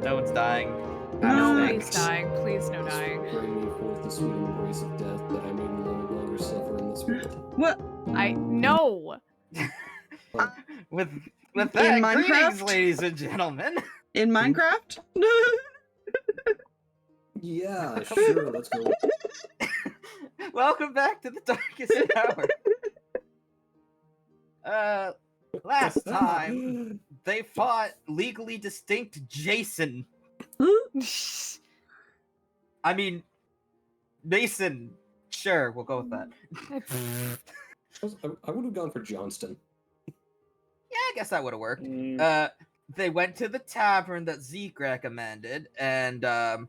No one's dying. Nobody's dying. Please, no dying. Bring me forth the sweet embrace of death, that I may no longer suffer in this world. What? No. With that, In greetings, Minecraft? ladies and gentlemen. In Minecraft? Yeah, sure, let's go. Welcome back to the Darkest Hour. Last time they fought legally distinct Jason. I mean, Mason. Sure, we'll go with that. I would have gone for Johnston. Yeah, I guess that would have worked. They went to the tavern that Zeke recommended, and oh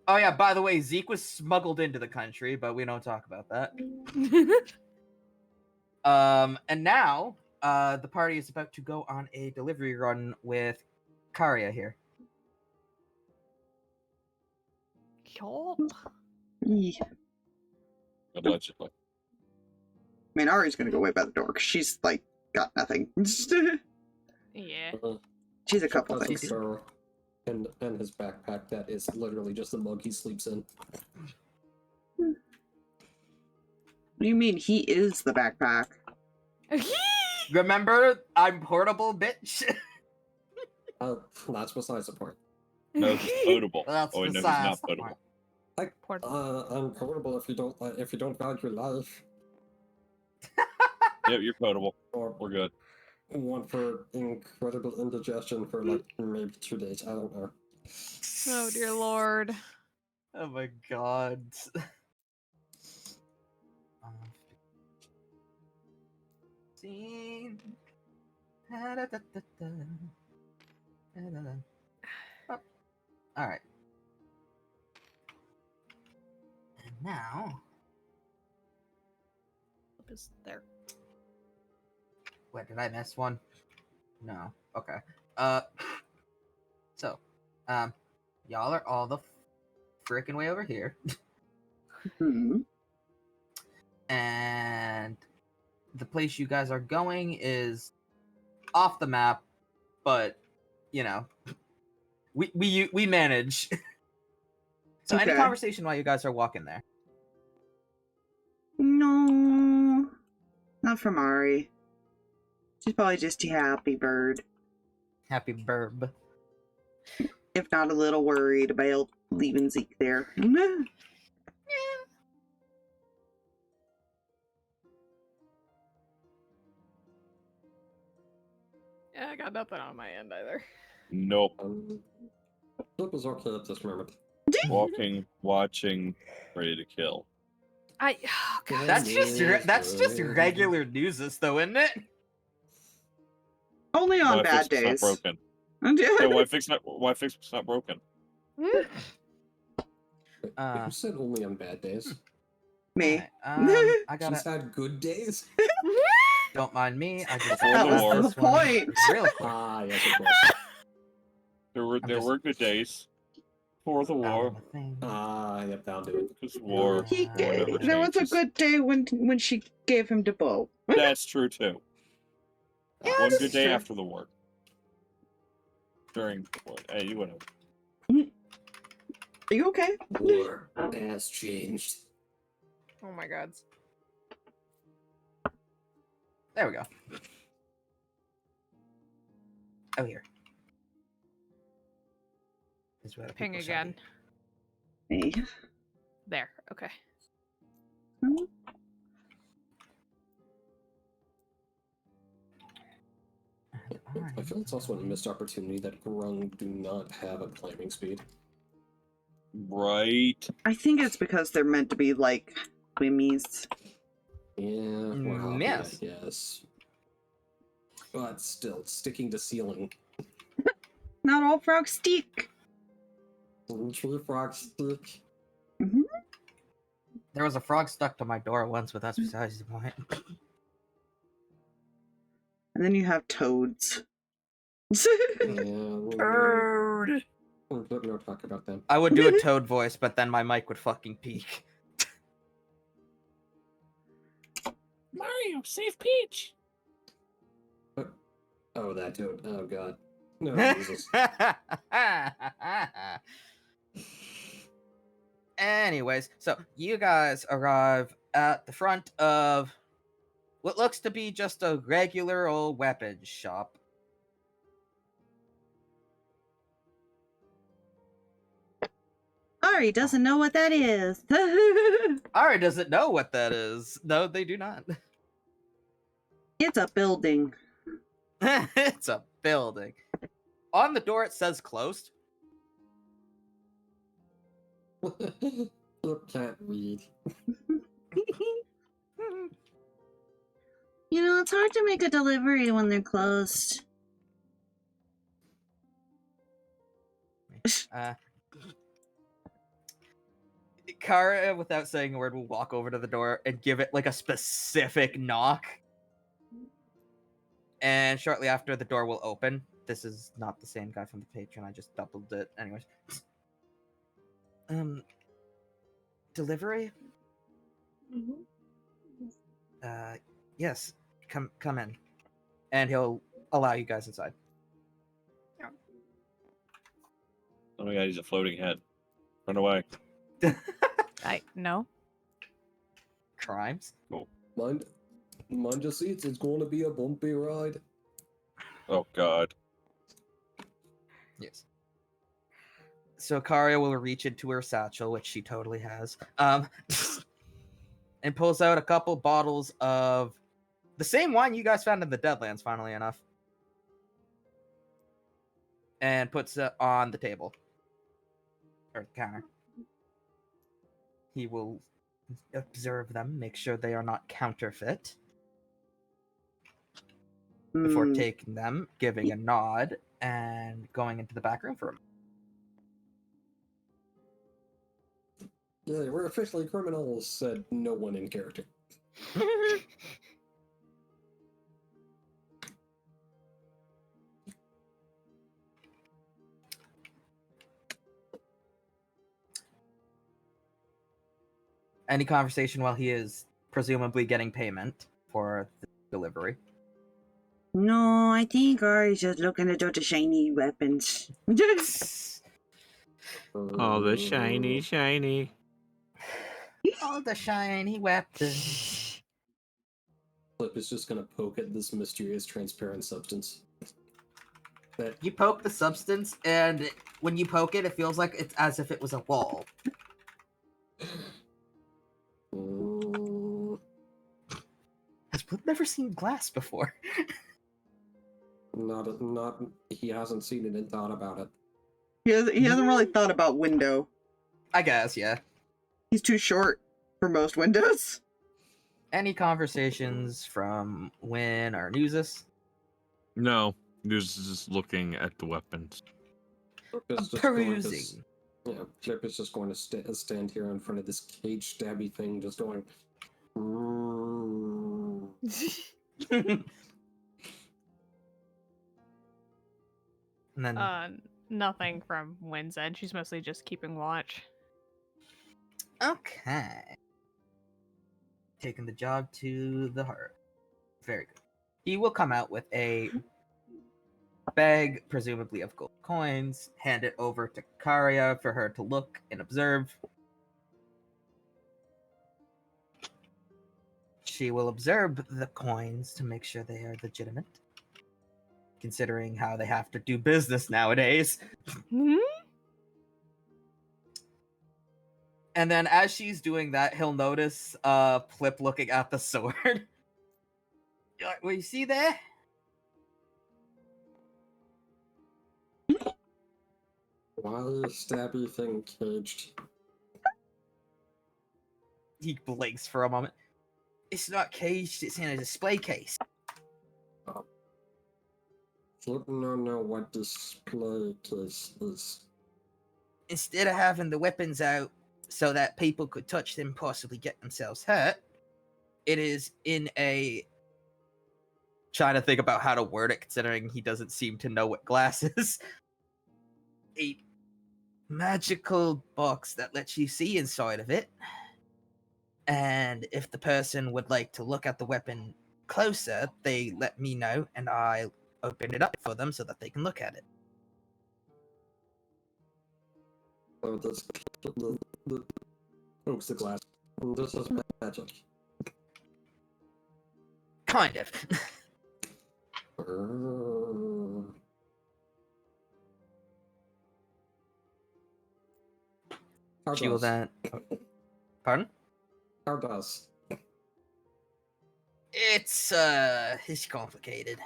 yeah, by the way, Zeke was smuggled into the country, but we don't talk about that. And now, the party is about to go on a delivery run with Karya here. Yup. Yeah. Allegedly. I mean, Ari's gonna go way by the door because she's like got nothing. Yeah. She's a couple Has a things. star and his backpack that is literally just the mug he sleeps in. What do you mean he is the backpack? Remember, I'm portable, bitch. That's besides the point. No, he's potable. That's Oh, wait, no, he's besides not the potable. point. I'm portable if you don't value life. Yep, you're potable. Or We're good. one for incredible indigestion for like maybe 2 days. I don't know. Oh dear lord. Oh my god. Scene. All right. And now, Is there? wait, did I miss one? No. Okay. So, y'all are all the freaking way over here, Hmm. and the place you guys are going is off the map, but you know, we manage. So, any Okay. conversation while you guys are walking there? No, not from Ari. She's probably just a happy bird, Happy burb. if not a little worried about leaving Zeke there. Yeah, I got nothing on my end either. Nope. Flip is okay at this moment. Walking, watching, ready to kill. Oh, God. That's just regular Nuzus, though, isn't it? Only on Why bad fix what's days. not broken? Yeah, why fix what's not broken? Who said only on bad days? Me. Alright, I She's gotta. had good days. Don't mind me. I just. Before That the was war. the This one point. real quick. Ah, yes, it was. There were good days. For the war. Ah, yep, that'll do it. Because war. He war never there was a changes. good day when she gave him to Bo. That's true too. Yeah, One this good is day true. after the war. During the war. Hey, you whatever. Are you okay? War has changed. Oh my god. There we go. Oh, here. This is where the Ping people shall again. Me. There. Okay. be. I feel it's also a missed opportunity that Grung do not have a climbing speed. Right. I think it's because they're meant to be like wimmies. Yeah, or hoppy, Yes. I guess. But still, sticking to ceiling. Not all frogs stick. Tree frog stick. Hmm. There was a frog stuck to my door once, but that's besides the point. And then you have toads. Yeah, Bird. we'll talk about them. I would do a toad voice, but then my mic would fucking peak. Mario, save Peach! Oh, that dude. Oh, God. No, Jesus. Anyways, so you guys arrive at the front of what looks to be just a regular old weapons shop. Ari doesn't know what that is. Ari doesn't know what that is. No, they do not. It's a building. It's a building. On the door, it says closed. Plip can't read. You know, it's hard to make a delivery when they're closed. Kara, without saying a word, will walk over to the door and give it like a specific knock. And shortly after, the door will open. This is not the same guy from the Patreon. I just doubled it. Anyways. Delivery? Yes. Come in. And he'll allow you guys inside. Oh my god, he's a floating head. Run away. No. Crimes? Mind your seats, it's going to be a bumpy ride. Oh god. Yes. So Karia will reach into her satchel, which she totally has, and pulls out a couple bottles of the same wine you guys found in the Deadlands, funnily enough, and puts it on the table. Or the counter. He will observe them, make sure they are not counterfeit. Before taking them, giving a nod, and going into the back room for him. Yeah, we're officially criminals, said no one in character. Any conversation while he is presumably getting payment for the delivery? No, I think Ari's just looking at all the shiny weapons. Oh, the shiny, shiny. All the shiny weapons. Plip is just gonna poke at this mysterious transparent substance. That You poke the substance, and when you poke it, it feels like it's as if it was a wall. Has Plip never seen glass before? not he hasn't seen it and thought about it. He hasn't really thought about window. I guess, yeah. He's too short for most windows. Any conversations from Win or Nuzus? No, Nuzus is just looking at the weapons. Plip is just going to Perusing. Yeah, Plip is just going to stand here in front of this cage stabby thing, just going. And then, Nothing from Wynn's end. She's mostly just keeping watch. okay. Taking the job to the heart. Very good. He will come out with a bag, presumably of gold coins, hand it over to Karia for her to look and observe. She will observe the coins to make sure they are legitimate, considering how they have to do business nowadays. And then as she's doing that, he'll notice Plip looking at the sword. What you see there? Why is stabby thing caged? He blinks for a moment. It's not caged, it's in a display case. Flip don't know what display case is. Instead of having the weapons out so that people could touch them, possibly get themselves hurt, it is in a... Trying to think about how to word it, considering he doesn't seem to know what glass is. A magical box that lets you see inside of it. And if the person would like to look at the weapon closer, they let me know, and I open it up for them so that they can look at it. Oh, that's the pokes the glass. This is magic. Kind of. She will then. Pardon? How does? It's complicated.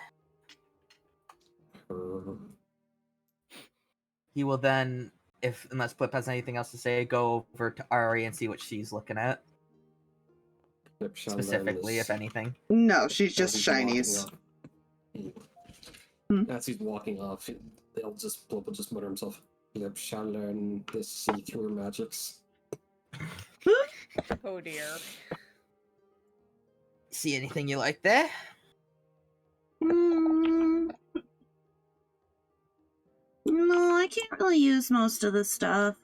He will then, unless Plip has anything else to say, go over to Ari and see what she's looking at. Specifically, if anything. No, she's just shinies. As he's walking off, Plip will just mutter himself. Plip shall learn the see-through magics. Oh dear. See anything you like there? No, I can't really use most of the stuff.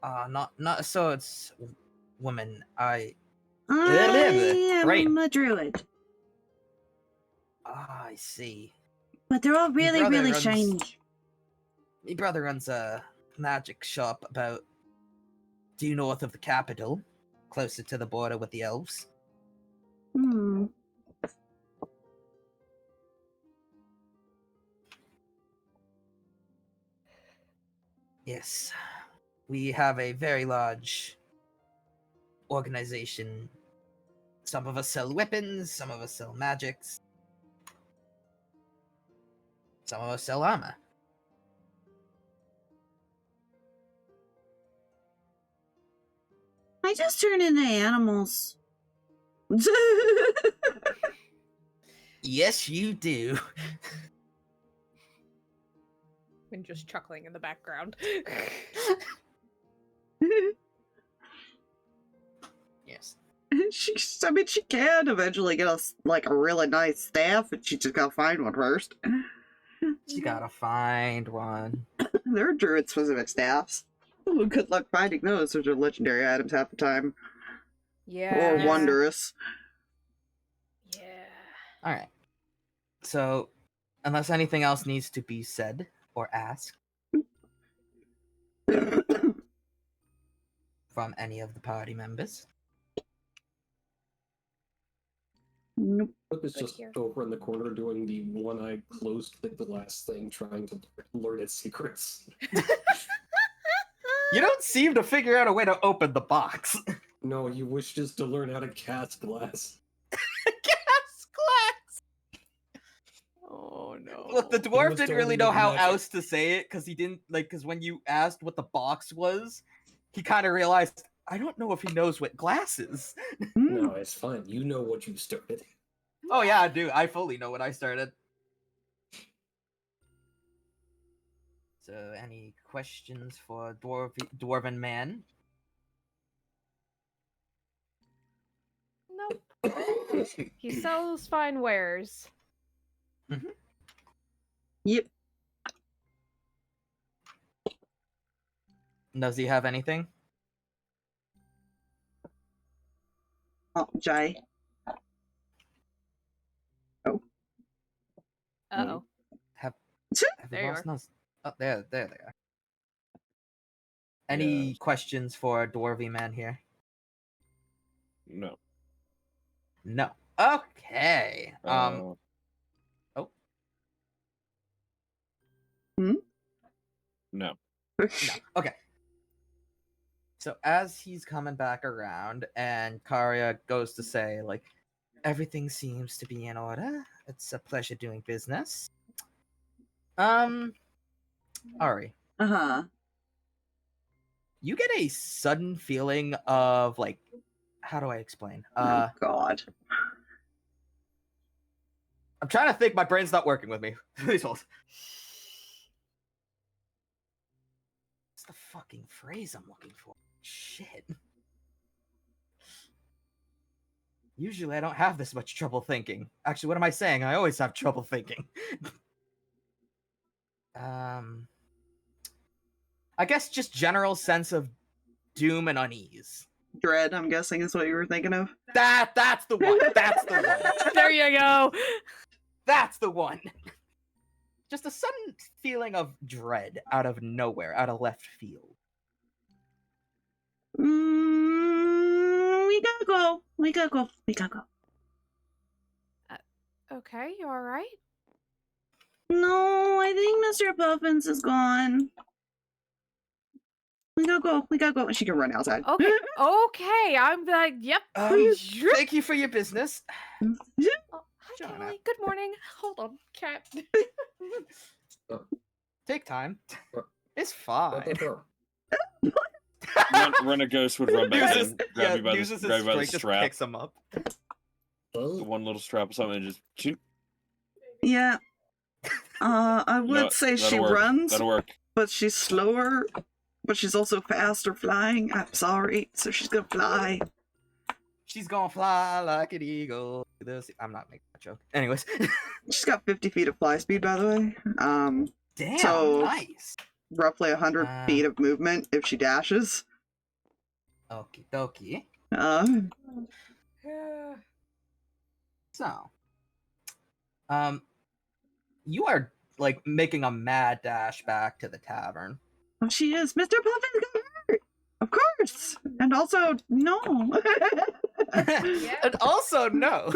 Not a swords woman. I am a druid. I see. But they're all really, really runs- shiny. My brother runs a magic shop about due north of the capital, closer to the border with the elves. Yes. We have a very large organization. Some of us sell weapons, some of us sell magics. Some of us sell armor. I just turn into animals. Yes, you do. And just chuckling in the background. Yes. I mean, she can eventually get us like a really nice staff, but she just gotta find one first. You gotta find one. There are druid-specific staffs. Ooh, good luck finding those. Those are legendary items half the time. Yeah. Or wondrous. Yeah. Alright. So, unless anything else needs to be said or asked from any of the party members. Nope. Plip is just over in the corner doing the one-eyed closed the glass thing, trying to learn its secrets. You don't seem to figure out a way to open the box. No, you wish just to learn how to cast glass. Gas glass! Oh no. Look, the dwarf must didn't really only know know how magic. else to say it, because he didn't, because when you asked what the box was, he kind of realized, I don't know if he knows what glass is. No, it's fine. You know what you started. Oh yeah, I do. I fully know what I started. So, any questions for Dwarven Man? Nope. He sells fine wares. Yep. Does he have anything? Oh, Jai. Uh-oh. Have There you you lost are. those? Oh, there they are. Any questions for Dwarvy Man here? No. No. Okay. Oh. No. No. Okay. So as he's coming back around and Karya goes to say, like, everything seems to be in order. It's a pleasure doing business. Ari, Uh-huh. you get a sudden feeling of, like, how do I explain? Oh, God. I'm trying to think, my brain's not working with me. Please hold. What's the fucking phrase I'm looking for? Shit. Usually I don't have this much trouble thinking. Actually, what am I saying? I always have trouble thinking. I guess just general sense of doom and unease. Dread, I'm guessing, is what you were thinking of. That's the one. That's the one. There you go. That's the one. Just a sudden feeling of dread out of nowhere, out of left field. We gotta go. We gotta go. We gotta go. Okay, you alright? No, I think Mr. Puffins is gone. We gotta go. We gotta go. She can run outside. Okay, okay, I'm like, yep. Thank you for your business. Oh, hi, Shut up. Kelly. Good morning. Hold on, cat. Take time. It's fine. Run ghost would run back in, grab you by Nuzus the, grab you by the just strap. picks him up. One little strap or something, and just shoot. Yeah. I would No, say that'll she work. runs, That'll work. but she's slower. But she's also faster flying. I'm sorry. So she's gonna fly. She's gonna fly like an eagle. I'm not making that joke. Anyways. She's got 50 feet of fly speed, by the way. Damn, So- nice. Roughly 100 feet of movement if she dashes. Okie dokie. So, you are like making a mad dash back to the tavern. Oh, she is. Mr. Puffin got hurt. Of course. And also, no. And also, no.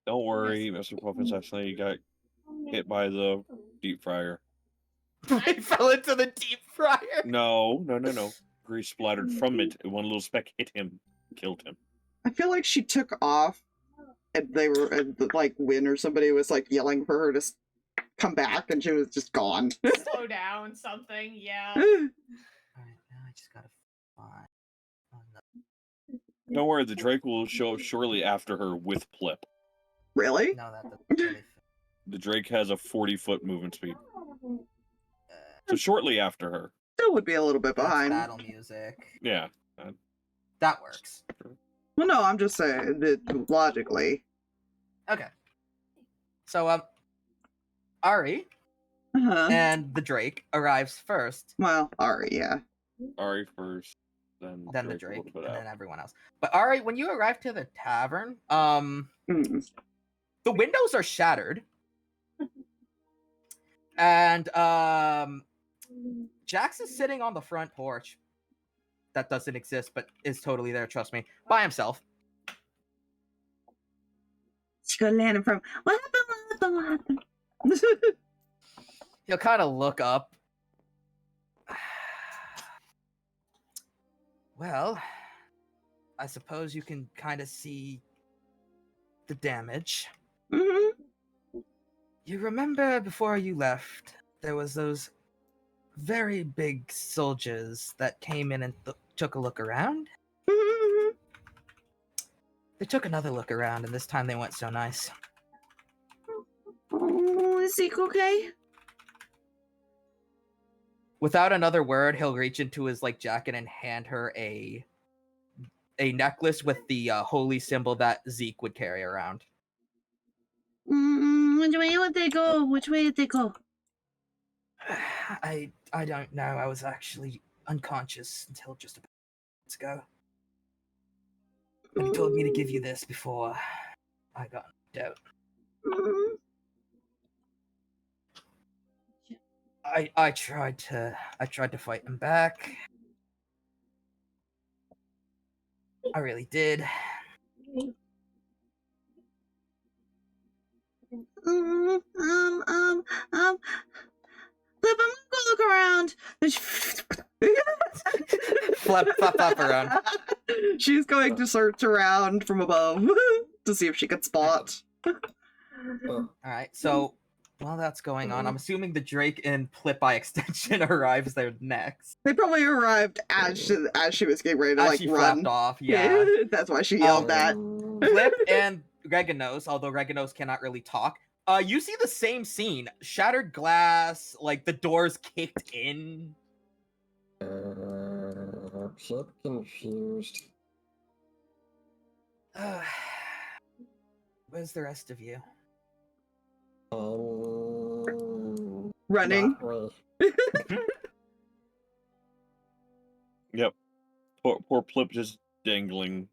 Don't worry, Mr. Puffins actually got hit by the deep fryer. He fell into the deep fryer. No. Grease splattered from it. One little speck hit him, killed him. I feel like she took off and they were, and like Win or somebody was like yelling for her to come back and she was just gone. Slow down, something, yeah. Alright, now I just gotta find. Don't worry, the Drake will show up shortly after her with Plip. Really? No, that doesn't really fit. The Drake has a 40-foot movement speed. So shortly after her. Still would be a little bit That's behind. battle music. Yeah. That works. Well, no, I'm just saying that logically. Okay. So, Ari and the Drake arrives first, Well, Ari, yeah. Ari first, then then the a Drake, little and bit then out. everyone else. But Ari, when you arrive to the tavern, Mm. the windows are shattered. And Jax is sitting on the front porch. That doesn't exist, but is totally there, trust me. By himself. She got landed from. What happened? What happened? He'll kind of look up. Well, I suppose you can kind of see the damage. Mm-hmm. You remember before you left, there was those very big soldiers that came in and took a look around? Mm-hmm. They took another look around, and this time they weren't so nice. Oh, is Zeke okay? Without another word, he'll reach into his jacket and hand her a necklace with the holy symbol that Zeke would carry around. Which way would they go? Which way did they go? I don't know. I was actually unconscious until just a bit ago. But he told me to give you this before I got knocked out. I tried to fight him back. I really did. Flip, I'm gonna go look around. Flap around. She's going to search around from above to see if she can spot. Alright, so while that's going on, I'm assuming the Drake and Plip by extension arrives there next. They probably arrived as she was getting ready to As she run. flapped off, yeah. That's why she yelled that. Plip and Reganos, although Reganos cannot really talk, you see the same scene. Shattered glass, the doors kicked in. Plip confused. Where's the rest of you? Running. Yep. Poor Plip just dangling.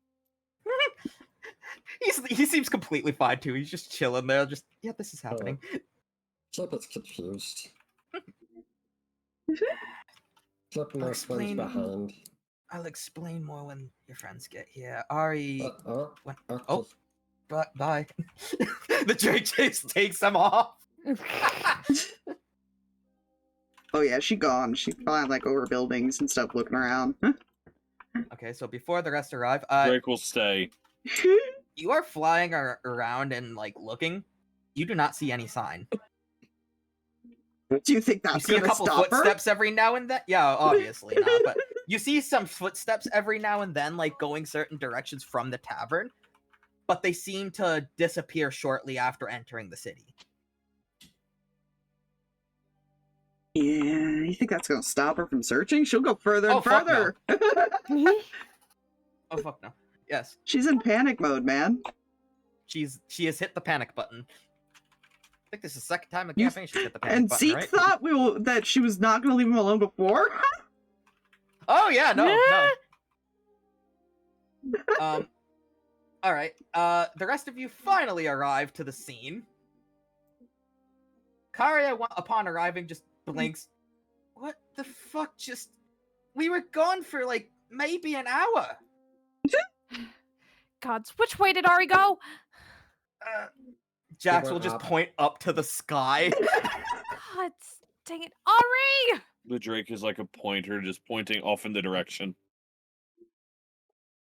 He seems completely fine too. He's just chilling there. Just yeah, this is happening. Plip is confused. Plip I'll now swims explain. behind. I'll explain more when your friends get here. Ari, Okay. oh, bye. The Drake chase takes him off. Oh yeah, she gone. She flying like over buildings and stuff, looking around. Okay, so before the rest arrive, Drake will stay. you are flying around and like looking. You do not see any sign. Do you think You that's see a gonna couple stop her? footsteps every now and then. Yeah, obviously not. But you see some footsteps every now and then, like going certain directions from the tavern. But they seem to disappear shortly after entering the city. Yeah, you think that's gonna stop her from searching? She'll go further Oh, and fuck no. further. Oh fuck no. Yes, She's in panic mode, man. she has hit the panic button. I think this is the second time in the You- campaign she's hit the panic And button, Zeke right? thought that she was not gonna leave him alone before. Oh yeah, no. All right. The rest of you finally arrive to the scene. Karia, upon arriving, just blinks. What the fuck? We were gone for like maybe an hour. Gods, which way did Ari go? Jax went will just up. point up to the sky. God dang it, Ari! The Drake is like a pointer, just pointing off in the direction.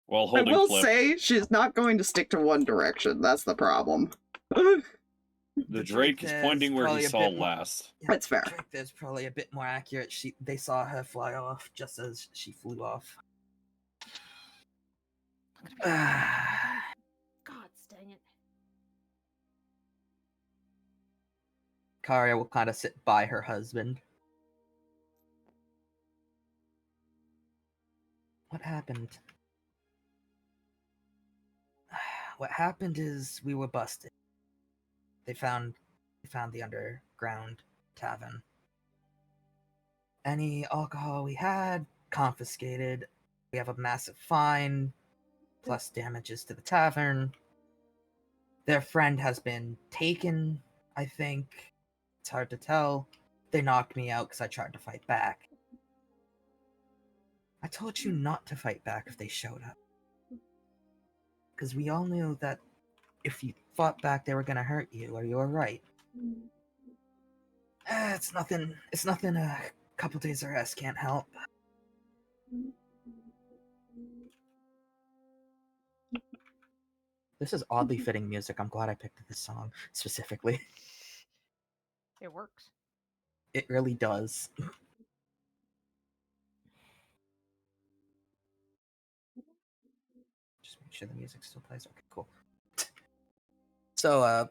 While I holding will Plip. say she's not going to stick to one direction. That's the problem. The Drake is pointing where he saw last. That's fair. Drake there's probably a bit more accurate. They saw her fly off just as she flew off. God dang it. Karia will kind of sit by her husband. What happened? What happened is we were busted. They found the underground tavern. Any alcohol we had, confiscated. We have a massive fine, plus damages to the tavern. Their friend has been taken, I think. It's hard to tell. They knocked me out because I tried to fight back. I told you not to fight back if they showed up. Because we all knew that if you fought back, they were going to hurt you, or you were right. It's nothing a couple days of rest can't help. This is oddly fitting music. I'm glad I picked this song specifically. It works. It really does. Just make sure the music still plays. Okay, cool. So,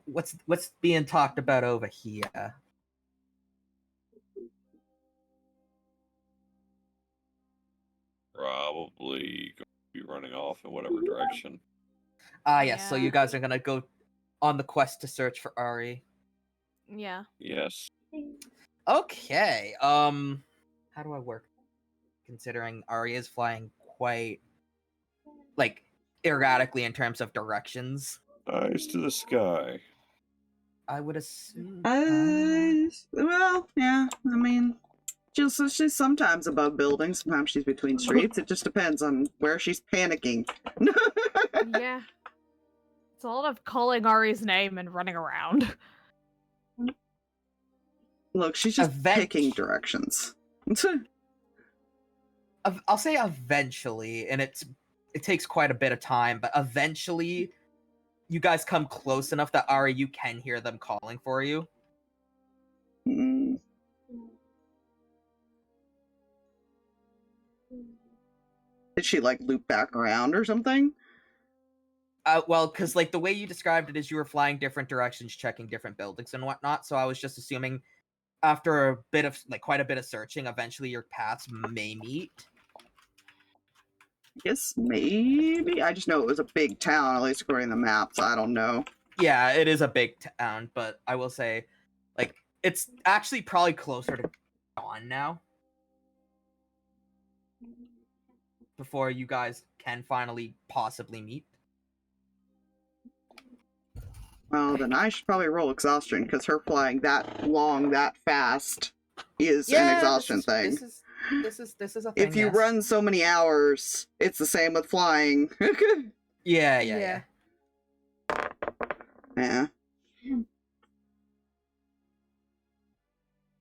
what's being talked about over here? Probably going to be running off in whatever direction. Yes. So you Yeah. guys are gonna go on the quest to search for Ari. Yeah. Yes. Okay. How do I work? Considering Ari is flying quite like erratically in terms of directions. Eyes to the sky. I would assume. Well, yeah. I mean, she's sometimes above buildings, sometimes she's between streets. It just depends on where she's panicking. Yeah. It's a lot of calling Ari's name and running around. Look, she's just picking directions. I'll say eventually, and it takes quite a bit of time, but eventually you guys come close enough that Ari, you can hear them calling for you. Mm. Did she like loop back around or something? Well, because like the way you described it is you were flying different directions, checking different buildings and whatnot. So I was just assuming after a bit of quite a bit of searching, eventually your paths may meet. Yes, maybe. I just know it was a big town, at least according to the maps. I don't know. Yeah, it is a big town, but I will say, like, it's actually probably closer to dawn now. Before you guys can finally possibly meet. Well, then I should probably roll exhaustion, because her flying that long, that fast is an exhaustion thing. This is a thing. If you yes. run so many hours, it's the same with flying. Yeah. Yeah.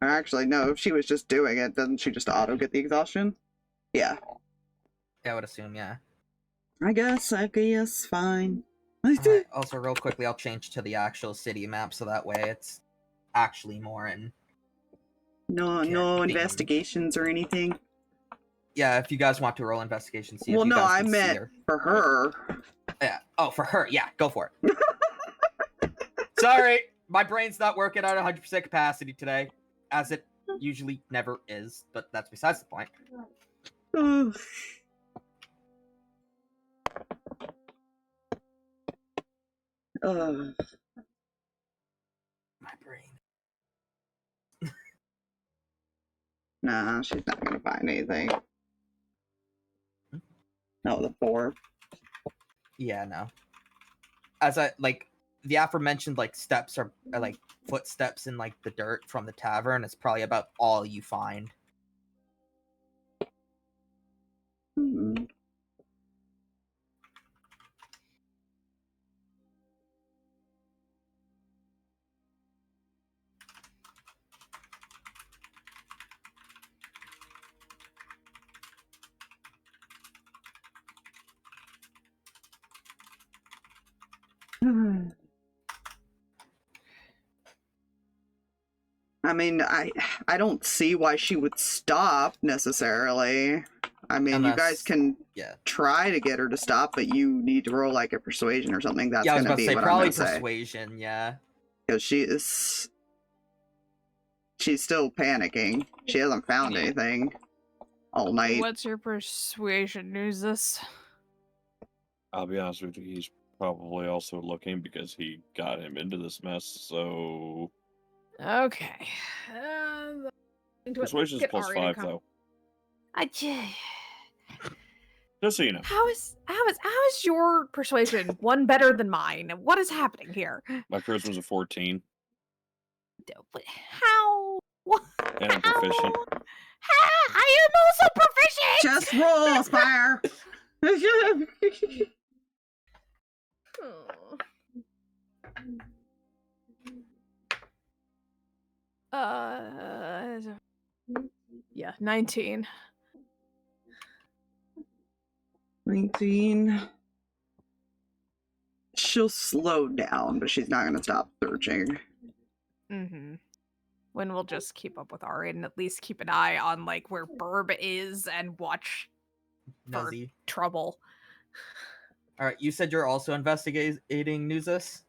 Actually, no, if she was just doing it, doesn't she just auto get the exhaustion? Yeah. I would assume, yeah. I guess, fine. Alright, also, real quickly, I'll change to the actual city map so that way it's actually more in. No theme. investigations or anything. Yeah, if you guys want to roll investigation, see Well, if you no, guys I can see meant her. for her. Yeah. Oh, for her. Yeah, go for it. Sorry, my brain's not working at 100% capacity today, as it usually never is, but that's besides the point. My brain. Nah, she's not gonna find anything. No, the 4. Yeah, no. As I the aforementioned steps are like footsteps in the dirt from the tavern. It's probably about all you find. Hmm. I mean, I don't see why she would stop necessarily. I mean, you guys can try to get her to stop, but you need to roll like a persuasion or something. That's Yeah, I was going to about to be say what probably I'm going to say. persuasion. Yeah, because she's still panicking. She hasn't found anything all night. What's your persuasion, Nuzus? I'll be honest with you, he's probably also looking because he got him into this mess, so... Okay. Persuasion's Get plus Ari to 5, come. though. Just so you know. How is your persuasion one better than mine? What is happening here? My charisma's a 14. How? And I'm proficient. I am also proficient! Just roll, Spire! Yeah, 19. 19. She'll slow down, but she's not going to stop searching. Mm-hmm. When we'll just keep up with Ari and at least keep an eye on where Burb is and watch for Nosy. trouble. All right, you said you're also investigating Nuzus?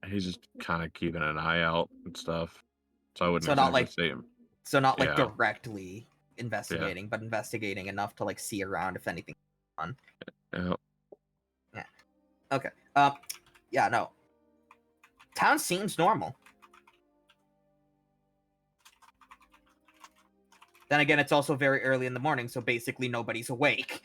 He's just kind of keeping an eye out and stuff. So I wouldn't So not exactly say him. So not Yeah. directly investigating, but investigating enough to see around if anything's on. Yeah. Yeah. Okay. Yeah, no. Town seems normal. Then again, it's also very early in the morning, so basically nobody's awake.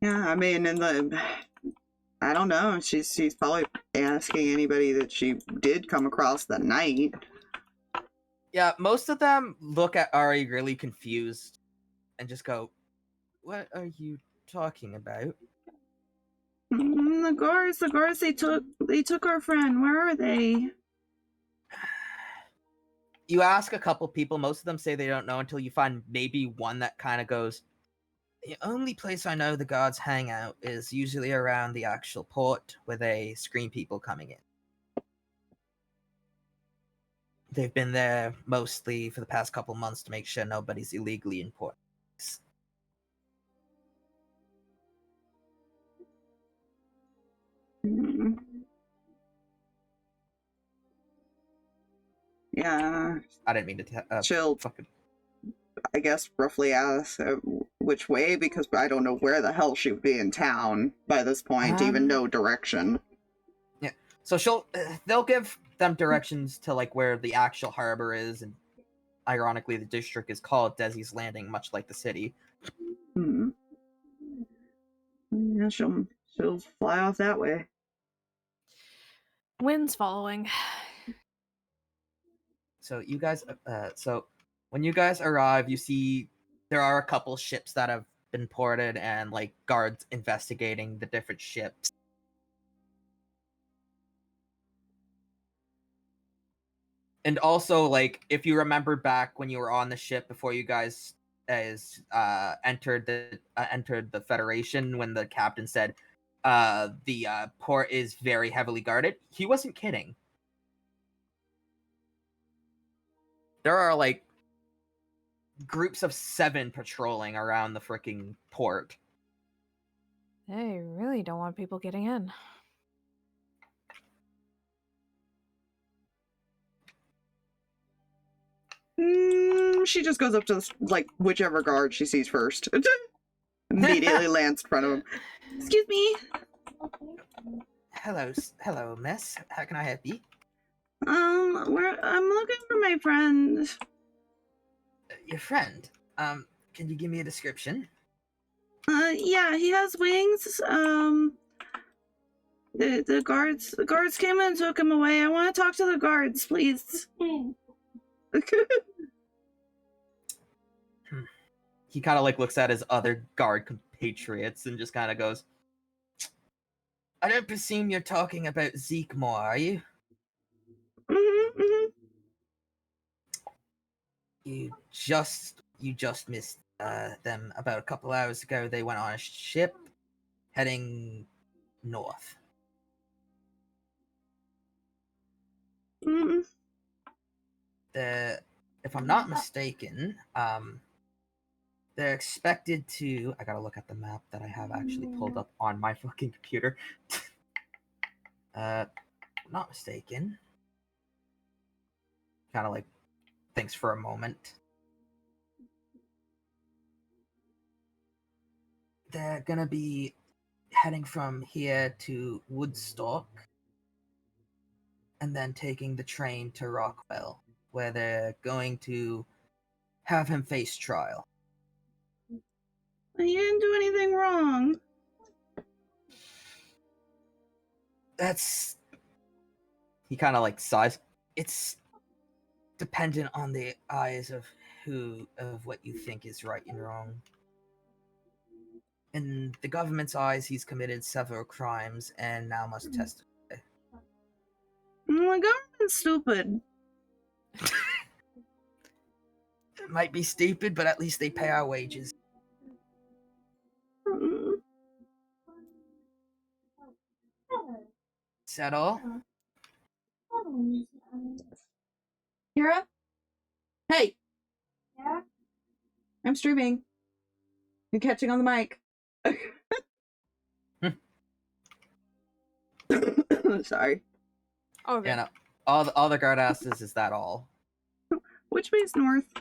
Yeah, I mean, I don't know. She's probably asking anybody that she did come across that night. Yeah, most of them look at Ari really confused and just go, "What are you talking about?" The guards, they took our friend. Where are they? You ask a couple people, most of them say they don't know until you find maybe one that kind of goes, "The only place I know the guards hang out is usually around the actual port where they screen people coming in. They've been there mostly for the past couple months to make sure nobody's illegally in port." Hmm. Yeah. I didn't mean to. She'll, Fucking. I guess, roughly ask which way, because I don't know where the hell she would be in town by this point to even know direction. Yeah. So they'll give them directions to like where the actual harbor is, and ironically, the district is called Desi's Landing, much like the city. Hmm. Yeah, she'll fly off that way. Wind's following. So you guys, so when you guys arrive, you see there are a couple ships that have been ported, and like guards investigating the different ships. And also, like, if you remember back when you were on the ship before you guys entered the Federation, when the captain said the port is very heavily guarded, he wasn't kidding. There are like groups of 7 patrolling around the freaking port. They really don't want people getting in. She just goes up to like whichever guard she sees first. Immediately lands in front of him. Excuse me. Hello, miss. How can I help you? I'm looking for my friend. Your friend. Can you give me a description? Yeah, he has wings. The guards came and took him away. I want to talk to the guards, please. He kind of like looks at his other guard compatriots and just kind of goes, I don't presume you're talking about Zeke Moore, are you? Mm-hmm. You just missed them about a couple hours ago. They went on a ship heading north. Mm-hmm. If I'm not mistaken, they're expected to. I gotta look at the map that I have actually pulled up on my fucking computer. Not mistaken. Kind of like thinks for a moment. They're gonna be heading from here to Woodstock, and then taking the train to Rockwell, where they're going to have him face trial. He didn't do anything wrong. He kind of like sighs. It's dependent on the eyes of what you think is right and wrong. In the government's eyes, he's committed several crimes and now must testify. The government's stupid. It might be stupid, but at least they pay our wages. Is that all? Kira? Hey! Yeah? I'm streaming. You're catching on the mic. Sorry. Okay. Yeah, no. All the guard asks is that all? Which way's north?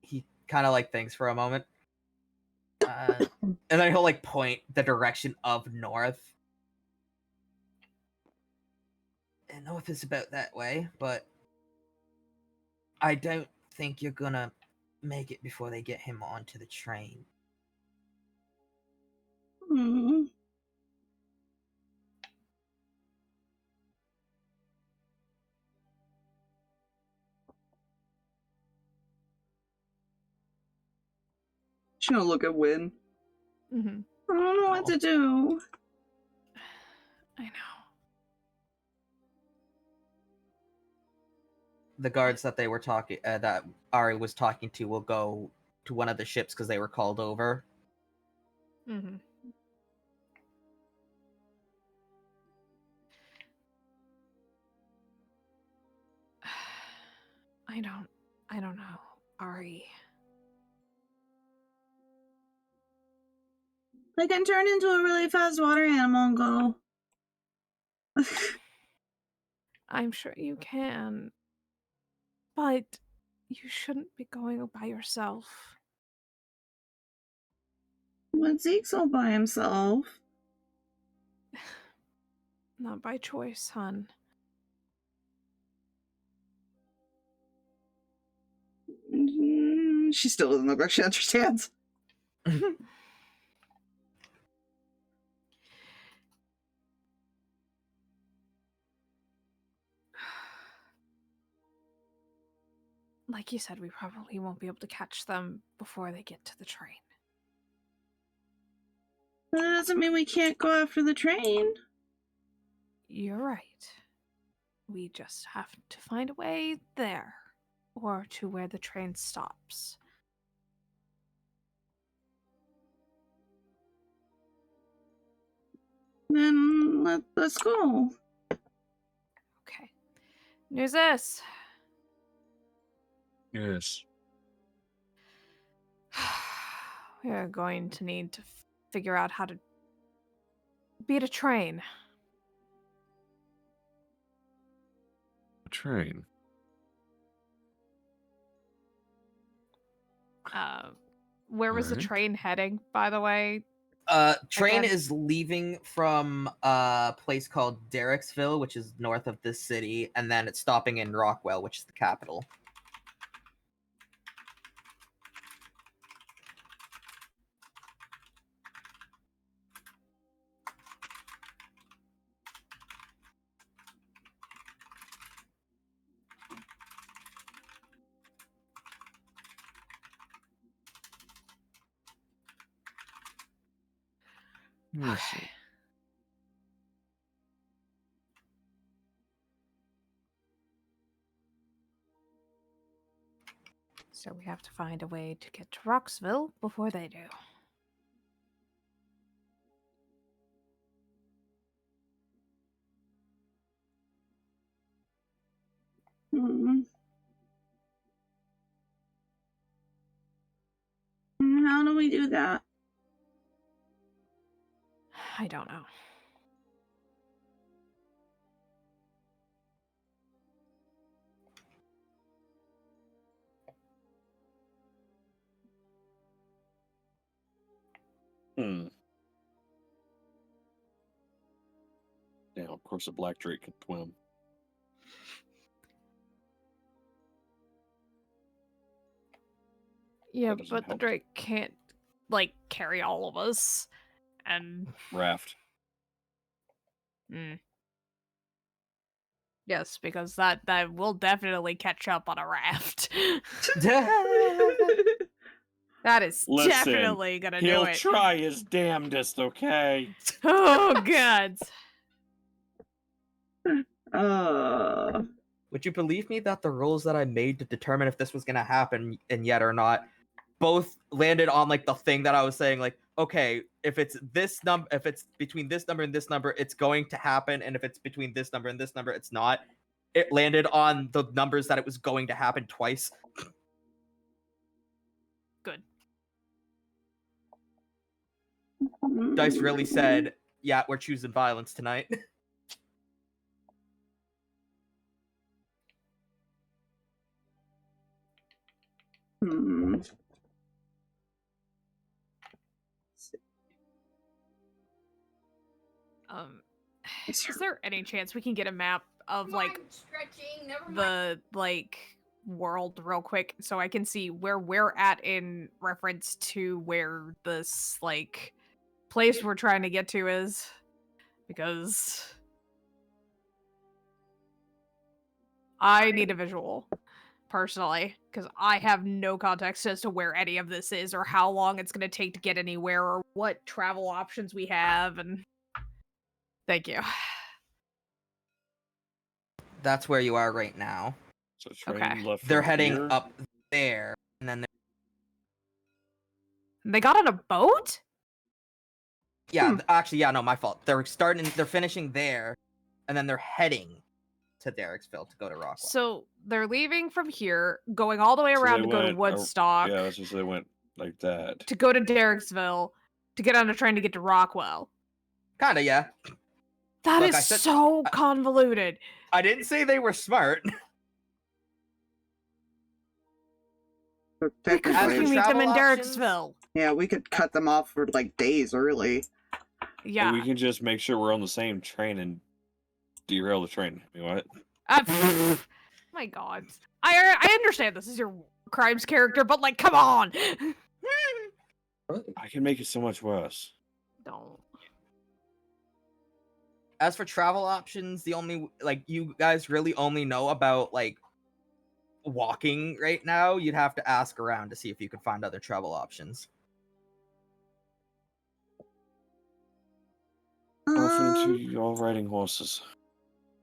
He kind of like thinks for a moment. And then he'll like point the direction of north. And north is about that way, but I don't think you're gonna make it before they get him onto the train. She's gonna look at Win. Mm-hmm. I don't know what to do. I know. The guards that they were talking, that Ari was talking to, will go to one of the ships because they were called over. Mm-hmm. I don't know, Ari. I can turn into a really fast water animal and go. I'm sure you can. But you shouldn't be going by yourself. But Zeke's all by himself. Not by choice, hon. She still doesn't look like she understands. Like you said, we probably won't be able to catch them before they get to the train. That doesn't mean we can't go after the train. You're right. We just have to find a way there, or to where the train stops. Then let's go. Okay. Nuzus! Yes. We are going to need to figure out how to beat a train. A train. Where was the Alright. train heading, by the way? Train Again? is leaving from a place called Derricksville, which is north of this city, and then it's stopping in Rockwell, which is the capital. Let's see. So we have to find a way to get to Roxville before they do. How do we do that? I don't know. Yeah, of course, a black drake can swim. Yeah, That doesn't but the help. Drake can't, like, carry all of us. And... Raft. Yes, because that will definitely catch up on a raft. That is Listen, definitely gonna do He'll it. try his damnedest, okay? Oh, God. Would you believe me that the rules that I made to determine if this was gonna happen and yet or not, both landed on like the thing that I was saying, like, okay, if it's this number, if it's between this number and this number, it's going to happen, and if it's between this number and this number, it's not. It landed on the numbers that it was going to happen twice. Good. Dice really said, yeah, we're choosing violence tonight. Is there any chance we can get a map of like the like world real quick so I can see where we're at in reference to where this like place we're trying to get to is? Because I need a visual personally, because I have no context as to where any of this is or how long it's going to take to get anywhere or what travel options we have. And thank you. That's where you are right now. So train Okay. left They're from heading here. up there, and then They got on a boat? yeah, actually, yeah, no, my fault. They're finishing there, and then they're heading to Derricksville to go to Rockwell. So they're leaving from here, going all the way So around they to go to went Woodstock, Yeah, that's just they went like that. to go to Derricksville, to get on a train to get to Rockwell. Kinda, yeah. That Look, is so convoluted. I didn't say they were smart. We could As for meet them in travel options- Derricksville. Yeah, we could cut them off for like days early. Yeah. We can just make sure we're on the same train and derail the train. I mean, what? My God. I understand this is your crimes character, but like, come on. I can make it so much worse. Don't. As for travel options, the only you guys really only know about like walking right now. You'd have to ask around to see if you could find other travel options. Off into y'all riding horses.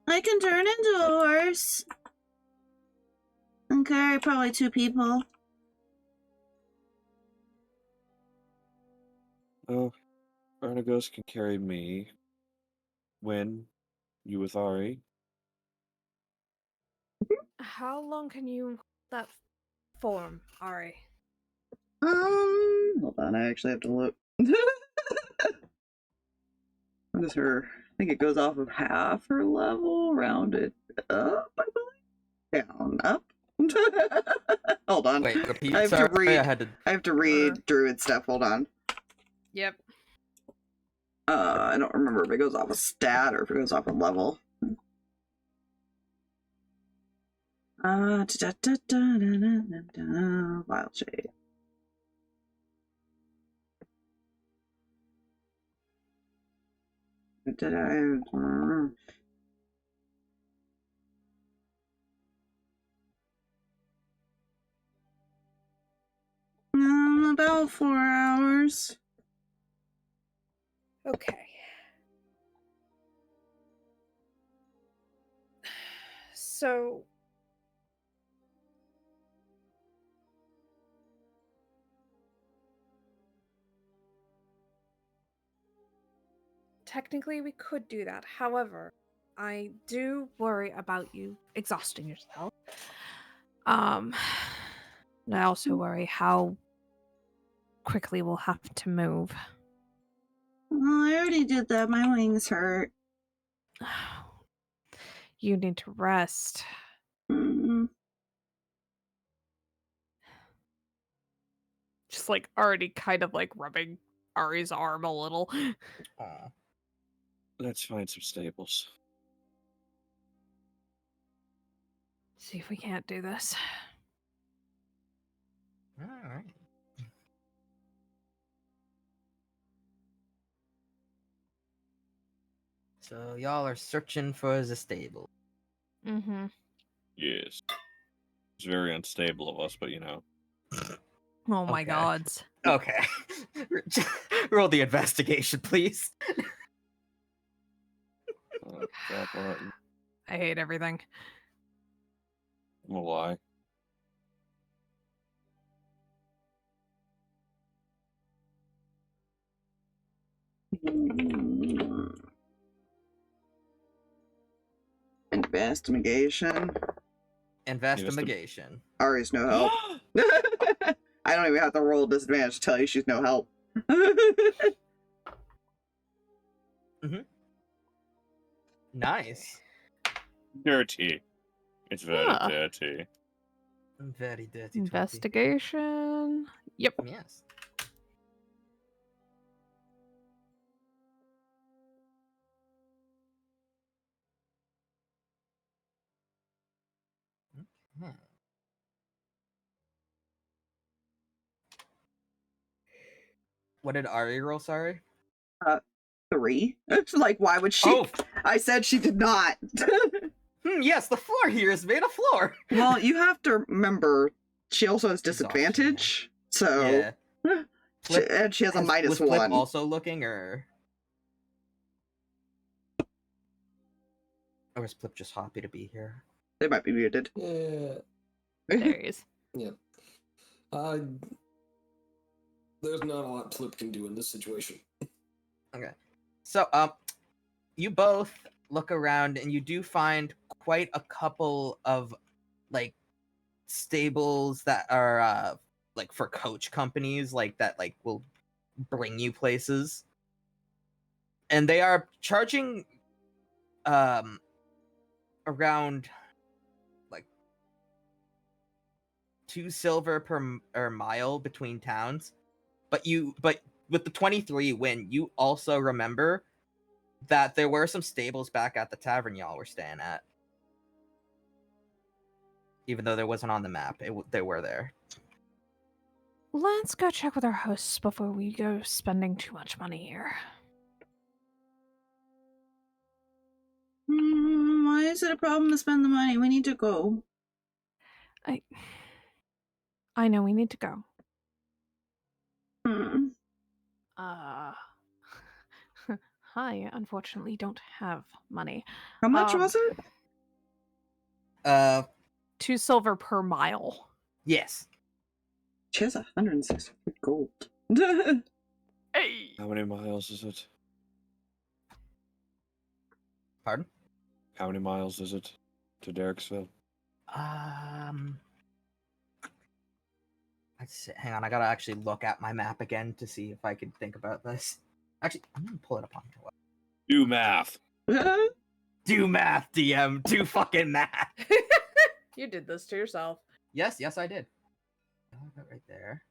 I can turn into a horse. And carry probably 2 people. Oh, Bernagos can carry me. When you with Ari. How long can you that form, Ari? Hold on, I actually have to look. What is her? I think it goes off of half her level, rounded up, I believe. Down, up. Hold on. Wait, repeat. I have Sorry, to read. I have to read Druid stuff. Hold on. Yep. I don't remember if it goes off a stat or if it goes off a level. Wild shade. Did I? About 4 hours. Okay. So technically we could do that. However, I do worry about you exhausting yourself. And I also worry how quickly we'll have to move. Well, I already did that. My wings hurt. You need to rest. Just like already kind of like rubbing Ari's arm a little. Aw. Let's find some stables. See if we can't do this. All right. So y'all are searching for the stable. Mm-hmm. Yes. It's very unstable of us, but you know. Oh my Okay. gods. Okay. Roll the investigation, please. That button. I hate everything. I'm gonna lie. Investigation. Investigation. Ari's no help. I don't even have to roll disadvantage to tell you she's no help. Nice. Dirty. It's very Huh. dirty. Very dirty. 20. Investigation. Yep. Yes. Okay. What did Ari roll? Sorry. 3. It's like, why would she? Oh, I said she did not. yes, the floor here is made of floor. Well, you have to remember, she also has disadvantage. So, Yeah. and she has a Was Plip -1. also looking, or is Plip just happy to be here? They might be muted. Yeah. There he is. Yeah. There's not a lot Plip can do in this situation. Okay. So, you both look around and you do find quite a couple of like stables that are like for coach companies like that will bring you places. And they are charging around like 2 silver per mile between towns. But with the 23 win, you also remember that there were some stables back at the tavern y'all were staying at. Even though there wasn't on the map, they were there. Let's go check with our hosts before we go spending too much money here. Why is it a problem to spend the money? We need to go. I know we need to go. I unfortunately don't have money. How much was it? 2 silver per mile. Yes. She has 160 gold. Hey! How many miles is it? Pardon? How many miles is it to Derricksville? Hang on, I gotta actually look at my map again to see if I can think about this. Actually, I'm gonna pull it up on my web. Do math. Do math, DM. Do fucking math. You did this to yourself. Yes, I did. Right there.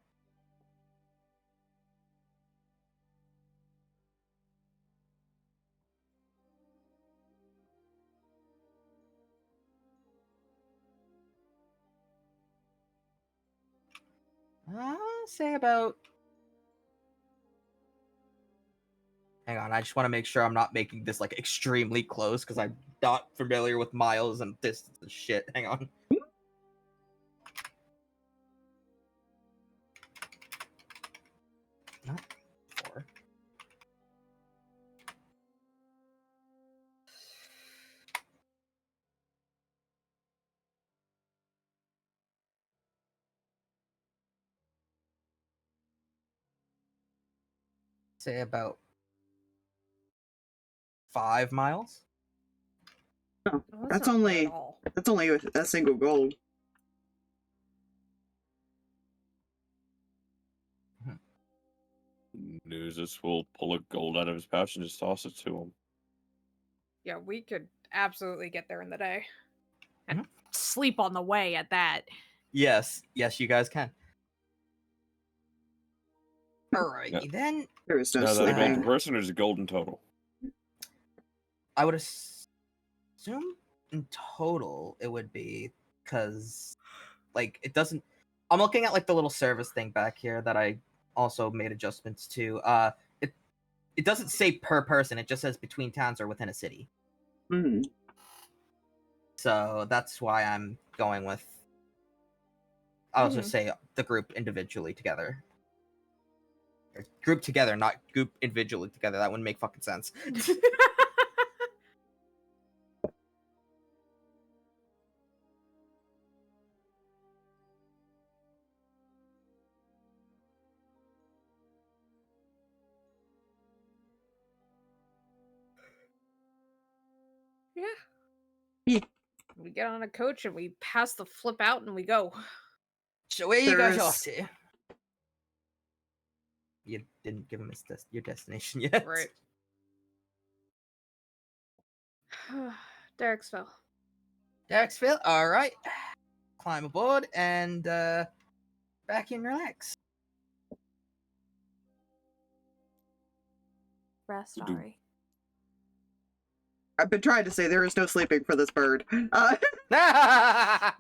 Say about... Hang on, I just want to make sure I'm not making this like extremely close because I'm not familiar with miles and distance and shit. Hang on. Not 4. Say about 5 miles. Oh, that's only a single gold. Nuzus will pull a gold out of his pouch and just toss it to him. Yeah, we could absolutely get there in the day. And sleep on the way at that. Yes, you guys can. Alrighty, Yeah. then. There is no Now, is that a gold per sleeping. person or is it gold in total? I would assume in total it would be, because, like, it doesn't... I'm looking at, like, the little service thing back here that I also made adjustments to. It doesn't say per person, it just says between towns or within a city. Mm. So that's why I'm going with... I'll just say the group individually together. Or group together, not group individually together. That wouldn't make fucking sense. Yeah. We get on a coach and we pass the flip out and we go. So where you guys off to? You didn't give him your destination yet. Right. Derricksville. Derricksville, alright. Climb aboard and back in relax. Rest, Ari. I've been trying to say there is no sleeping for this bird. Yeah.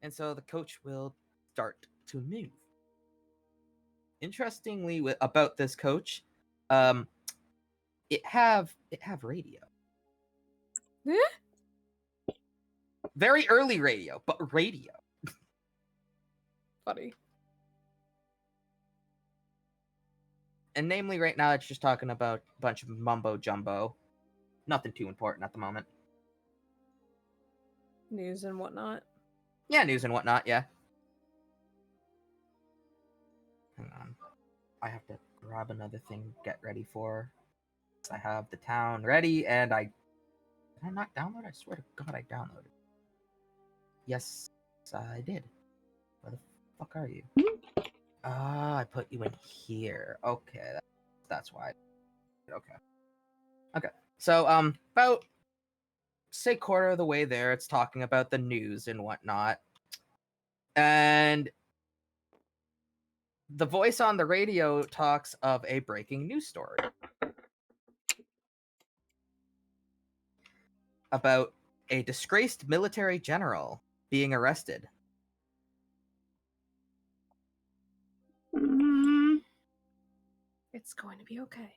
And so the coach will start to move. Interestingly, about this coach, it have radio. Very early radio, but radio. Funny. And namely, right now, it's just talking about a bunch of mumbo jumbo. Nothing too important at the moment. News and whatnot. Yeah, news and whatnot, yeah. Hang on. I have to grab another thing, get ready for. I have the town ready, and Did I not download? I swear to God I downloaded. Yes, I did. Where the fuck are you? Ah, I put you in here. Okay, that's why. Okay. So, about say quarter of the way there, it's talking about the news and whatnot, and the voice on the radio talks of a breaking news story about a disgraced military general being arrested. It's going to be okay.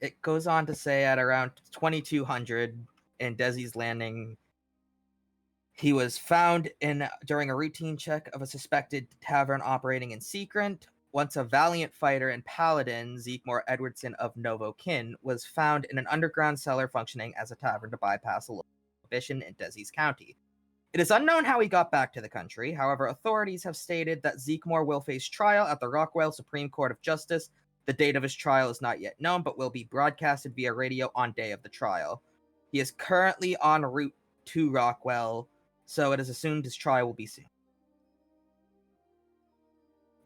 It goes on to say at around 2200 in Desi's Landing, he was found during a routine check of a suspected tavern operating in secret. Once a valiant fighter and paladin, Zeekmore Edwardson of Novo Kin, was found in an underground cellar functioning as a tavern to bypass a local prohibition in Desi's County. It is unknown how he got back to the country. However, authorities have stated that Zeekmore will face trial at the Rockwell Supreme Court of Justice. The date of his trial is not yet known, but will be broadcasted via radio on day of the trial. He is currently en route to Rockwell, so it is assumed his trial will be soon.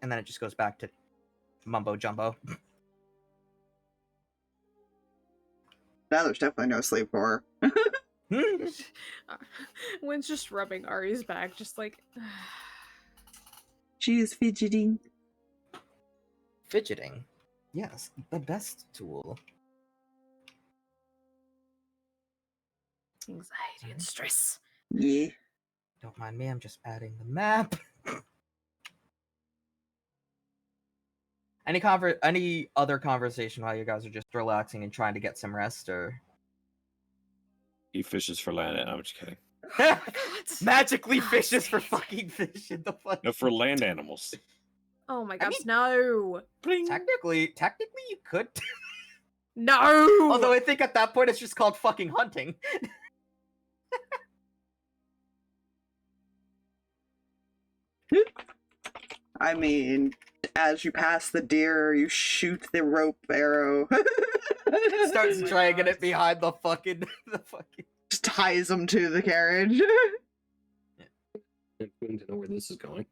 And then it just goes back to mumbo jumbo. Now there's definitely no sleep for her. Wynn's just rubbing Ari's back, just like... She is fidgeting. Fidgeting? Yes, the best tool. Anxiety and stress. Yeah. Don't mind me, I'm just adding the map. Any other conversation while you guys are just relaxing and trying to get some rest, or... He fishes for land, and I'm just kidding. Magically fishes for fucking fish in the fucking... No, for land animals. Oh my god, mean, no! Technically, you could. No! Although I think at that point it's just called fucking hunting. I mean, as you pass the deer, you shoot the rope arrow. Starts dragging it behind the fucking... Just ties them to the carriage. I'm going to know where this is going.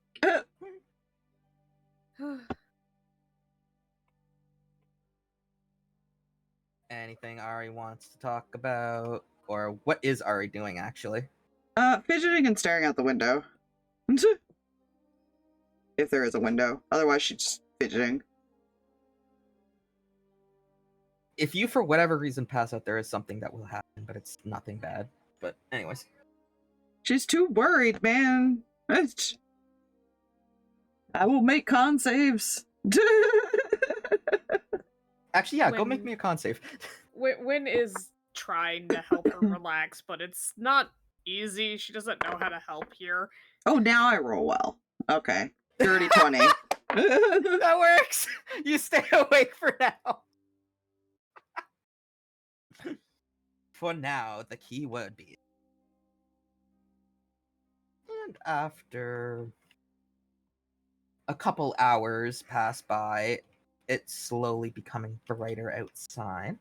Anything Ari wants to talk about? Or what is Ari doing, actually? Fidgeting and staring out the window. If there is a window. Otherwise, she's just fidgeting. If you, for whatever reason, pass out, there is something that will happen, but it's nothing bad. But anyways. She's too worried, man. I will make con saves. Actually, yeah, go make me a con save. Wynn is trying to help her relax, but it's not easy. She doesn't know how to help here. Oh, now I roll well. Okay. 30-20. That works! You stay awake for now. For now, the key word be. And after a couple hours pass by, it's slowly becoming brighter outside.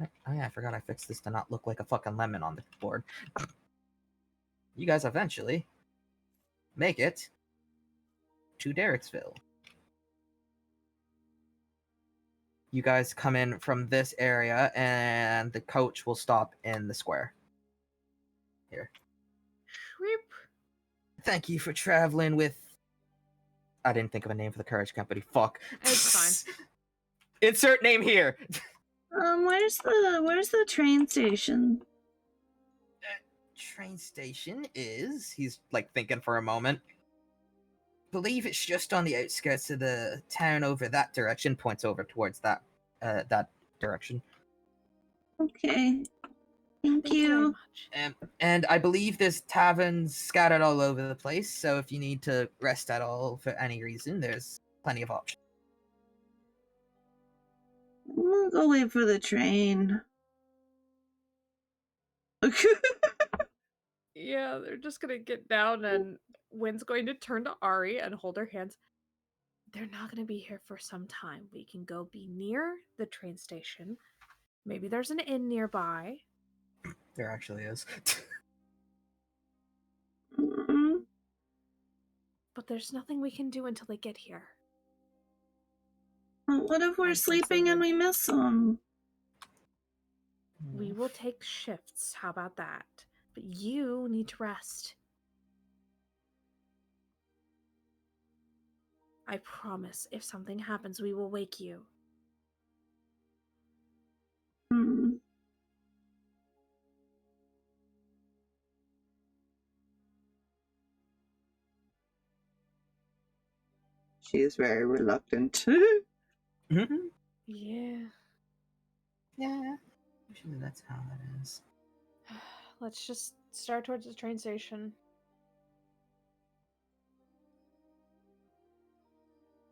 Oh yeah, I forgot I fixed this to not look like a fucking lemon on the board. You guys eventually make it to Derricksville. You guys come in from this area, and the coach will stop in the square. Here. Thank you for traveling with... I didn't think of a name for the carriage company. Fuck. It's fine. Insert name here. Where's the train station? Train station is... He's, like, thinking for a moment. Believe it's just on the outskirts of the town over that direction. Points over towards that direction. Okay. Thank you. And I believe there's taverns scattered all over the place, so if you need to rest at all for any reason, there's plenty of options. We'll go wait for the train. Yeah, they're just gonna get down, and Wynn's going to turn to Ari and hold her hands. They're not gonna be here for some time. We can go be near the train station. Maybe there's an inn nearby. There actually is. But there's nothing we can do until they get here. Well, what if we're And since sleeping they and would- we miss them? We will take shifts. How about that? But you need to rest. I promise, if something happens, we will wake you. Hmm. She is very reluctant. Mm-hmm. Yeah. Yeah. Usually that's how it is. Let's just start towards the train station.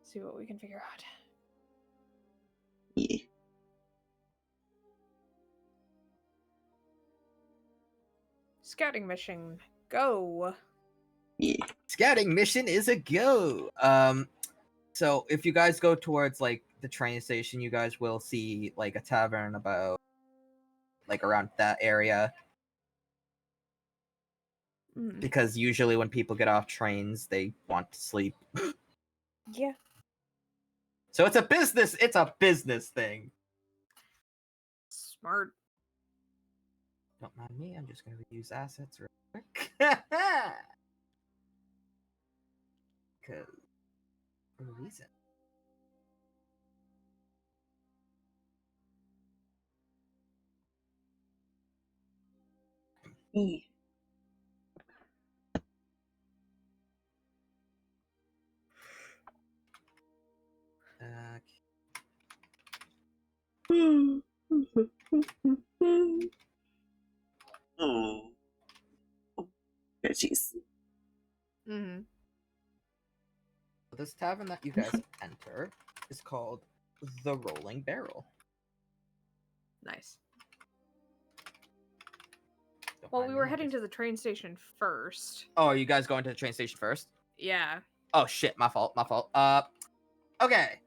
See what we can figure out. Yeah. Scouting mission, go. Yeah. Scouting mission is a go. So if you guys go towards like the train station, you guys will see like a tavern about like around that area. Because usually when people get off trains, they want to sleep. Yeah. So it's a business thing. Smart. Don't mind me, I'm just gonna reuse assets real quick. Cause for a reason. Yeah. Oh. Jeez. This tavern that you guys enter is called the Rolling Barrel. Nice. Don't Well, mind we me, were I'm heading just- to the train station first. Oh, are you guys going to the train station first? Yeah. Oh shit, my fault. Okay.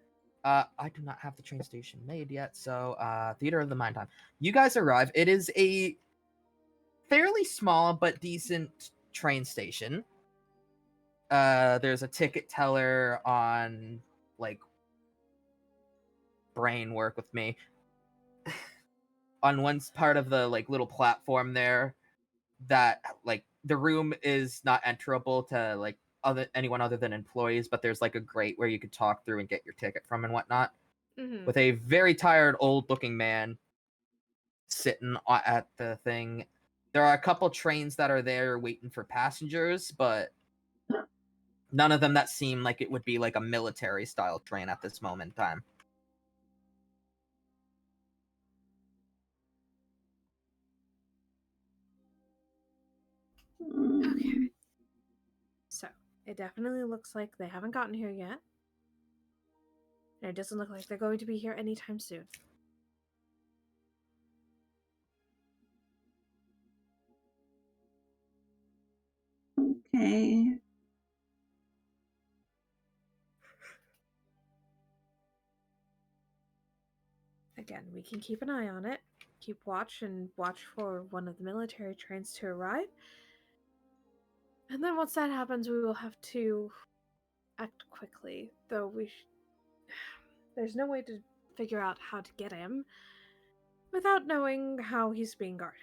I do not have the train station made yet, so Theater of the Mind time. You guys arrive. It is a fairly small but decent train station. There's a ticket teller on like brain work with me. On one part of the like little platform there, that like the room is not enterable to like anyone other than employees, but there's like a grate where you could talk through and get your ticket from and whatnot. With a very tired old looking man sitting at the thing. There are a couple trains that are there waiting for passengers, but none of them that seem like it would be like a military style train at this moment in time. Okay. So, it definitely looks like they haven't gotten here yet. And it doesn't look like they're going to be here anytime soon. Okay. Again, we can keep an eye on it. Keep watch and watch for one of the military trains to arrive. And then once that happens, we will have to act quickly. Though there's no way to figure out how to get him without knowing how he's being guarded.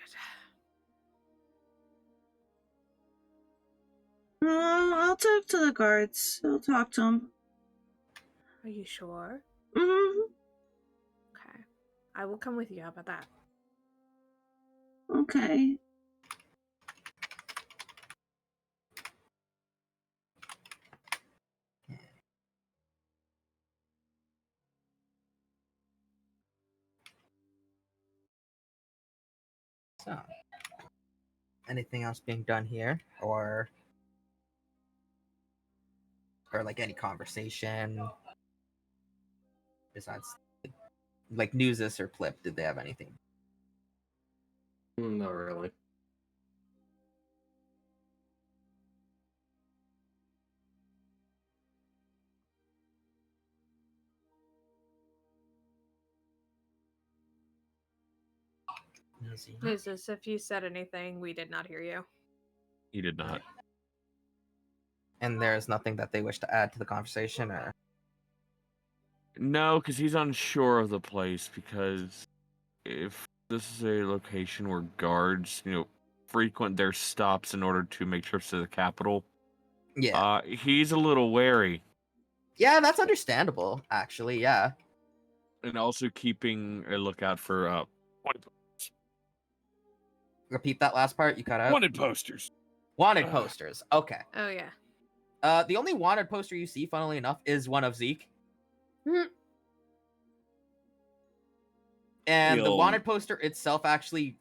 I'll talk to the guards. I'll talk to them. Are you sure? Mm-hmm. Okay. I will come with you. How about that? Okay. So, anything else being done here, or like any conversation besides like Nuzus or Plip? Did they have anything? Not really. Nuzus, if you said anything, we did not hear you. He did not. And there's nothing that they wish to add to the conversation, or? No, because he's unsure of the place, because if this is a location where guards, frequent their stops in order to make trips to the capital, Yeah. He's a little wary. Yeah, that's understandable, actually, yeah. And also keeping a lookout for wanted posters. Repeat that last part you cut out. Wanted posters. Wanted posters. Okay. Oh yeah. The only wanted poster you see, funnily enough, is one of Zeke. And the wanted poster itself actually,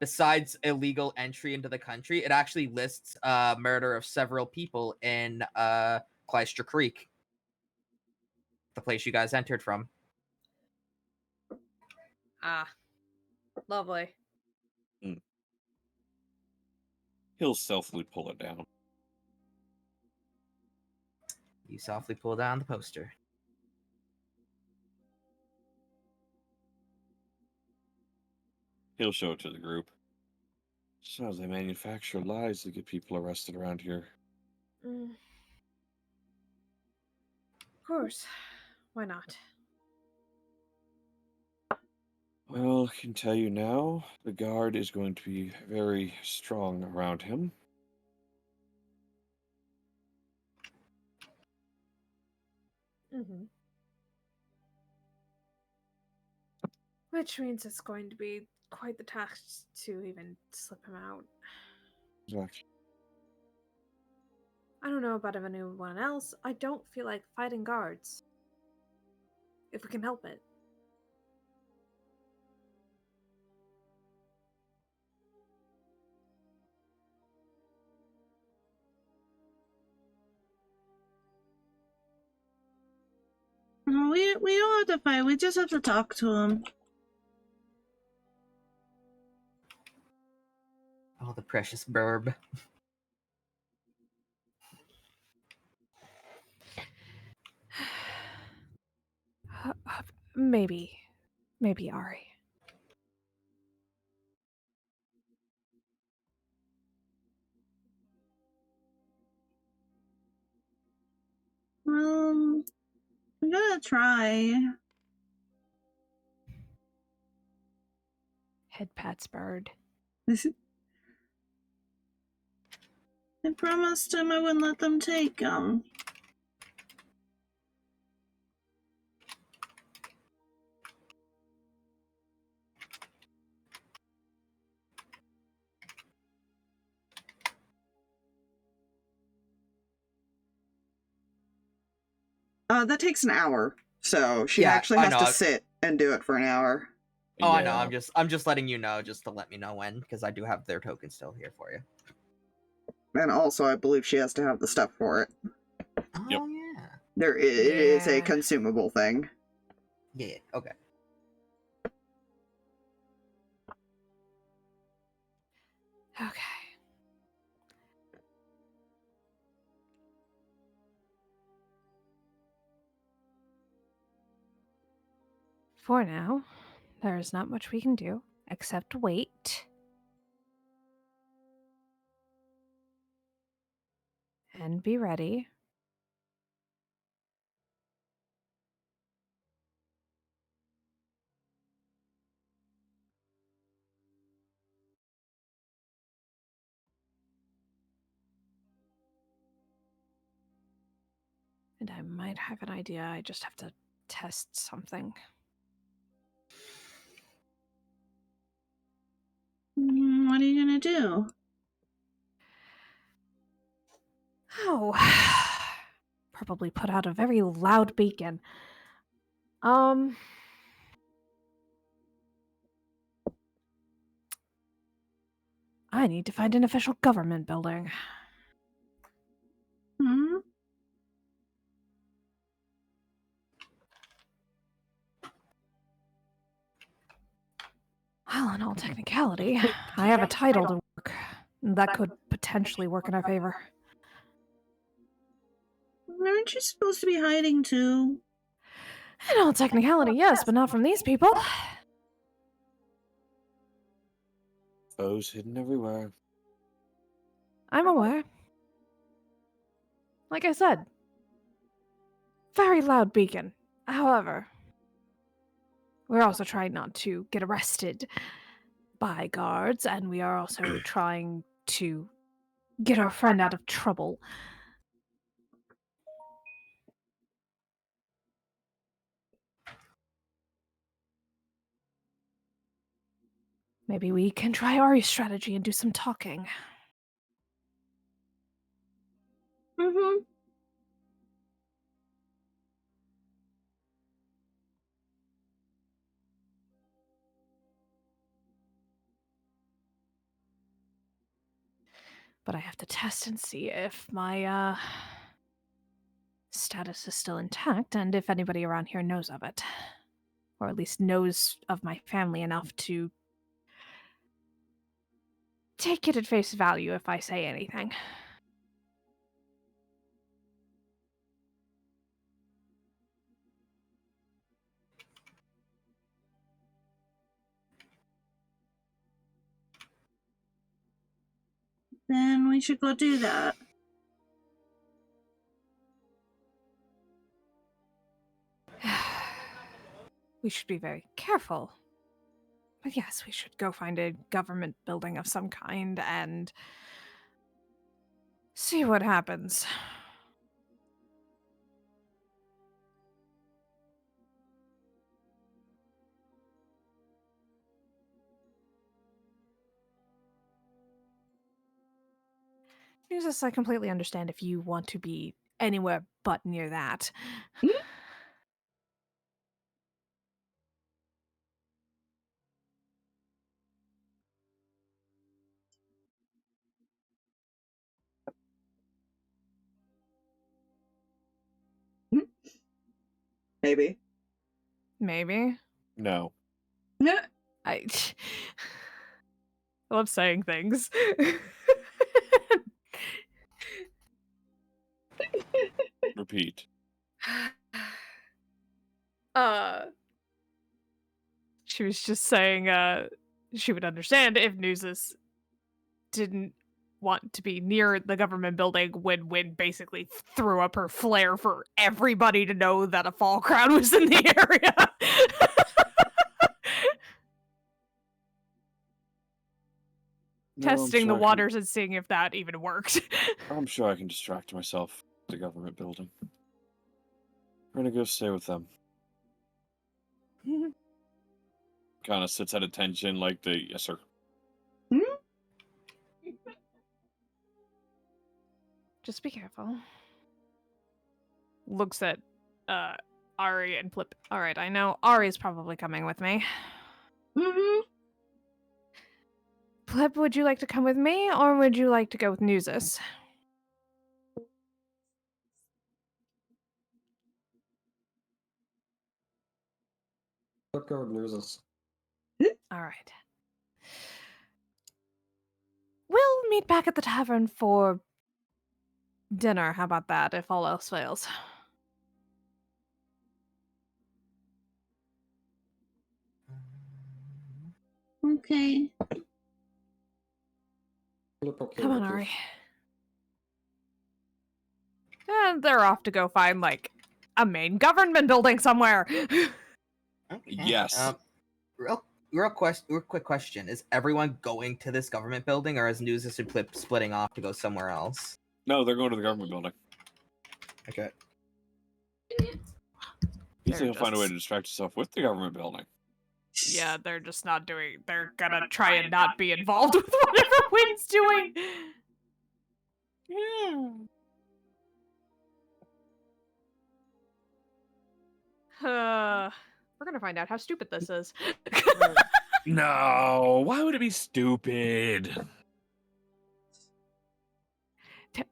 besides illegal entry into the country, it actually lists murder of several people in Clystra Creek, the place you guys entered from. Ah, lovely. He'll stealthily pull it down. You softly pull down the poster. He'll show it to the group. So they manufacture lies to get people arrested around here. Of course. Why not? Well, I can tell you now, the guard is going to be very strong around him. Which means it's going to be quite the task to even slip him out. Exactly. I don't know about anyone else. I don't feel like fighting guards. If we can help it. We don't have to fight. We just have to talk to him. Oh, the precious burb. Maybe Ari. I'm gonna try. Head pats bird. I promised him I wouldn't let them take him. That takes an hour, so she actually has to sit and do it for an hour. Oh, yeah. I know. I'm just letting you know, just to let me know when, because I do have their token still here for you. And also, I believe she has to have the stuff for it. Oh, yeah. It is a consumable thing. Yeah, okay. Okay. For now, there is not much we can do except wait. And be ready. And I might have an idea. I just have to test something. What are you gonna do? Oh, probably put out a very loud beacon. I need to find an official government building. Well, in all technicality, I have a title to work. That could potentially work in our favor. Aren't you supposed to be hiding too? In all technicality, yes, but not from these people. Foes hidden everywhere. I'm aware. Like I said, very loud beacon. However, we're also trying not to get arrested by guards, and we are also trying to get our friend out of trouble. Maybe we can try Ari's strategy and do some talking. Mm-hmm. But I have to test and see if my status is still intact and if anybody around here knows of it. Or at least knows of my family enough to take it at face value if I say anything. Then we should go do that. We should be very careful. But yes, we should go find a government building of some kind and see what happens. Nuzus, I completely understand if you want to be anywhere but near that. Maybe. Maybe. No. I love saying things. Repeat. She was just saying she would understand if Nuzus didn't want to be near the government building when Wynn basically threw up her flare for everybody to know that a fall crowd was in the area. Testing the waters and seeing if that even worked. I'm sure I can distract myself with the government building. We're gonna go stay with them. Kind of sits at attention like the yes sir. Just be careful. Looks at Ari and Plip. Alright, I know Ari's probably coming with me. Mm-hmm. Plip, would you like to come with me, or would you like to go with Nuzus? Let's go with Nuzus. Alright. We'll meet back at the tavern for dinner. How about that, if all else fails? Okay. Come on, Ari. And they're off to go find, like, a main government building somewhere. Okay. Yes. Real quick question: is everyone going to this government building, or is Nuzus and Plip splitting off to go somewhere else? No, they're going to the government building. Okay. You think he'll find a way to distract yourself with the government building? Yeah, they're just not doing. They're gonna try and not be involved with whatever Wynn's doing. Yeah. We're gonna find out how stupid this is. No, why would it be stupid?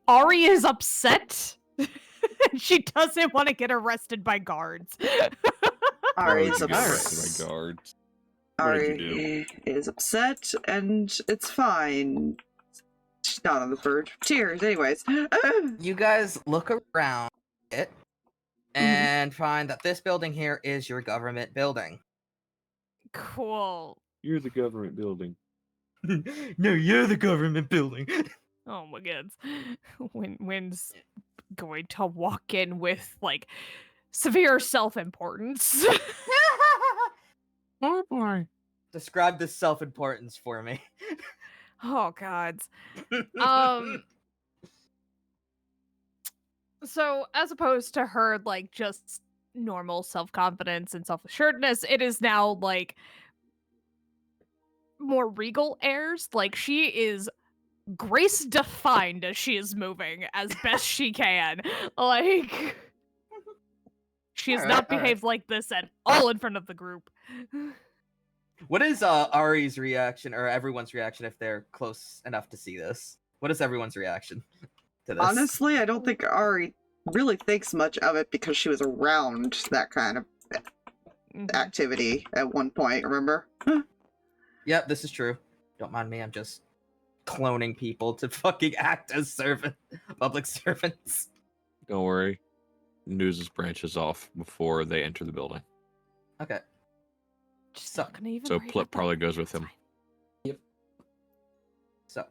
Ari is upset. She doesn't want to get arrested by guards. Ari's Get arrested upset. by guards. Ari is upset, and it's fine. She's not on the verge of tears, anyways. You guys look around it and find that this building here is your government building. Cool. You're the government building. No, you're the government building. Oh my god. Wynn's going to walk in with, like, severe self-importance. Oh boy. Describe this self-importance for me. Oh god. So as opposed to her, like, just normal self-confidence and self-assuredness, it is now, like, more regal airs. Like, she is grace-defined as she is moving as best she can. Like, she has not behaved like this at all in front of the group. What is Ari's reaction, or everyone's reaction, if they're close enough to see this? What is everyone's reaction to this? Honestly, I don't think Ari really thinks much of it because she was around that kind of activity at one point, remember? Yep, this is true. Don't mind me, I'm just cloning people to fucking act as public servants. Don't worry. Nuzus branches off before they enter the building. Okay. Just not gonna even So worry Plip about probably that. goes with him. Yep. So.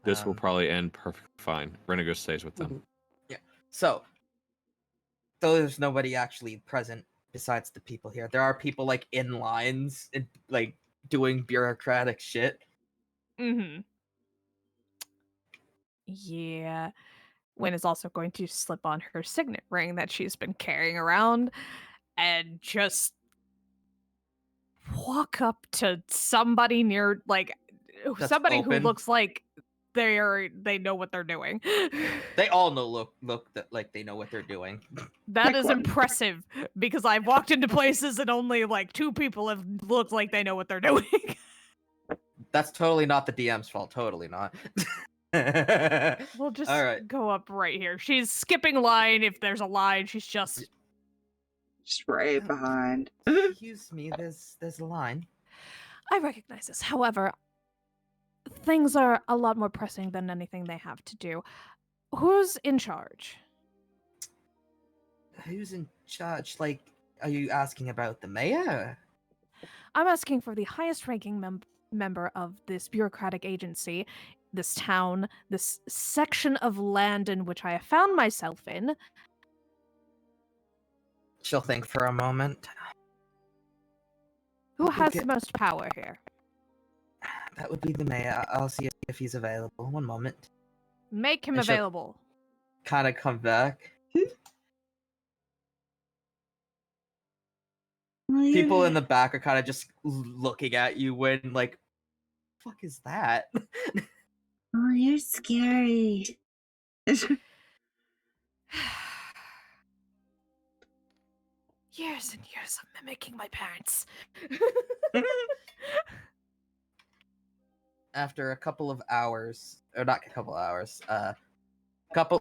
This will probably end perfectly fine. Renego stays with them. Yeah. So, though there's nobody actually present besides the people here, there are people, like, in lines, and, like, doing bureaucratic shit. Yeah. Wynn is also going to slip on her signet ring that she's been carrying around and just walk up to somebody near, like, That's somebody who open. looks like they know what they're doing. They all look like they know what they're doing. That is one. impressive because I've walked into places and only like 2 people have looked like they know what they're doing. That's totally not the DM's fault. Totally not. We'll just all right. go up right here. She's skipping line if there's a line. She's just right behind. Excuse me, there's a line. I recognize this. However, things are a lot more pressing than anything they have to do. Who's in charge? Who's in charge? Like, are you asking about the mayor? I'm asking for the highest ranking member of this bureaucratic agency, this town, this section of land in which I have found myself in. She'll think for a moment. Who has the most power here? That would be the mayor. I'll see if he's available. One moment. Make him And she'll available. kind of come back. People in the back are kind of just looking at you when, like, fuck is that? Oh, you're scary. Years and years of mimicking my parents. After a couple of hours, or not a couple of hours,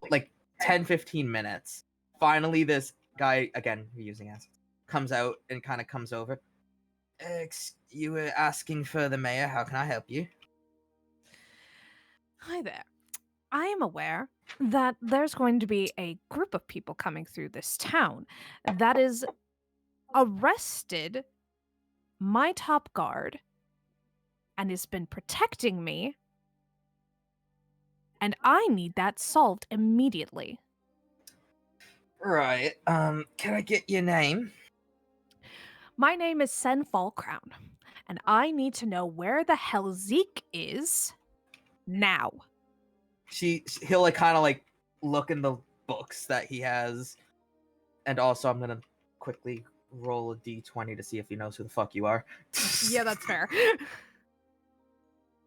like 10-15 minutes, finally this guy, again, using accents, comes out and kind of comes over. You were asking for the mayor. How can I help you? Hi there. I am aware that there's going to be a group of people coming through this town that is arrested my top guard and has been protecting me, and I need that solved immediately. Right. Can I get your name? My name is Sen Fallcrown, and I need to know where the hell Zeke is now. He'll like kind of like look in the books that he has, and also I'm gonna quickly roll a d20 to see if he knows who the fuck you are. Yeah, that's fair.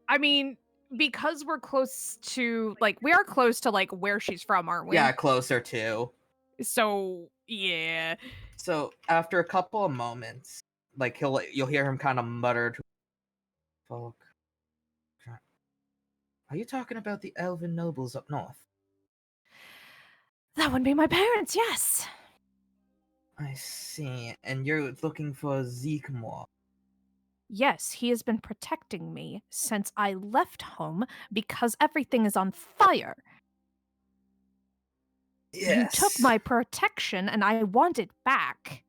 I mean, because we're close to, like, we are close to, like, where she's from, aren't we? Yeah, closer to. So, yeah. So, after a couple of moments, like, you'll hear him kind of mutter to folk. Are you talking about the elven nobles up north? That would be my parents, yes. I see. And you're looking for Zeke Moore? Yes, he has been protecting me since I left home because everything is on fire. Yes. You took my protection and I want it back.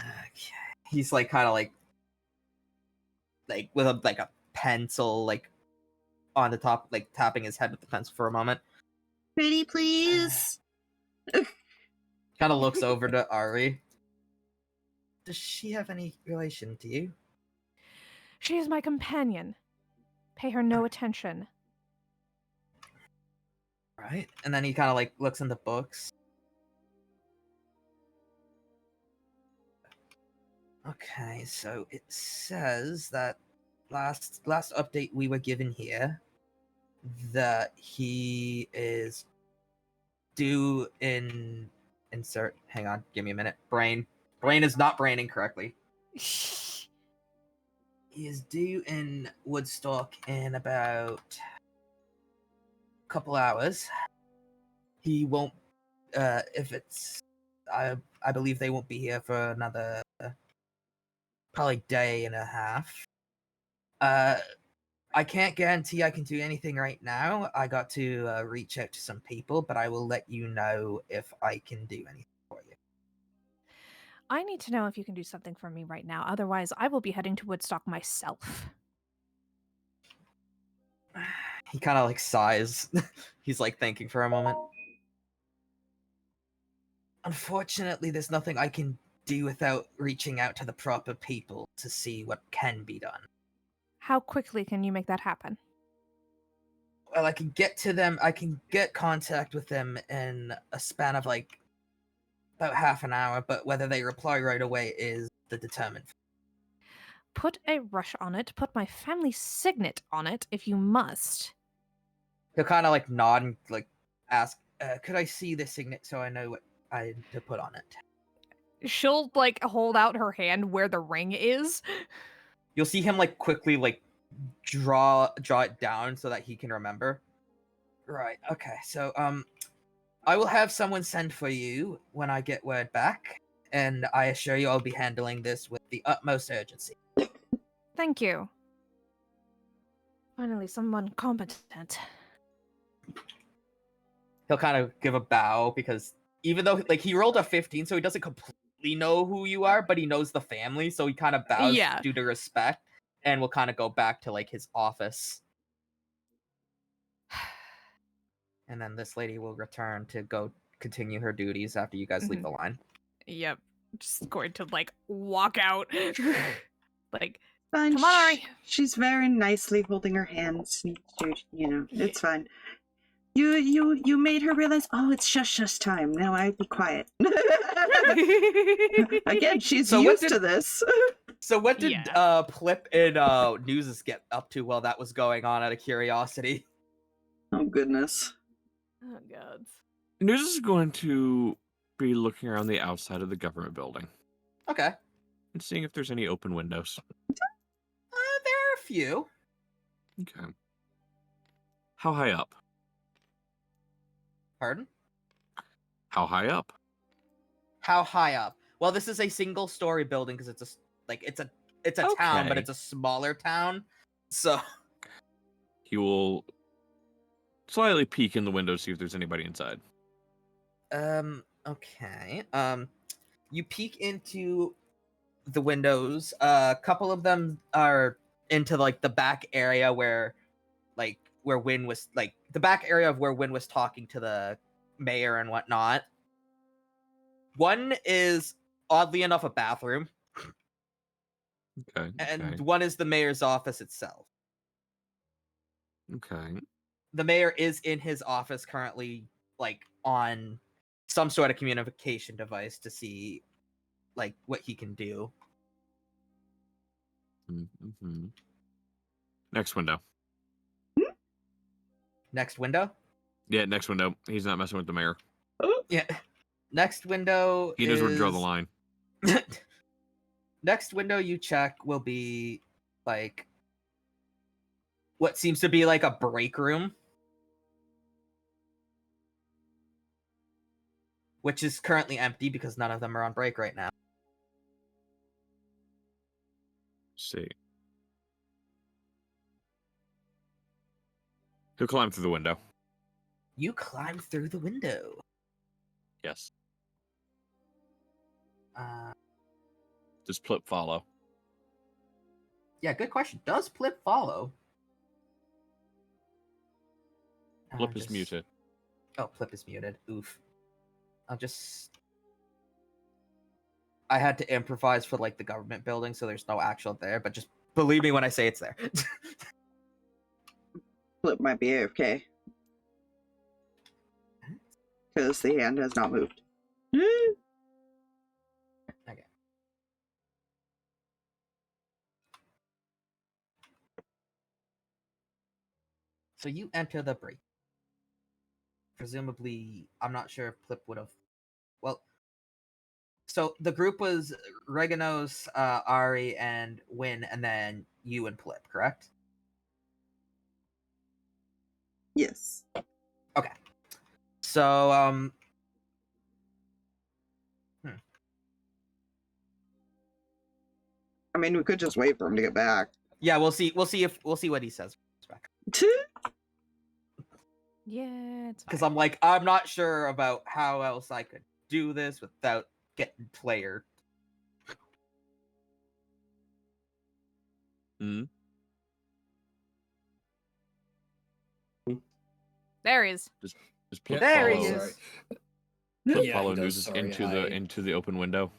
Okay. He's like kind of like with a pencil like on the top, like tapping his head with the pencil for a moment. Pretty please. Kind of looks over to Ari. Does she have any relation to you? She is my companion. Pay her no attention. Right. And then he kind of like looks in the books. Okay, so it says that last update we were given here that he is due in insert. Hang on, give me a minute. Brain is not braining correctly. He is due in Woodstock in about a couple hours. He won't. If it's, I believe they won't be here for another probably day and a half. I can't guarantee I can do anything right now. I got to reach out to some people, but I will let you know if I can do anything for you. I need to know if you can do something for me right now. Otherwise, I will be heading to Woodstock myself. He kind of like sighs. He's like thinking for a moment. Unfortunately, there's nothing I can do without reaching out to the proper people to see what can be done. How quickly can you make that happen? Well, I can get to them. I can get contact with them in a span of like about half an hour, but whether they reply right away is the determined. Put a rush on it. Put my family signet on it if you must. He'll kind of like nod and like ask, could I see the signet so I know what I to put on it? She'll like hold out her hand where the ring is. You'll see him like quickly like draw it down so that he can remember. Right. Okay. So I will have someone send for you when I get word back, and I assure you I'll be handling this with the utmost urgency. Thank you. Finally, someone competent. He'll kind of give a bow because even though like he rolled a 15, so he doesn't completely know who you are, but he knows the family, so he kind of bows due to respect, and will kind of go back to like his office. And then this lady will return to go continue her duties after you guys leave the line. Yep. Just going to like walk out. Like, Fine. come on, Ari. She's very nicely holding her hands. You know, it's fine. You made her realize, oh, it's shush time. Now I be quiet. Again, she's used to this. So what did Plip and Nuzus get up to while that was going on out of curiosity? Oh, goodness. Oh, God. Nuzus is going to be looking around the outside of the government building. Okay. And seeing if there's any open windows. There are a few. Okay. How high up? Pardon? How high up? How high up? Well, this is a single-story building because it's a town, but it's a smaller town. So he will slightly peek in the window, see if there's anybody inside. Okay. You peek into the windows. A couple of them are into like the back area where Wynn was like the back area of where Wynn was talking to the mayor and whatnot. One is oddly enough a bathroom. Okay. And one is the mayor's office itself. Okay. The mayor is in his office currently, like on some sort of communication device to see like what he can do. Mm-hmm. Next window. Next window? Yeah, next window. He's not messing with the mayor. Yeah. Next window He knows where to draw the line. Next window you check will be like what seems to be like a break room, which is currently empty because none of them are on break right now. See. He'll climb through the window. You climb through the window. Yes. Does Plip follow? Yeah, good question. Does Plip follow? Plip is muted. Oh, Plip is muted. Oof. I had to improvise for like the government building, so there's no actual there, but just believe me when I say it's there. Plip might be AFK. Because the hand has not moved. Okay. So you enter the break. Presumably, I'm not sure if Plip would have. Well, so the group was Reganos, Ari, and Win, and then you and Plip, correct? Yes. Okay. So, I mean, we could just wait for him to get back. Yeah, we'll see what he says. Yeah, it's Because fine. I'm not sure about how else I could do this without getting player. Hmm. There he is. Just Plip There he follow. is. Plip Yeah, follow he does, Nuzus sorry, into the open window.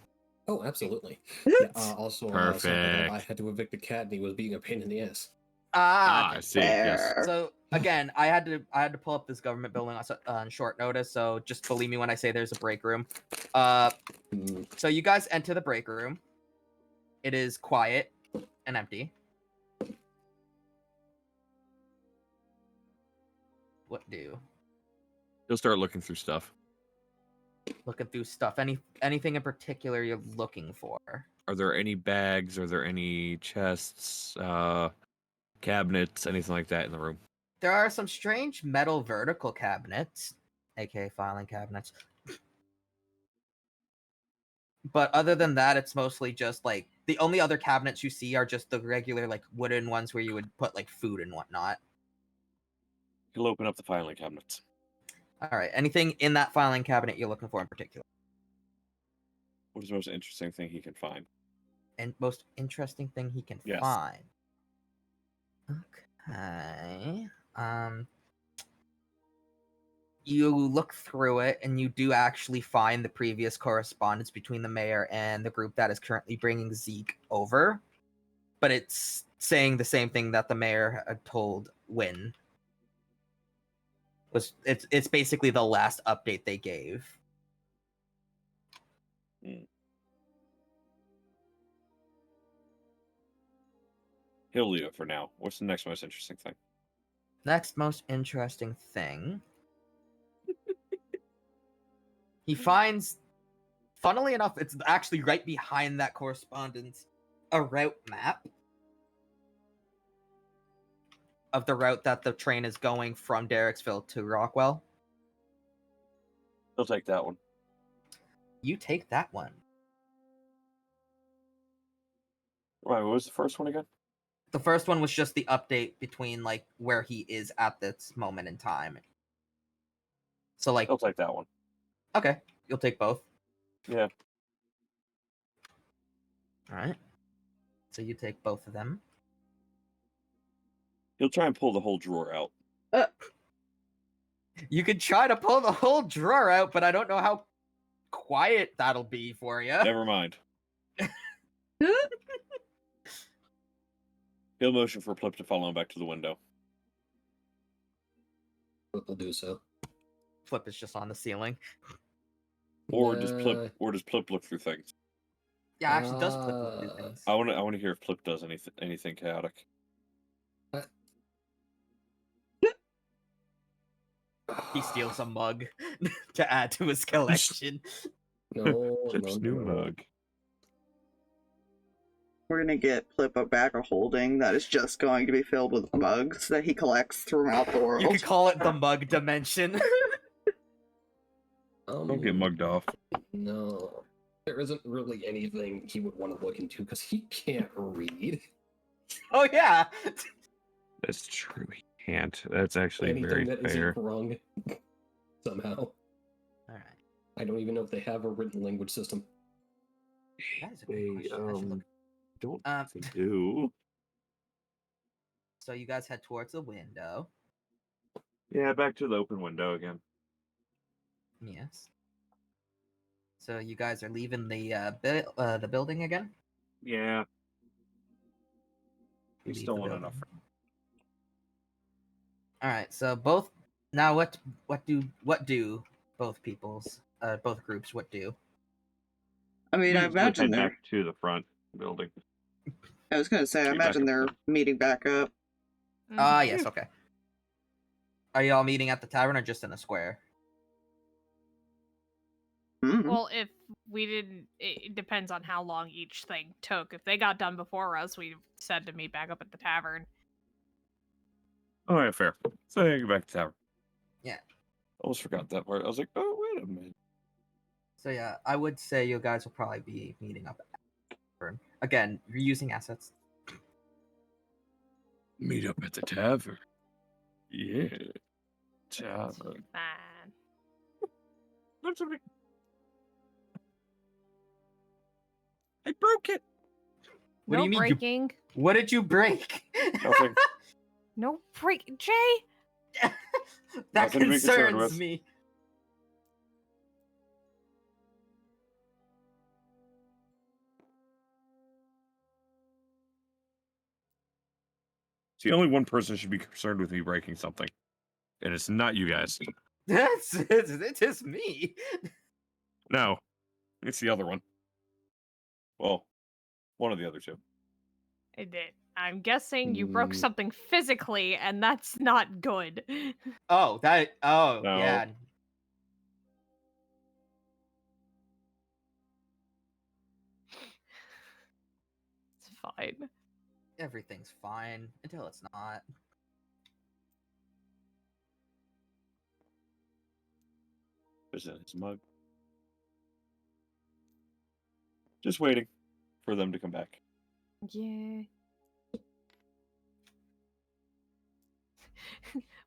Oh, absolutely. Yeah, also, sorry that I Perfect. had to evict the cat and he was being a pain in the ass. I see. Yes. Fair. So again, I had to pull up this government building on short notice. So just believe me when I say there's a break room. So you guys enter the break room. It is quiet and empty. What do? He'll start looking through stuff. Looking through stuff. Anything in particular you're looking for? Are there any bags? Are there any chests, cabinets, anything like that in the room? There are some strange metal vertical cabinets, aka filing cabinets. But other than that, it's mostly just like the only other cabinets you see are just the regular like wooden ones where you would put like food and whatnot. He'll open up the filing cabinets. All right. Anything in that filing cabinet you're looking for in particular? What is the most interesting thing he can find? And most interesting thing he can Yes. find. Okay. You look through it and you do actually find the previous correspondence between the mayor and the group that is currently bringing Zeke over. But it's saying the same thing that the mayor had told Win. It's basically the last update they gave. He'll leave it for now. What's the next most interesting thing? Next most interesting thing. He finds, funnily enough, it's actually right behind that correspondence, a route map of the route that the train is going from Derricksville to Rockwell. He'll take that one. You take that one. Right, what was the first one again? The first one was just the update between like where he is at this moment in time. So like, He'll take that one. Okay, you'll take both. Yeah. All right. So you take both of them. He'll try and pull the whole drawer out. You could try to pull the whole drawer out, but I don't know how quiet that'll be for you. Never mind. He'll motion for Plip to follow him back to the window. Plip will do so. Plip is just on the ceiling. Or does Plip look through things? Yeah, actually does Plip look through things. I want to hear if Plip does anything chaotic. He steals a mug to add to his collection. Plip's new mug. We're gonna get Plip a bag of holding that is just going to be filled with mugs that he collects throughout the world. You could call it the mug dimension. Don't get mugged off. No. There isn't really anything he would want to look into because he can't read. Oh yeah. That's true. He can't. That's actually Anything very that fair. isn't wrong somehow. All right. I don't even know if they have a written language system. That is a great question. I should look. Don't they do? So you guys head towards the window. Yeah, back to the open window again. Yes. So you guys are leaving the building again? Yeah. You He's leave still the on building. enough. All right. So both now what do both both groups what do? I mean, I Just imagine head they're. back to the front building. I was gonna say, I Get back imagine up they're front. meeting back up. Ah, Mhm. yes. Okay. Are y'all meeting at the tavern or just in a square? Mm. Well, if we didn't, it depends on how long each thing took. If they got done before us, we said to meet back up at the tavern. Oh, yeah, fair. So yeah, go back to tower. Yeah. Almost forgot that part. I was like, oh, wait a minute. So yeah, I would say you guys will probably be meeting up at the tavern. Again, you're using assets. Meet up at the tavern. Yeah. Tavern. Fine. Look, somebody. I broke it. What do No you mean? breaking. What did you break? Nothing. No break. Jay! That Nothing to be concerned concerns with. me. See, only one person should be concerned with me breaking something. And it's not you guys. It's just me. No. It's the other one. Well, one of the other two. It did. I'm guessing you broke Mm. something physically, and that's not good. Oh, No. yeah. It's fine. Everything's fine until it's not. Is in his mug. Just waiting for them to come back. Yeah.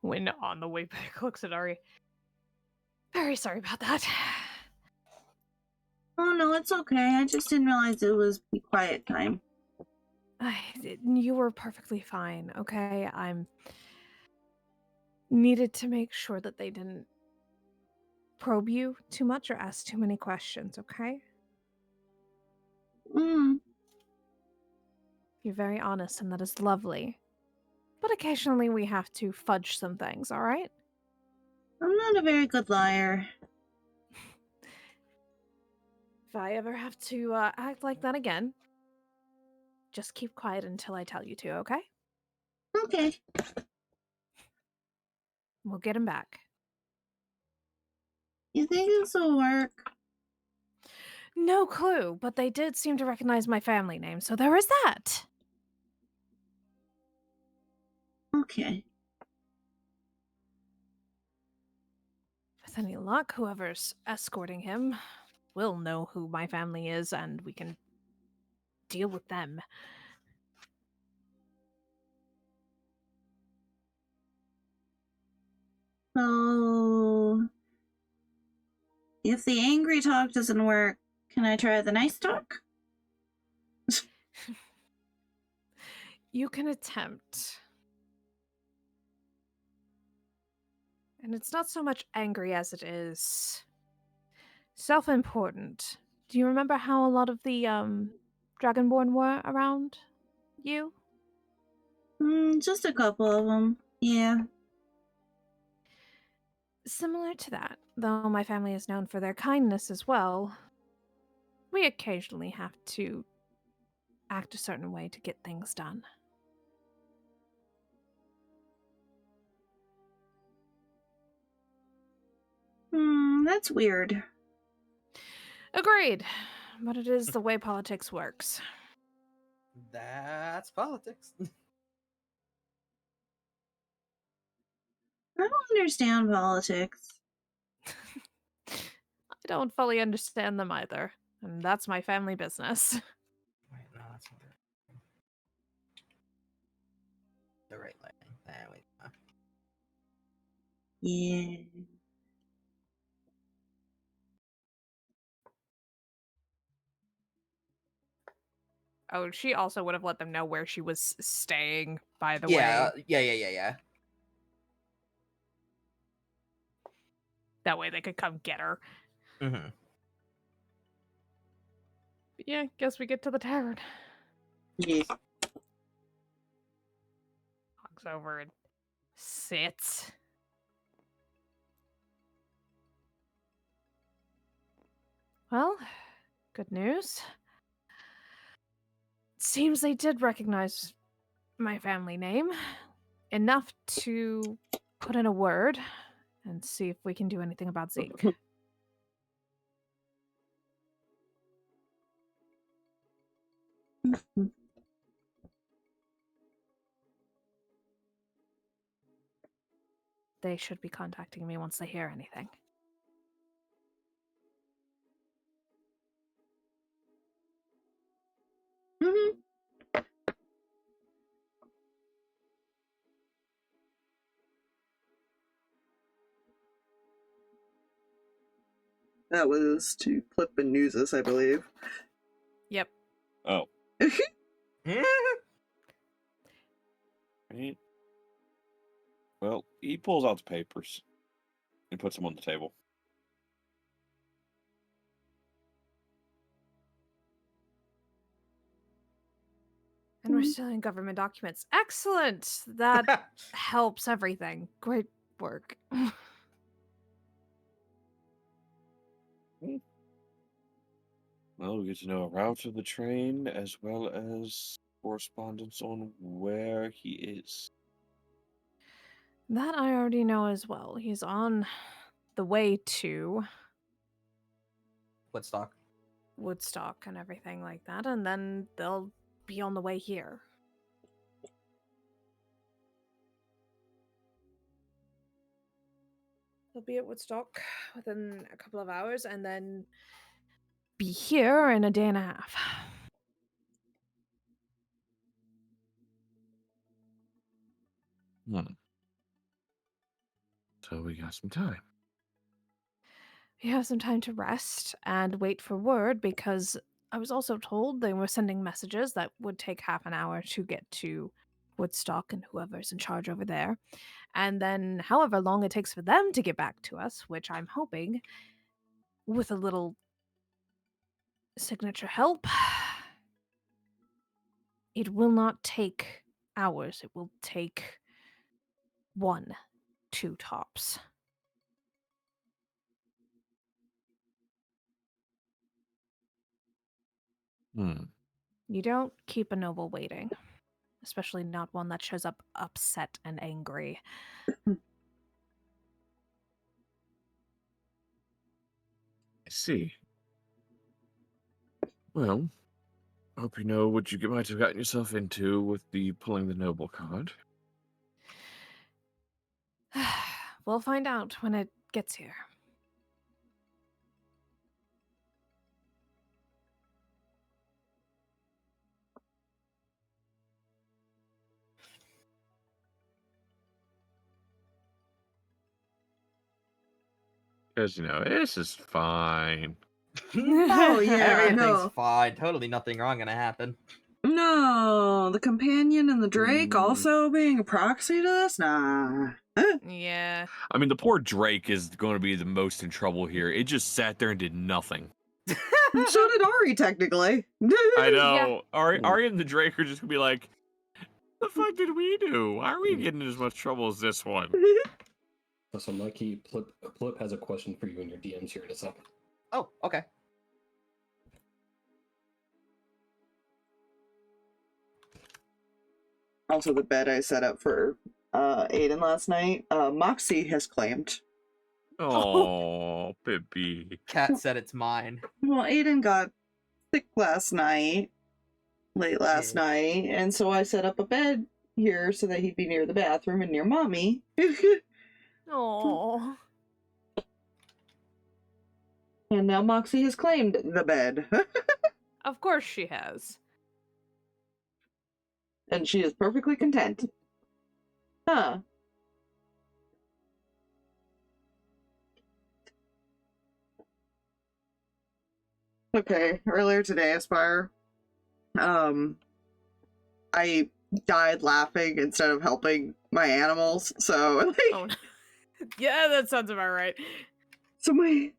When on the way back, looks at Ari. Very sorry about that. Oh no, it's okay. I just didn't realize it was be quiet time. You were perfectly fine, okay? I'm needed to make sure that they didn't probe you too much or ask too many questions, okay? Mm. You're very honest, and that is lovely. But occasionally we have to fudge some things, alright? I'm not a very good liar. If I ever have to act like that again, just keep quiet until I tell you to, okay? Okay. We'll get him back. You think this will work? No clue, but they did seem to recognize my family name, so there is that. Okay. With any luck, whoever's escorting him will know who my family is, and we can deal with them. So, if the angry talk doesn't work, can I try the nice talk? You can attempt. And it's not so much angry as it is self-important. Do you remember how a lot of the Dragonborn were around you? Just a couple of them. Yeah. Similar to that, though my family is known for their kindness as well, we occasionally have to act a certain way to get things done. That's weird. Agreed, but it is the way politics works. That's politics. I don't understand politics. I don't fully understand them either, and that's my family business. Wait, no, that's not the right line. There we go. Yeah. Oh, she also would have let them know where she was staying, by the Yeah, way. yeah. That way they could come get her. Mm-hmm. But yeah, guess we get to the tavern. Yeah. Walks over and sits. Well, good news. Seems they did recognize my family name enough to put in a word and see if we can do anything about Zeke. They should be contacting me once they hear anything. Mhm. That was to Plip and Nuzus, I believe. Yep. Oh. Right. Well, he pulls out the papers and puts them on the table. And we're still in government documents. Excellent! That helps everything. Great work. Well, we get to know a route of the train as well as correspondence on where he is. That I already know as well. He's on the way to Woodstock and everything like that, and then they'll be on the way here. They'll be at Woodstock within a couple of hours, and then be here in a day and a half. So we got some time. We have some time to rest and wait for word, because I was also told they were sending messages that would take half an hour to get to Woodstock and whoever's in charge over there. And then however long it takes for them to get back to us, which I'm hoping, with a little signature help, it will not take hours. It will take 1, 2 tops. You don't keep a noble waiting, especially not one that shows up upset and angry. I see. Well, I hope you know what you might have gotten yourself into with the pulling the noble card. We'll find out when it gets here. Because, this is fine. Oh, yeah, Everything's no. fine. Totally nothing wrong gonna happen. No, the companion and the Drake also being a proxy to this? Nah. Yeah. I mean, the poor Drake is going to be the most in trouble here. It just sat there and did nothing. So did Ari, technically. I know. Yeah. Ari and the Drake are just going to be like, the fuck did we do? Why are we getting in as much trouble as this one? So, Mikey, Plip has a question for you in your DMs here in a second. Oh, okay. Also, the bed I set up for Aiden last night, Moxie has claimed. Oh, Pippi. Cat said it's mine. Well, Aiden got sick late last night, and so I set up a bed here so that he'd be near the bathroom and near Mommy. Oh. And now Moxie has claimed the bed. Of course she has. And she is perfectly content. Huh. Okay, earlier today, Aspire, I died laughing instead of helping my animals, so... Oh. Yeah, that sounds about right. So my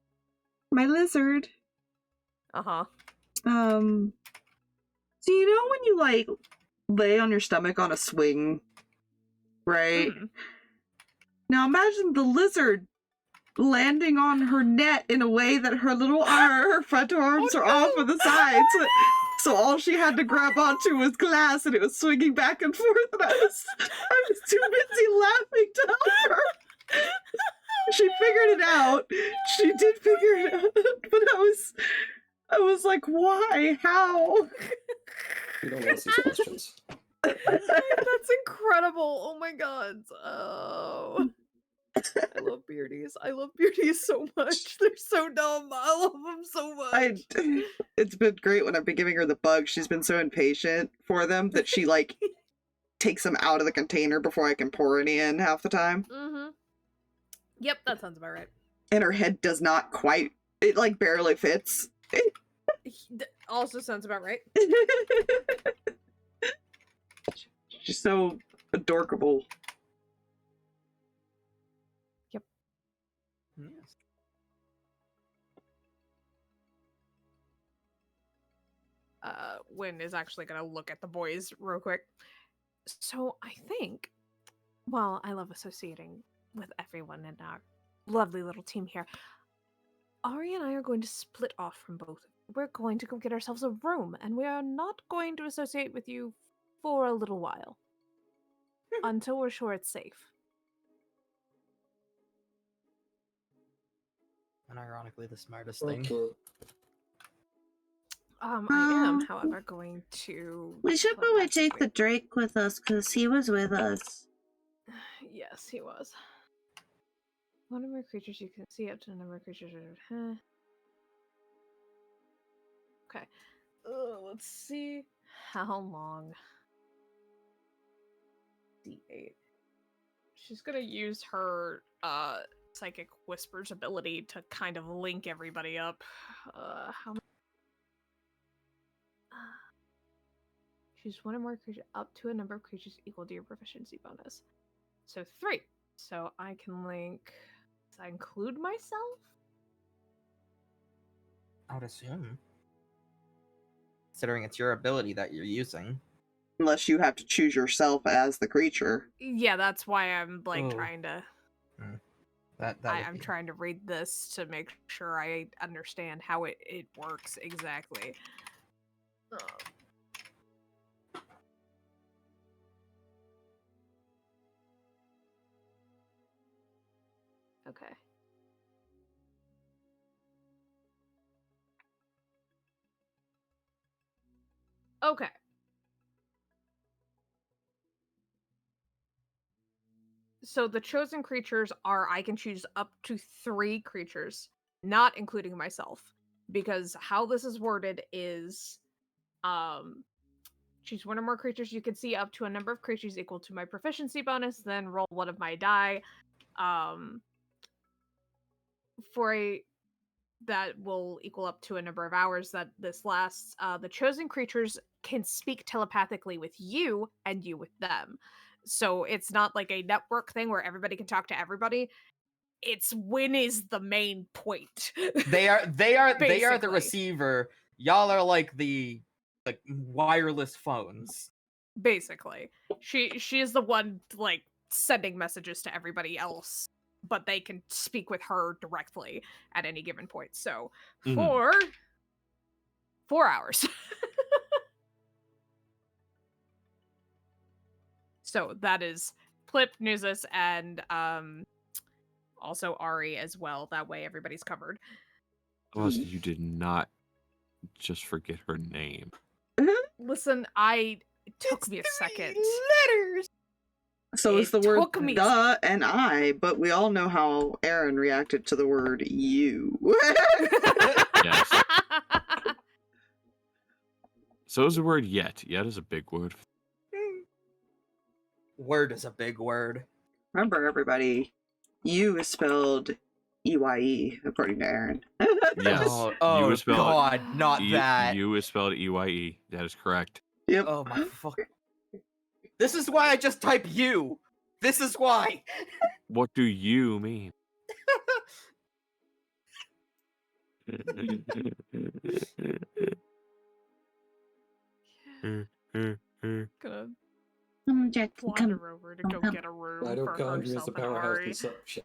lizard. Uh-huh. So you know when you like lay on your stomach on a swing, right? Mhm. Now imagine the lizard landing on her net in a way that her front arms are off of the sides. So all she had to grab onto was glass, and it was swinging back and forth. And I was too busy laughing to help her. She figured it out. She did figure it out, but I was like, why? How? We don't ask these questions. That's incredible. Oh my god. Oh. I love beardies. I love beardies so much. They're so dumb. I love them so much. It's been great when I've been giving her the bugs. She's been so impatient for them that she like takes them out of the container before I can pour any in half the time. Mm-hmm. Yep, that sounds about right. And her head does not quite, it like barely fits. Also sounds about right. She's so adorable. Yep. Yes. Wynn is actually gonna look at the boys real quick. So I think, well, I love associating with everyone in our lovely little team here. Ari and I are going to split off from both. We're going to go get ourselves a room, and we are not going to associate with you for a little while. Until we're sure it's safe. And ironically, the smartest thing. Okay. I am, however, going to... We should put probably that take the away. Drake with us, because he was with us. Yes, he was. One or more creatures you can see up to a number of creatures. Okay. Let's see how long. D8. She's gonna use her psychic whispers ability to kind of link everybody up. How many? Choose one or more creatures up to a number of creatures equal to your proficiency bonus. So 3. So I can link. Does that include myself? I would assume. Considering it's your ability that you're using. Unless you have to choose yourself as the creature. Yeah, that's why I'm like Oh. trying to. I'm trying to read this to make sure I understand how it works exactly. Okay. Okay. So the chosen creatures are, I can choose up to 3 creatures, not including myself. Because how this is worded is, choose one or more creatures you can see up to a number of creatures equal to my proficiency bonus, then roll one of my die. That will equal up to a number of hours that this lasts. The chosen creatures can speak telepathically with you and you with them. So it's not like a network thing where everybody can talk to everybody. It's Wynn is the main point. They are the Basically. receiver. Y'all are like the wireless phones. Basically. She is the one like sending messages to everybody else, but they can speak with her directly at any given point. So for 4 hours. So that is Plip, Nuzus, and also Ari as well. That way everybody's covered. Oh, so you did not just forget her name. Listen, it took me a second. Letters. So is the It word took me- the and I, but we all know how Aaron reacted to the word you. Yes. So is the word yet. Yet is a big word. Word is a big word. Remember, everybody, you is spelled E-Y-E, according to Aaron. Yes. Oh You is spelled God, not that. You is spelled E-Y-E. That is correct. Yep. Oh my fuck. This is why I just type you. This is why. What do you mean? Gonna Jack, come. wander over to go come. get a room for Mitochondria is herself the and powerhouse Ari. consumption.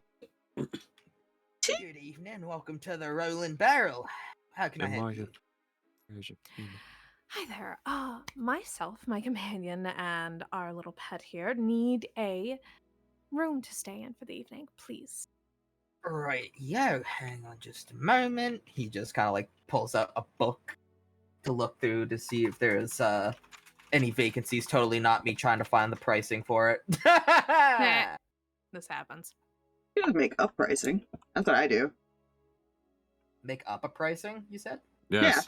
Good evening. Welcome to the Rolling Barrel. How can I help you? Hi there. Myself, my companion, and our little pet here need a room to stay in for the evening, please. Right, yo, hang on just a moment. He just kind of like pulls out a book to look through to see if there's any vacancies. Totally not me trying to find the pricing for it. Nah, this happens. You just make up pricing. That's what I do. Make up a pricing, you said? Yes.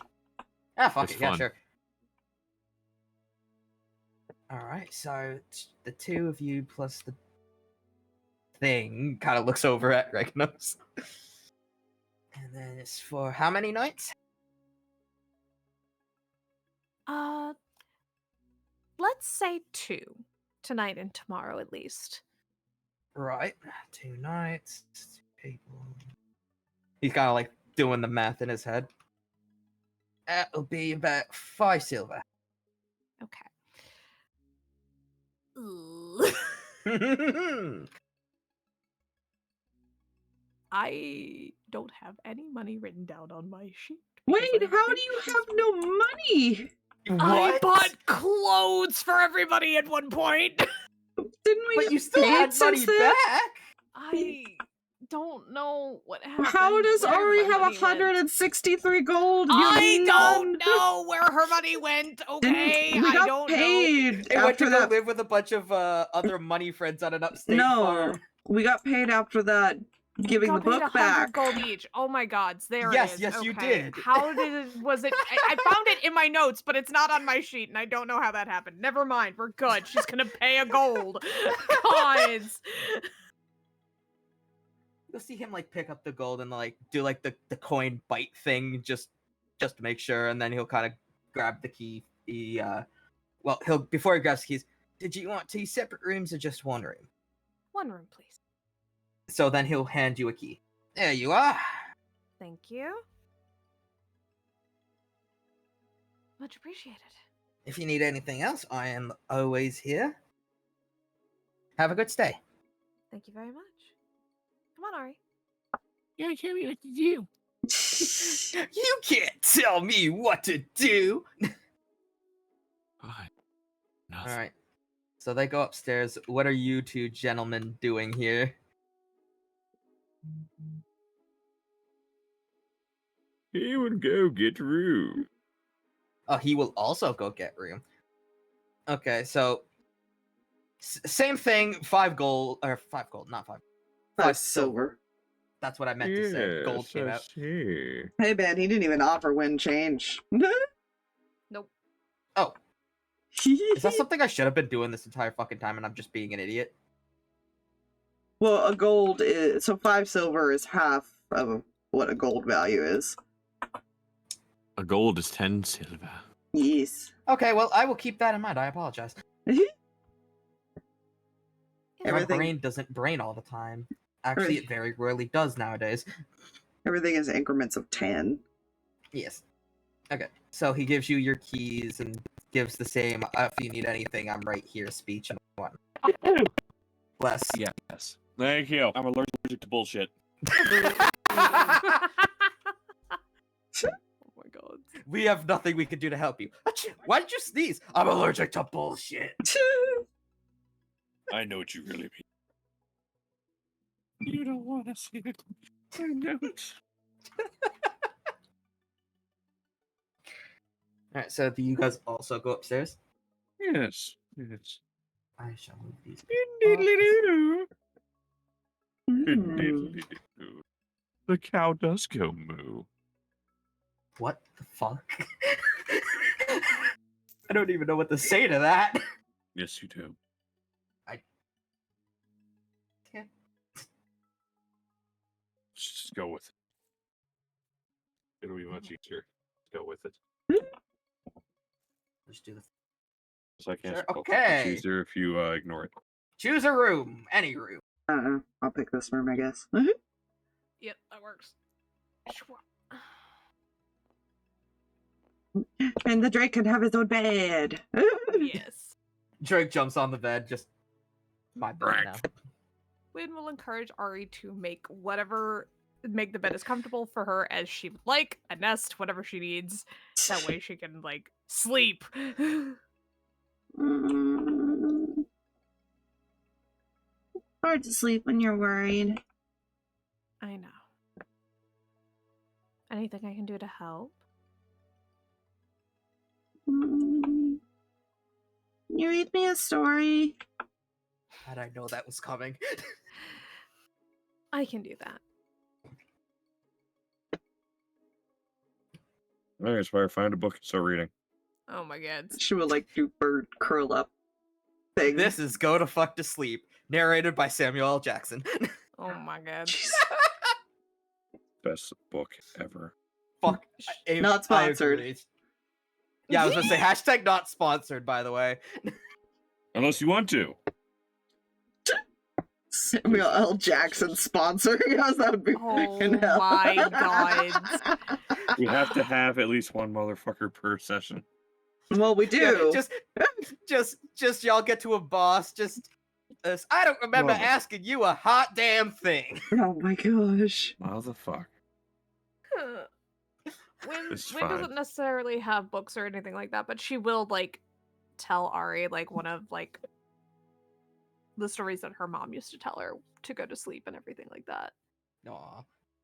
Ah, fuck It's it, yeah, fun. sure. Alright, so the two of you plus the thing kind of looks over at Regnos. And then it's for how many nights? Let's say 2. Tonight and tomorrow at least. Right, 2 nights, 2 people. He's kind of like doing the math in his head. That'll be about 5 silver. Okay. I don't have any money written down on my sheet. Wait, because I how do think you she's- have no money? I bought clothes for everybody at one point. Didn't we But get you still paid had money since then? back. I don't know what happened. How does where Ari my have money went. 163 gold? You I have don't none. know where her money went. Okay, We I got don't know. paid It went after to go that. live with a bunch of other money friends on an upstate No, farm. we got paid after that. Giving the Got paid book 100 back. gold each. Oh my god, there Yes, it is. yes, you Okay. did. How was it? I found it in my notes, but it's not on my sheet, and I don't know how that happened. Never mind, we're good. She's gonna pay a gold. Gods. You'll see him like pick up the gold and like do like the coin bite thing just to make sure, and then he'll kind of grab the key. Well, he'll before he grabs the keys. Did you want 2 separate rooms or just 1 room? 1 room, please. So then he'll hand you a key. There you are. Thank you. Much appreciated. If you need anything else, I am always here. Have a good stay. Thank you very much. Come on, Ari. Yeah, tell me what to do. You can't tell me what to do. Fine. All Nothing. right. So they go upstairs. What are you 2 gentlemen doing here? He would go get room. Oh, he will also go get room. Okay, so same thing. 5 gold or 5 gold, not 5. 5 silver. That's what I meant to say. Gold came I out. see. Hey man, he didn't even offer win change. Nope. Oh, is that something I should have been doing this entire fucking time, and I'm just being an idiot? Well, a gold is so 5 silver is half of what a gold value is. A gold is 10 silver. Yes. Okay, well, I will keep that in mind. I apologize. My Everything- brain doesn't brain all the time. Actually, it very rarely does nowadays. Everything is increments of 10. Yes. Okay, so he gives you your keys and gives the same, if you need anything, I'm right here speech and whatnot. Bless. Yes. Thank you. I'm allergic to bullshit. Oh my god. We have nothing we can do to help you. Achoo! Why did you sneeze? I'm allergic to bullshit. I know what you really mean. You don't want to see it. I know it. Alright, so do you guys also go upstairs? Yes. Yes. I shall move these. The cow does go moo. What the fuck? I don't even know what to say to that. Yes, you do. Can't. Just go with it. It'll be much easier. Go with it. Let's do the. So I can't Sure, spell okay. chooser if you ignore it. Choose a room, any room. I'll pick this room, I guess. Yep, that works. And the Drake can have his own bed. Yes. Drake jumps on the bed, just my bed now. Wynn will encourage Ari to make the bed as comfortable for her as she would like, a nest, whatever she needs. That way she can, like, sleep. Hard to sleep when you're worried. I know. Anything I can do to help? Can you read me a story? How'd I know that was coming? I can do that. I inspire, find a book and start reading. Oh my god. She would like do bird curl up thing. This is Go to Fuck to Sleep, narrated by Samuel L. Jackson. Oh my god. Best book ever. Fuck. Not I sponsored. agree. Yeah, I was gonna say hashtag not sponsored, by the way. Unless you want to. Samuel L. Jackson sponsoring us. That would be Oh fucking hell. my god. We have to have at least one motherfucker per session. Well, we do. Just y'all get to a boss. I don't remember Whoa. asking you a hot damn thing. Oh my gosh. Motherfucker. Wynn It's Wynn fine. doesn't necessarily have books or anything like that, but she will, like, tell Ari, like, one of, like, the stories that her mom used to tell her to go to sleep and everything like that. Aw.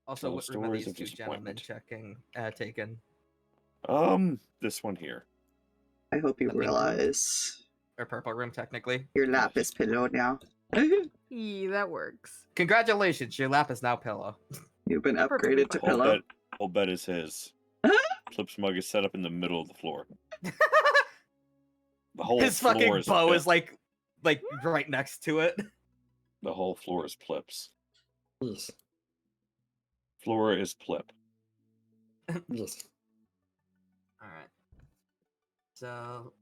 Also, Tell what room are stories these of two gentlemen taken? This one here. I hope you The pink room? realize Or purple room, technically. your lap is pillow now. Yeah, that works. Congratulations, your lap is now pillow. You've been Perfectly upgraded to fine. pillow. Whole bed is his. Plip's mug is set up in the middle of the floor. The whole His floor fucking is bow Plip. is like right next to it. The whole floor is Plip's. Yes. Floor is Plip. Yes. Alright. So,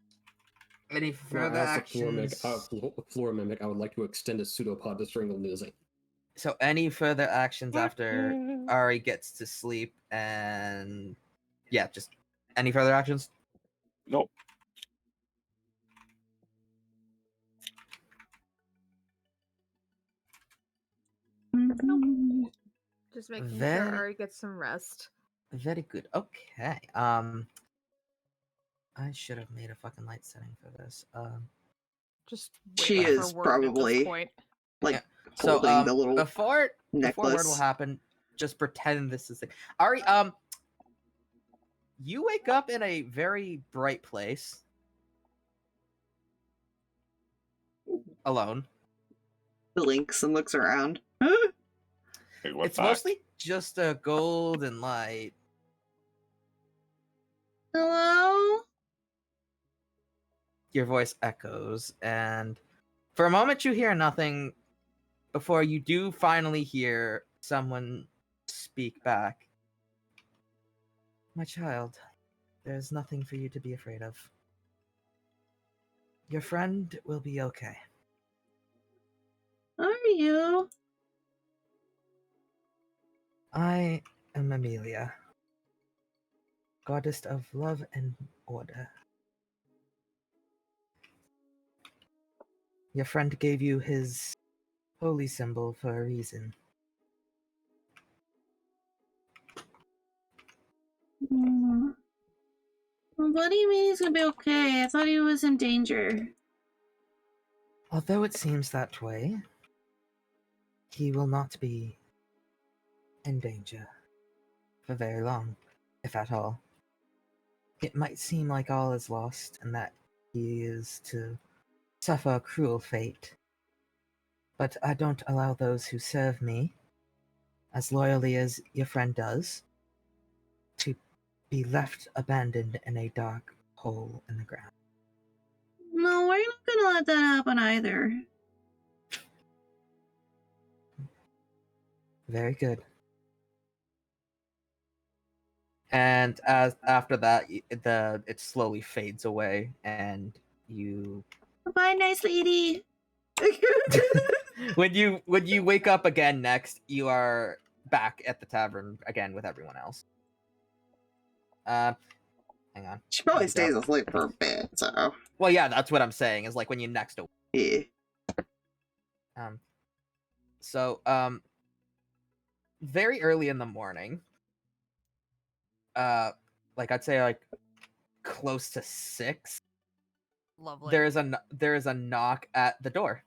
any Well, further as a actions? floor mimic, I would like to extend a pseudopod to strangle Nuzus. So, any further actions after Ari gets to sleep and... Yeah, just any further actions? Nope. Just making sure Very- Ari gets some rest. Very good. Okay. I should have made a fucking light setting for this. Just She wait for is word probably- at this point. Like So, holding the little before word necklace. will happen, just pretend this is... Ari, you wake up in a very bright place. Alone. Blinks and looks around. Wait, what It's fact? mostly just a golden light. Hello? Your voice echoes, and for a moment you hear nothing before you do finally hear someone speak back. My child, there's nothing for you to be afraid of. Your friend will be okay. Are you? I am Amelia, goddess of love and order. Your friend gave you his holy symbol for a reason. Hmm. Well, what do you mean he's gonna be okay? I thought he was in danger. Although it seems that way, he will not be in danger for very long, if at all. It might seem like all is lost and that he is to suffer a cruel fate, but I don't allow those who serve me, as loyally as your friend does, to be left abandoned in a dark hole in the ground. No, we're not gonna let that happen either. Very good. And as after that, it slowly fades away, and you Bye, nice lady. when you wake up again next, you are back at the tavern again with everyone else. Hang on. She probably Here we stays go. asleep for a bit, so Well, yeah, that's what I'm saying. Is like when you next awake. yeah. So very early in the morning, like I'd say like close to 6, Lovely. there is a knock at the door.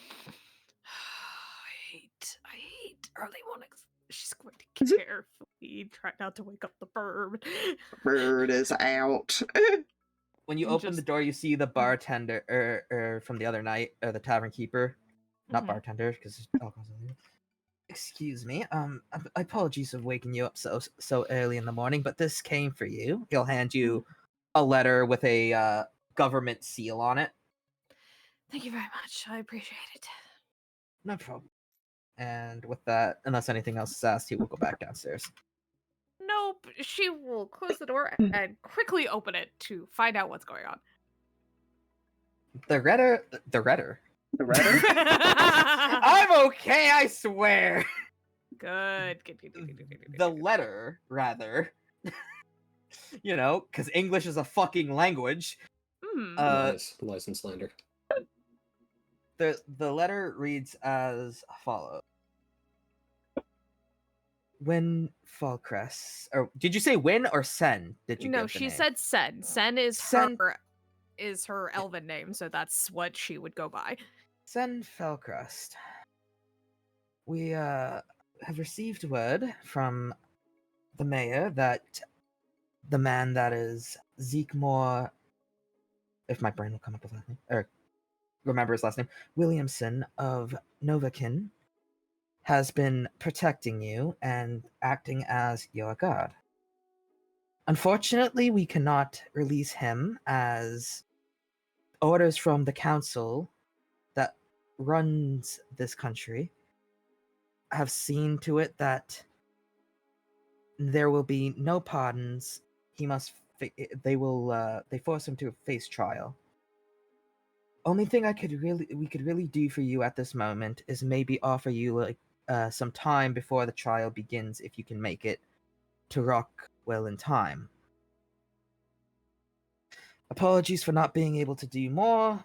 I hate early mornings. She's going to carefully try not to wake up the bird. Bird is out. When you open the door, you see the bartender from the other night, the tavern keeper, not bartender because excuse me. Apologies for waking you up so early in the morning, but this came for you. He'll hand you a letter with a government seal on it. Thank you very much. I appreciate it. No problem. And with that, unless anything else is asked, he will go back downstairs. Nope. She will close the door and quickly open it to find out what's going on. The redder. The redder? I'm okay, I swear. Good. The letter, rather. You know, because English is a fucking language. Nice. License slander. The letter reads as follows. When Fallcrest, or did you say Win or Sen? Did you? No, give the she name? said Sen. Sen is her elven name, so that's what she would go by. Sen Fellcrest. We have received word from the mayor that the man that is Zeke Moore, if my brain will come up with that name, or remember his last name, Williamson of Novakin, has been protecting you and acting as your guard. Unfortunately, we cannot release him as orders from the council that runs this country have seen to it that there will be no pardons. He must. They force him to face trial. Only thing we could really do for you at this moment is maybe offer you some time before the trial begins, if you can make it to Rockwell in time. Apologies for not being able to do more.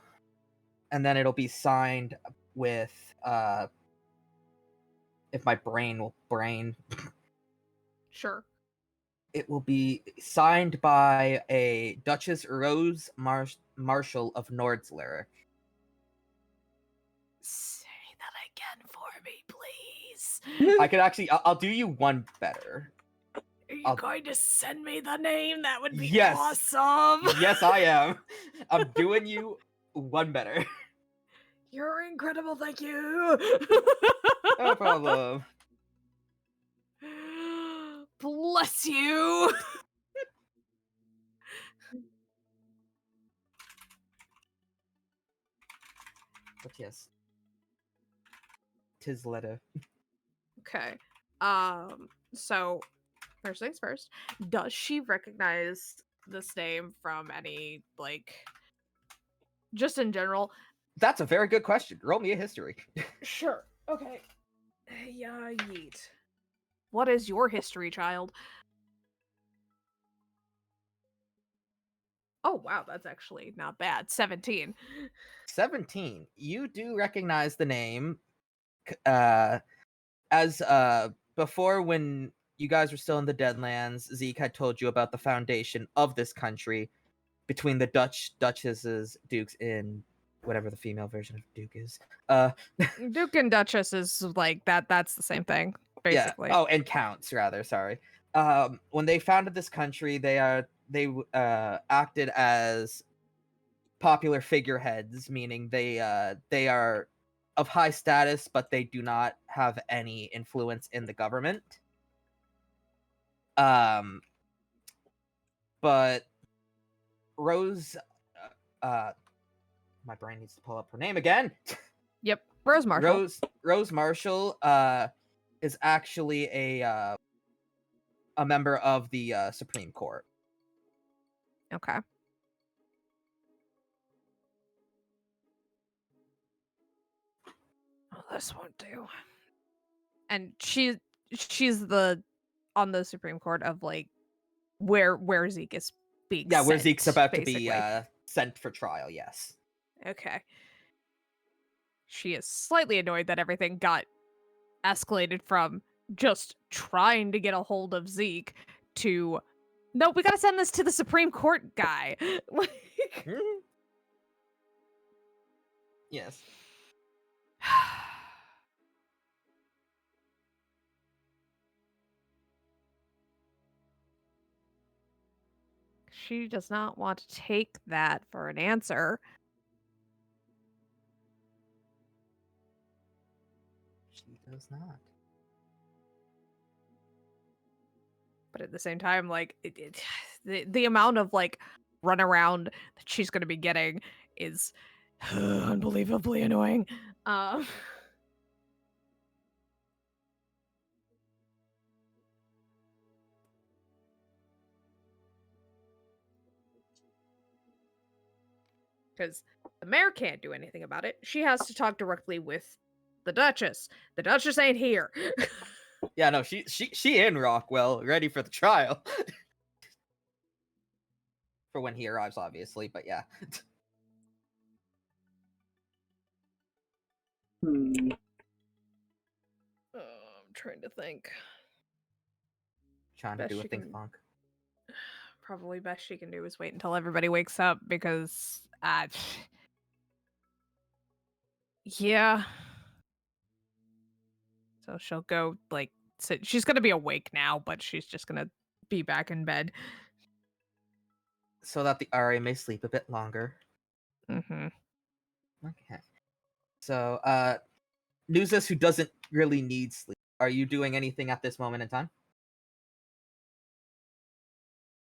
And then it'll be signed with if my brain will brain. Sure. It will be signed by a Duchess Rose Marshall of Nordslyric. Say that again for me, please. I could actually. I'll do you one better. Are you going to send me the name? That would be Yes. awesome. Yes, I am. I'm doing you one better. You're incredible. Thank you. No problem. Bless you. But yes, 'tis letter. Okay. So first things first, does she recognize this name from any, like, just in general? That's a very good question. Roll me a history. Sure. Okay. Yeah, yeet. What is your history, child? Oh, wow, that's actually not bad. 17. 17. You do recognize the name as before, when you guys were still in the Deadlands, Zeke had told you about the foundation of this country between the duchesses, dukes, in whatever the female version of duke is. Duke and Duchess is like that. That's the same thing, basically. Yeah. Oh, and counts rather. Sorry. When they founded this country, they acted as popular figureheads, meaning they are of high status, but they do not have any influence in the government. But Rose, my brain needs to pull up her name again. Yep, Rose Marshall. Rose Marshall is actually a member of the Supreme Court. Okay. Oh, this won't do. And she's the on the Supreme Court of, like, where Zeke is being Yeah, where sent, Zeke's about to basically. be sent for trial, yes. Okay. She is slightly annoyed that everything got escalated from just trying to get a hold of Zeke to, no, we gotta send this to the Supreme Court guy. Like, Yes. she does not want to take that for an answer. She does not. But at the same time, like, the amount of, like, runaround that she's going to be getting is unbelievably annoying. Because the mayor can't do anything about it. She has to talk directly with the Duchess. The Duchess ain't here. Yeah, no, she in Rockwell, ready for the trial. For when he arrives, obviously, but yeah. Hmm. I'm trying to think. Trying to Best do a she think can- funk. Probably best she can do is wait until everybody wakes up because yeah. So she'll go like sit. She's gonna be awake now, but she's just gonna be back in bed. So that the RA may sleep a bit longer. Mm-hmm. Okay. So, Nuzus, who doesn't really need sleep, are you doing anything at this moment in time?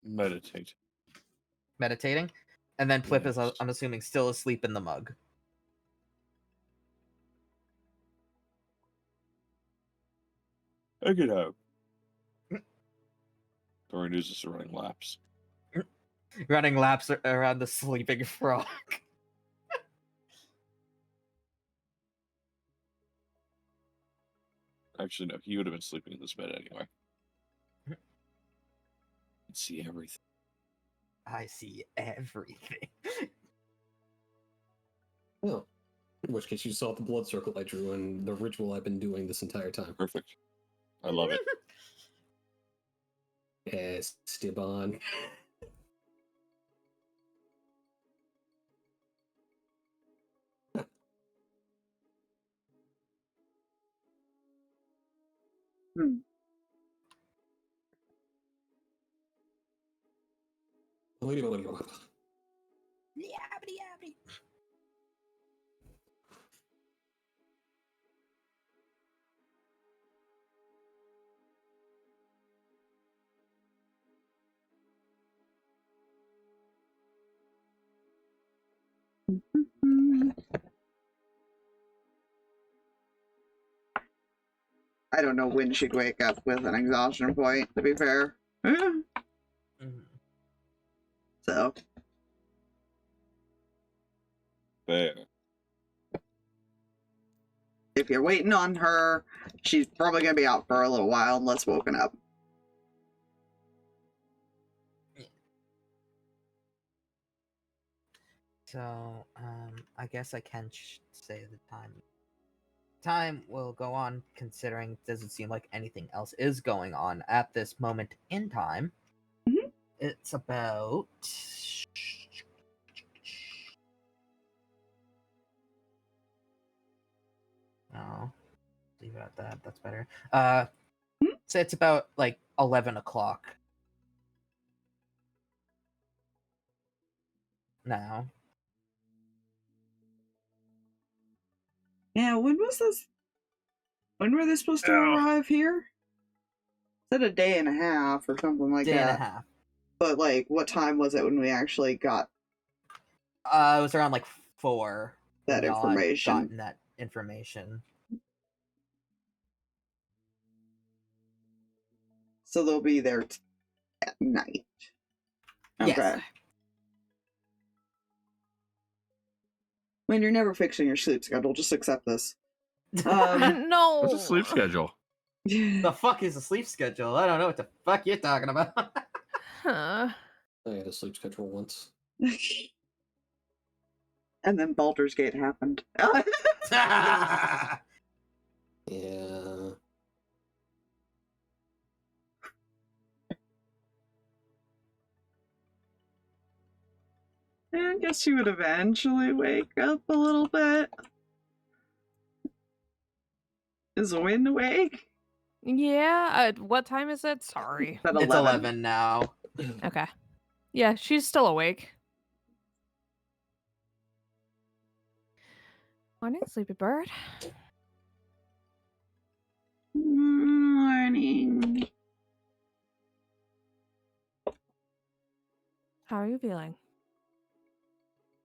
Meditate. Meditating? And then Plip is, Yes. I'm assuming, still asleep in the mug. I get out. Or Nuzus are running laps. Running laps around the sleeping frog. Actually, no, he would have been sleeping in this bed anyway. Can see everything. I see everything. Well, in which case you saw the blood circle I drew and the ritual I've been doing this entire time. Perfect. I love it. Esteban. Hmm. Yabbity yabbity. I don't know when she'd wake up with an exhaustion point, to be fair. So, Fair. if you're waiting on her, she's probably going to be out for a little while unless woken up. So, I guess I can say the time. Time will go on, considering it doesn't seem like anything else is going on at this moment in time. Mhm. It's about... No, leave it at that. That's better. So it's about like 11 o'clock now. Yeah, when was this? When were they supposed to arrive here? Said a day and a half or something like Day that. and a half. But like, what time was it when we actually got It was around like 4. that when y'all had information? gotten that information. So they'll be there at night. Okay. Yes. When you're never fixing your sleep schedule, just accept this. No. What's a sleep schedule? The fuck is a sleep schedule? I don't know what the fuck you're talking about. Huh. I had a sleep schedule once. And then Baldur's Gate happened. Yeah. I guess you would eventually wake up a little bit. Is Wynn awake? Yeah. What time is it? Sorry. At It's 11 now. Okay. Yeah, she's still awake. Morning, sleepy bird. Morning. How are you feeling?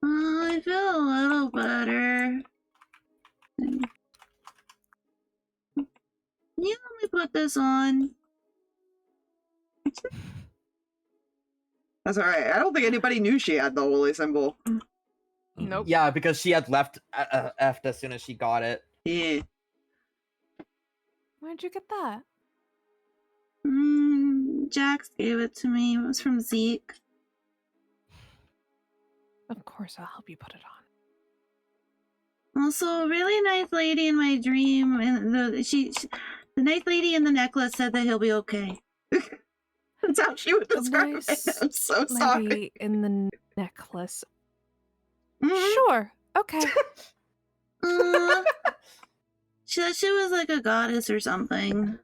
I feel a little better. You let me put this on. That's alright. I don't think anybody knew she had the holy symbol. Nope. Yeah, because she had left after as soon as she got it. Yeah. Where'd you get that? Jax gave it to me. It was from Zeke. Of course, I'll help you put it on. Also, a really nice lady in my dream, and the nice lady in the necklace said that he'll be okay. That's how she would describe Nice it. I'm so sorry. Lady in the necklace. Mhm. Sure. Okay. She said she was like a goddess or something.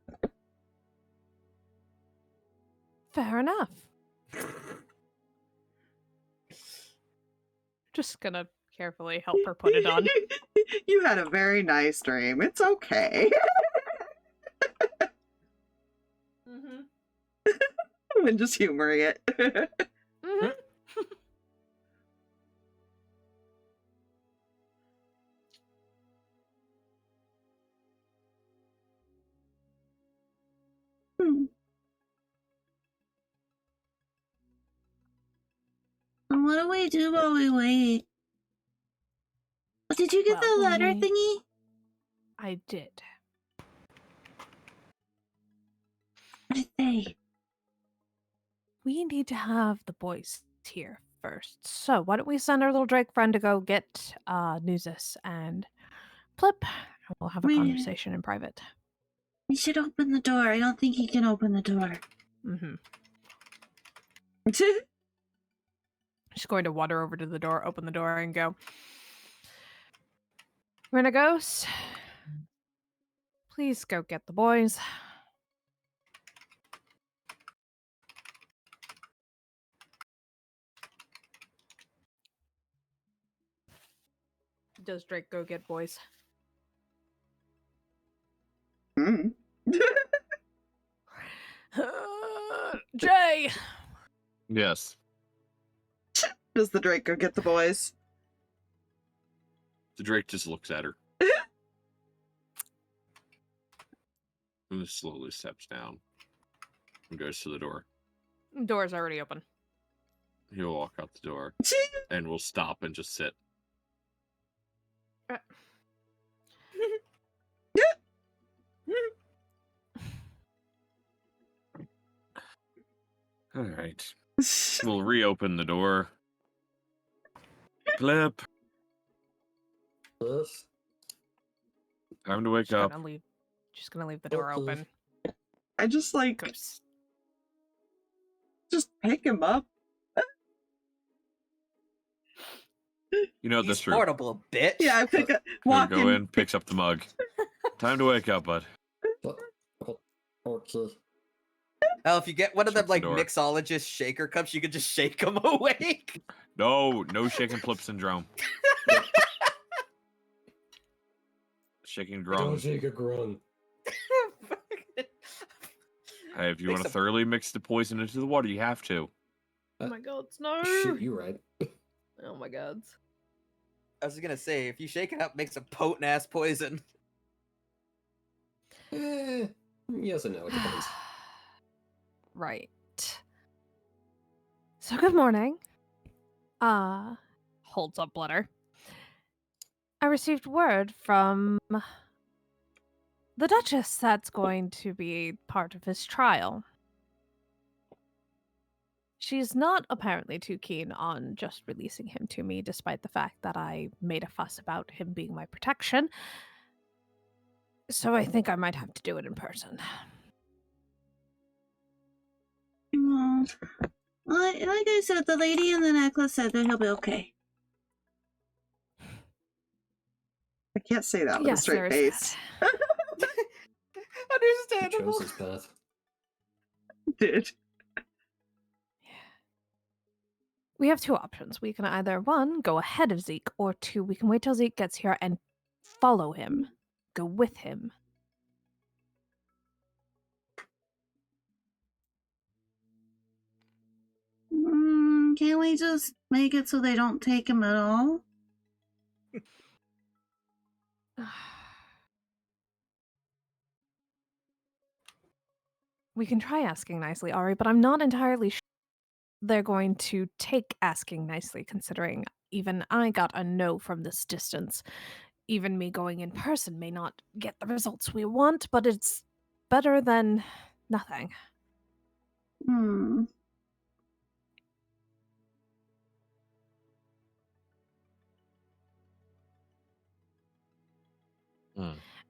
Fair enough. Just gonna carefully help her put it on. You had a very nice dream. It's okay. I'm just humoring it. Mhm. And what do we do while we wait? Did you get Well, the letter we- thingy? I did. What did they? We need to have the boys here first. So why don't we send our little Drake friend to go get Nuzus and Plip, and we'll have a Wait. conversation in private. We should open the door. I don't think he can open the door. Mm-hmm. She's going to wander over to the door, open the door, and go, Renegos, please go get the boys. Does Drake go get boys? Mm. Jay! Yes. Does the Drake go get the boys? The Drake just looks at her. And slowly steps down and goes to the door. Door's already open. He'll walk out the door and we'll stop and just sit. All right. We'll reopen the door. Plip, time to wake She's up. gonna leave. She's gonna leave the door Okay. open. I just like Oops. just pick him up. You know He's this room. portable, bitch. Yeah, I pick up, He'll walk go in. in, picks up the mug. Time to wake up, bud. Okay. Hell, if you get one of them Shut the like door. mixologist shaker cups, you could just shake them awake. No shaking Plip syndrome. Shaking Don't grung. shake a grung. Hey, if you want to Makes a- thoroughly mix the poison into the water, you have to. Oh my god, no! Shoot, you right. Oh my god. I was gonna say, if you shake it up, makes a potent ass poison. Yes and no, it depends. Right. So good morning. Holds up letter. I received word from the Duchess that's going to be part of his trial. She's not apparently too keen on just releasing him to me, despite the fact that I made a fuss about him being my protection. So I think I might have to do it in person. Well, like I said, the lady in the necklace said that he'll be okay. I can't say that with a Yes, straight there is face. He Understandable. chose his path. Did. We have two options. We can either, one, go ahead of Zeke, or two, we can wait till Zeke gets here and follow him. Go with him. Can't we just make it so they don't take him at all? We can try asking nicely, Ari, but I'm not entirely sure they're going to take asking nicely, considering even I got a no from this distance. Even me going in person may not get the results we want, but it's better than nothing. Hmm.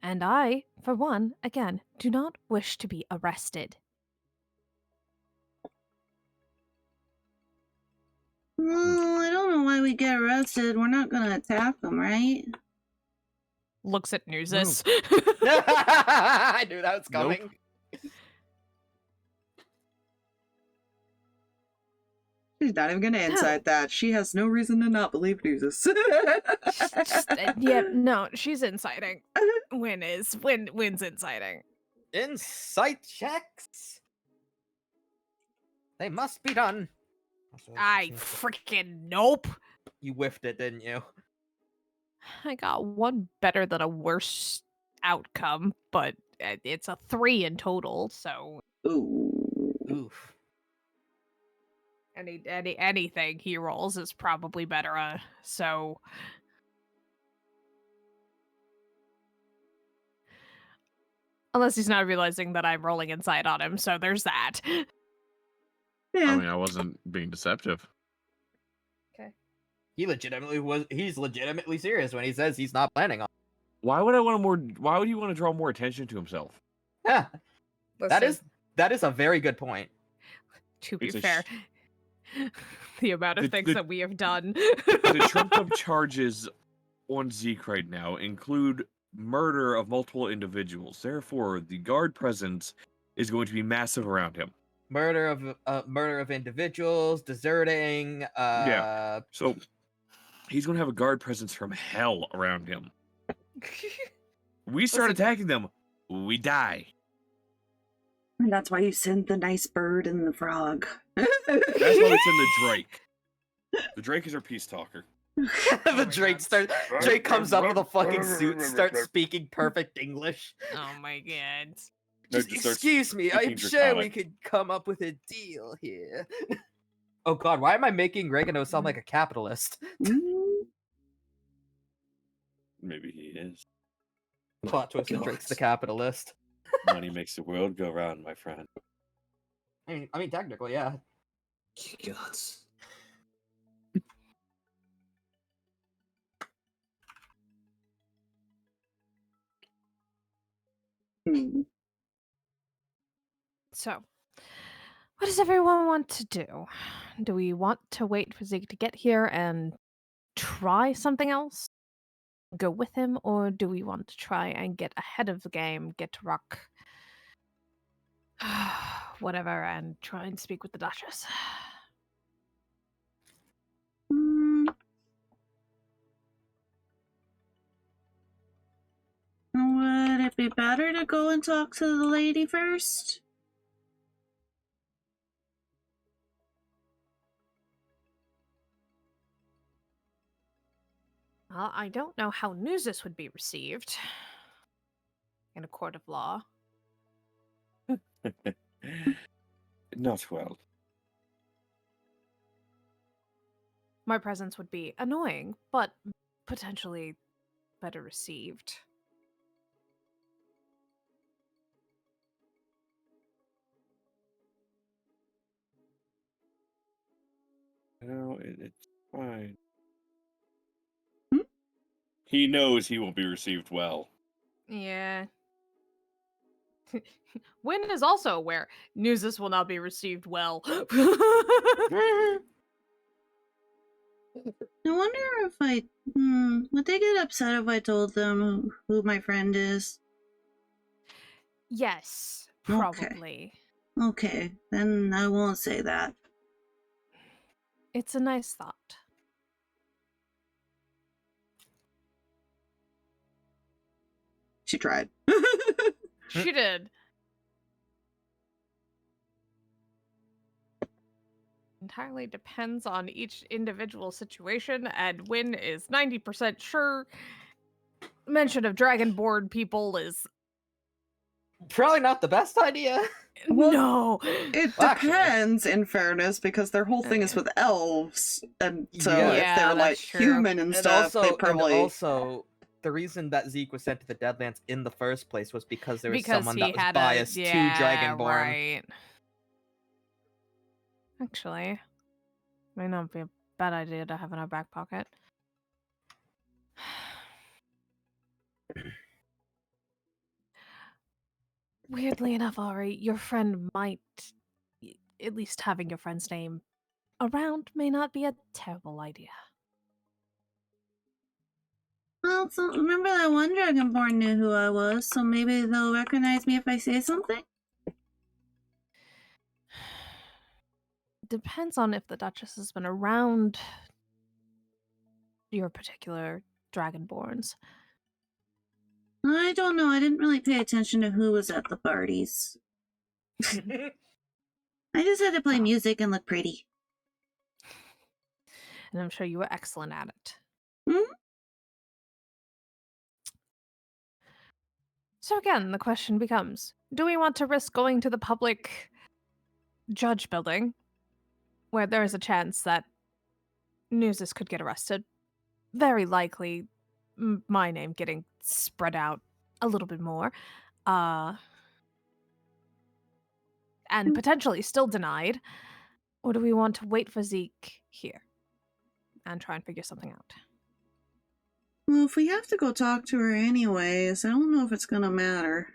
And I, for one, again, do not wish to be arrested. Well, I don't know why we get arrested. We're not gonna attack them, right? Looks at Nuzus. I knew that was coming. She's not even gonna insight that. She has no reason to not believe Nuzus. Yeah, no, she's inciting. Win's inciting. Insight checks. They must be done. I freaking nope. You whiffed it, didn't you? I got one better than a worse outcome, but it's a 3 in total, so Ooh. Oof. anything he rolls is probably better, so unless he's not realizing that I'm rolling inside on him, so there's that. Yeah. I mean, I wasn't being deceptive. He's legitimately serious when he says he's not planning on. Why would he want to draw more attention to himself? Yeah, that Listen, is a very good point. to be It's a fair, the amount of things the- that we have done. The trumped up charges on Zeke right now include murder of multiple individuals. Therefore, the guard presence is going to be massive around him. Murder of individuals, deserting. Yeah. So he's going to have a guard presence from hell around him. We start attacking them, we die. And that's why you send the nice bird and the frog. That's why we send the Drake. The Drake is our peace talker. The Drake comes up with a fucking suit, starts speaking perfect English. Oh my god. No, Just just starts excuse me, speaking I'm sure we Draconic. could come up with a deal here. Oh god, why am I making Regano sound like a capitalist? Maybe he is. Plot twist and God. Drake's the capitalist. Money makes the world go round, my friend. I mean, technically, yeah. Gods. So, what does everyone want to do? Do we want to wait for Zeke to get here and try something else? Go with him, or do we want to try and get ahead of the game, get to Rock, whatever, and try and speak with the Duchess? Would it be better to go and talk to the lady first? Well, I don't know how Nuzus would be received in a court of law. Not well. My presence would be annoying, but potentially better received. No, it's fine. Hmm? He knows he won't be received well. Yeah. Wynn is also aware Nuzus will not be received well. I wonder if would they get upset if I told them who my friend is? Yes, Okay. probably. Okay, then I won't say that. It's a nice thought. She tried. She did. Entirely depends on each individual situation, and Wynn is 90% sure mention of Dragonborn people is Probably not the best idea. Well, no. It Well, actually- depends, in fairness, because their whole thing is Yeah. with elves, and so Yeah. if Yeah, they're like that's true. human and stuff, they probably. And also, the reason that Zeke was sent to the Deadlands in the first place was because there was Because someone he that was had biased a to Dragonborn. Right. Actually, may not be a bad idea to have in our back pocket. Weirdly enough, Ari, your friend might, at least having your friend's name around, may not be a terrible idea. Well, so remember that one Dragonborn knew who I was, so maybe they'll recognize me if I say something? Depends on if the Duchess has been around your particular Dragonborns. I don't know, I didn't really pay attention to who was at the parties. I just had to play music and look pretty. And I'm sure you were excellent at it. Hmm? So again, the question becomes, do we want to risk going to the public judge building, where there is a chance that Nuzus could get arrested? Very likely, my name getting spread out a little bit more. And potentially still denied. Or do we want to wait for Zeke here and try and figure something out? Well, if we have to go talk to her anyways, I don't know if it's gonna matter.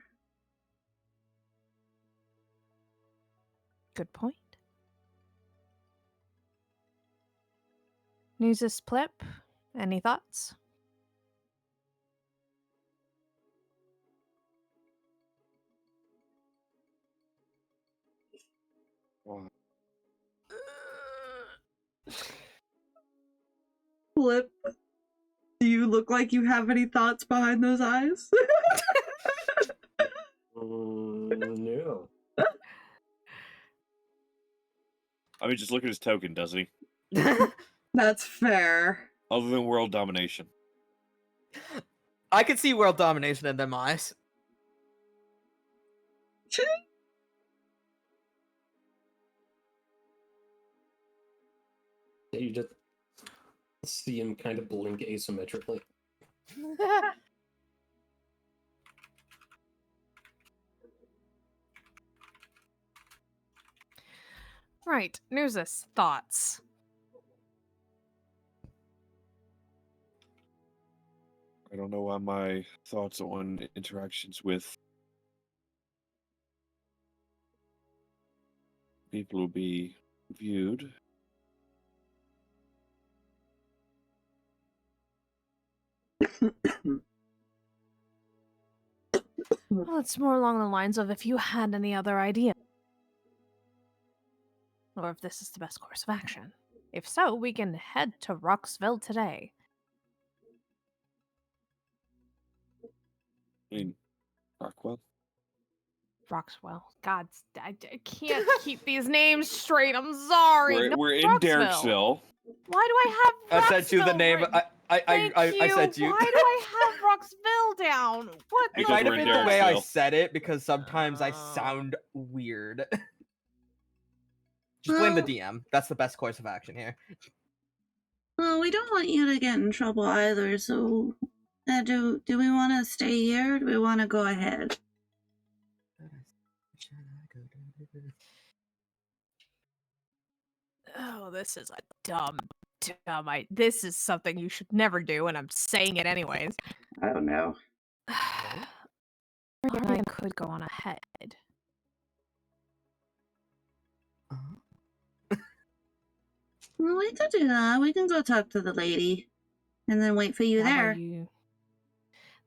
Good point. Nuzus, Plip, any thoughts? Wow. Flip, do you look like you have any thoughts behind those eyes? No. I mean, just look at his token, does he? That's fair. Other than world domination. I could see world domination in them eyes. Yeah, you just see him kind of blink asymmetrically. Right, Nuzus, thoughts? I don't know why my thoughts on interactions with people will be viewed. Well, it's more along the lines of if you had any other idea. Or if this is the best course of action. If so, we can head to Roxville today. I mean, Rockwell. Roxwell. God, I can't keep these names straight. I'm sorry. No, We're in Roxville. Derricksville. Why do I have I sent you the Roxville name. written? Thank I sent you. Why do I have Roxville down? What? It Because might have we're in been the way I Derricksville. said it because sometimes I Oh. sound weird. Just blame the DM. That's the best course of action here. Well, we don't want you to get in trouble either, so do we want to stay here or do we want to go ahead? Oh, this is a dumb. This is something you should never do, and I'm saying it anyways. I don't know. I could go on ahead. Well, we could do that. We can go talk to the lady, and then wait for you there.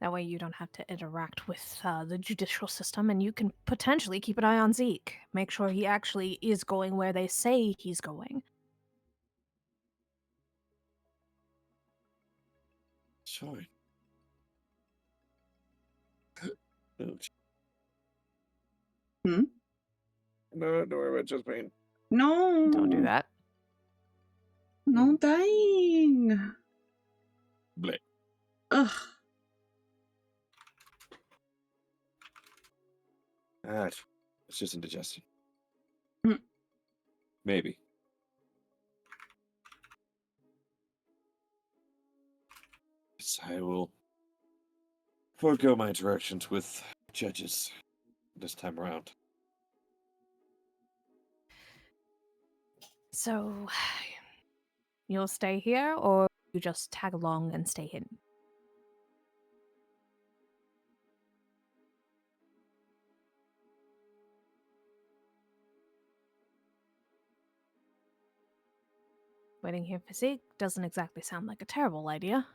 That way you don't have to interact with the judicial system, and you can potentially keep an eye on Zeke. Make sure he actually is going where they say he's going. Sorry. Hmm? No, don't worry about just pain. No. Don't do that. No dying. Bleh. Ugh. It's just indigestion. Hmm. Maybe. Yes, I will forego my interactions with judges this time around. So, you'll stay here, or you just tag along and stay hidden? Waiting here for Zeke doesn't exactly sound like a terrible idea.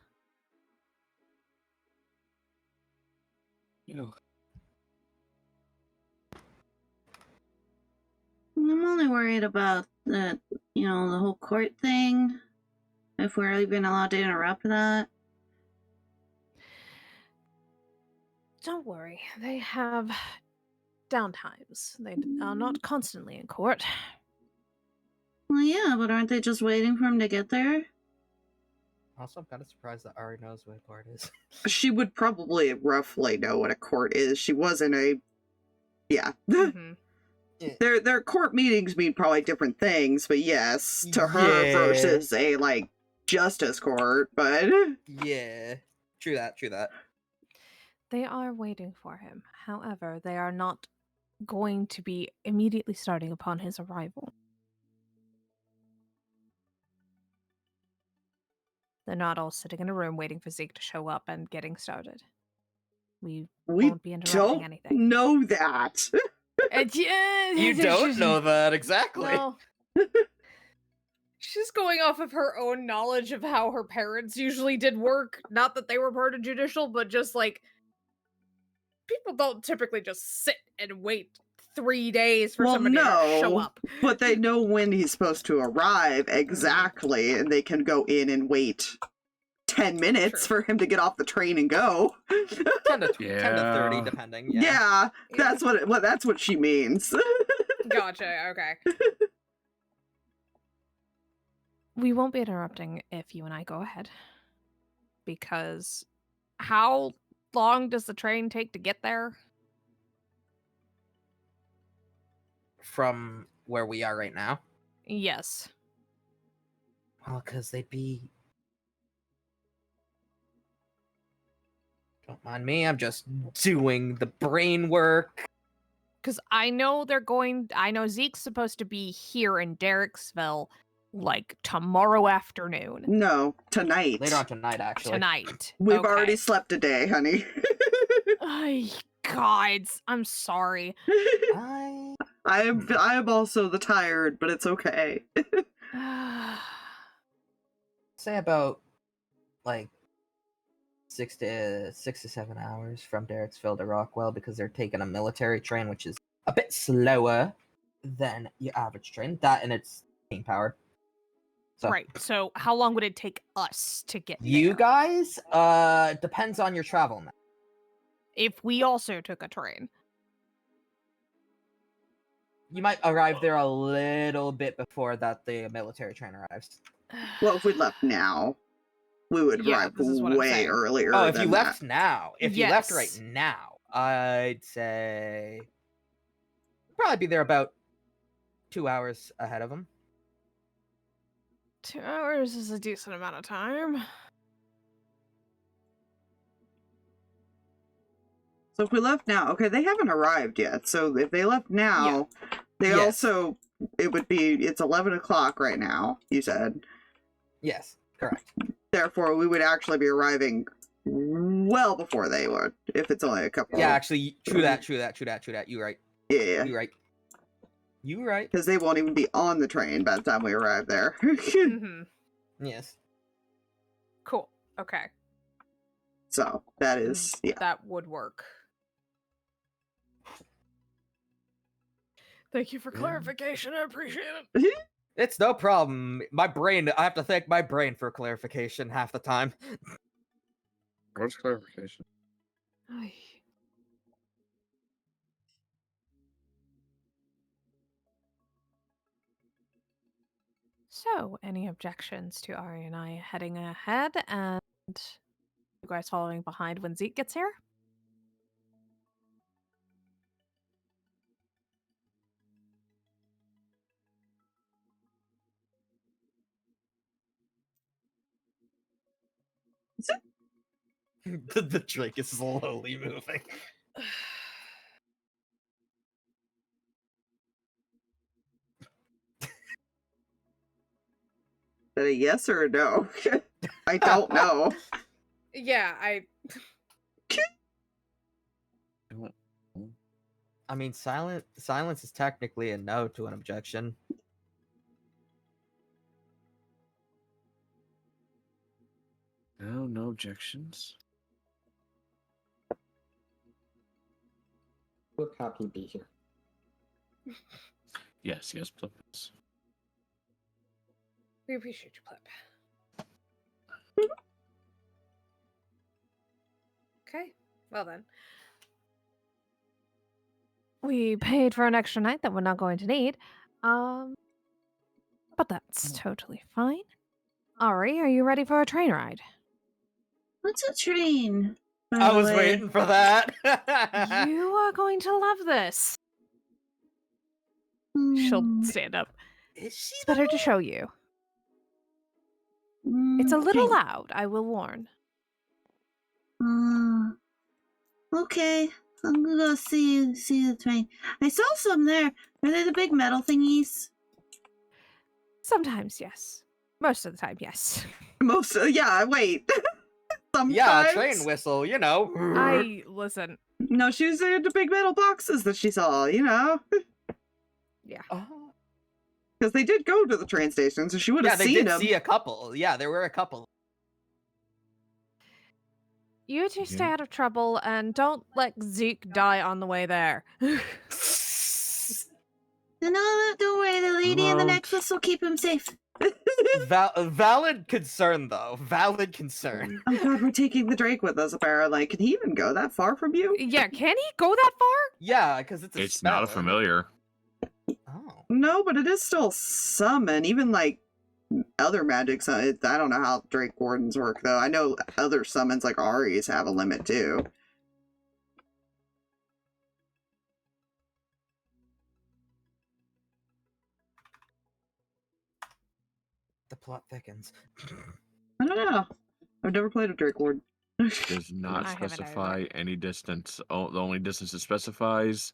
You know, I'm only worried about the whole court thing. If we're even allowed to interrupt that. Don't worry, they have downtimes. They are not constantly in court. Well, yeah, but aren't they just waiting for him to get there? Also, I'm kind of surprised that Ari knows what a court is. She would probably roughly know what a court is. She was in a... Yeah. Mm-hmm. Their court meetings mean probably different things, but yes, to her versus a, like, justice court, but... Yeah. True that. They are waiting for him. However, they are not going to be immediately starting upon his arrival. They're not all sitting in a room waiting for Zeke to show up and getting started. We won't be interrupting anything. know that. You don't know that, exactly. No. She's going off of her own knowledge of how her parents usually did work. Not that they were part of judicial, but just like, people don't typically just sit and wait 3 days for somebody to show up. But they know when he's supposed to arrive exactly, and they can go in and wait 10 minutes for him to get off the train and go. 10 to 30, depending. Yeah, that's what she means. Gotcha, okay. We won't be interrupting if you and I go ahead. Because how long does the train take to get there? From where we are right now? Yes. Well, because they'd be... Don't mind me, I'm just doing the brain work. Because I know Zeke's supposed to be here in Derricksville, like, tomorrow afternoon. No, tonight. Later on tonight, actually. Tonight. We've already slept a day, honey. Ay, gods, I'm sorry. I am also the tired, but it's okay. Say about, like, 6 to 7 hours from Derricksville to Rockwell, because they're taking a military train, which is a bit slower than your average train. That and it's steam powered. So, right. So how long would it take us to get you there? guys? Depends on your travel map. If we also took a train. You might arrive there a little bit before that the military train arrives. Well, if we left now, we would arrive way earlier. Oh, if you than left that. now, if you left right now, I'd say probably be there about 2 hours ahead of them. 2 hours is a decent amount of time. So if we left now, okay, they haven't arrived yet. So if they left now, they also it's 11 o'clock right now, you said. Yes, correct. Therefore, we would actually be arriving well before they would, if it's only a couple. Yeah, actually, true that. You right. Yeah. You right. Because they won't even be on the train by the time we arrive there. Yes. Cool. Okay. So, that is, yeah. That would work. Thank you for clarification. I appreciate it. It's no problem. I have to thank my brain for clarification half the time. What's clarification? Ay. So, any objections to Ari and I heading ahead and you guys following behind when Zeke gets here? The drink is slowly moving. Is that a yes or a no? I don't know. Yeah, I mean, silence is technically a no to an objection. No objections. We're happy to be here. Yes, Plip. we appreciate you, Plip. Okay, well then. We paid for an extra night that we're not going to need. But that's totally fine. Ari, are you ready for a train ride? What's a train? by I the was way? waiting for that. You are going to love this. She'll Hmm, stand up. Is she? It's better to show you. It's a little okay. loud, I will warn. Okay. I'm gonna go see the train. I saw some there. Are they the big metal thingies? Sometimes, yes. Most of the time, yes. Yeah, wait. Sometimes. Yeah, train whistle, you know. Listen. No, she was in the big metal boxes that she saw, Yeah. Oh. Because they did go to the train station, so she would Yeah, have they seen did them. see a couple. Yeah, there were a couple. You two stay Yeah. out of trouble and don't let Zeke die on the way there. No, don't worry. The lady in the Well, necklace will keep him safe. Valid concern, though. Valid concern. Oh god, we're taking the Drake with us, apparently. Can he even go that far from you? Yeah, can he go that far? Yeah, because it's a It's not a spell. familiar. Oh. No, but it is still summon. Even like other magics, I don't know how Drake Wardens work though. I know other summons like Ari's have a limit too. The plot thickens. I don't know. I've never played a Drake Ward. Does not I haven't specify any distance. Oh, the only distance it specifies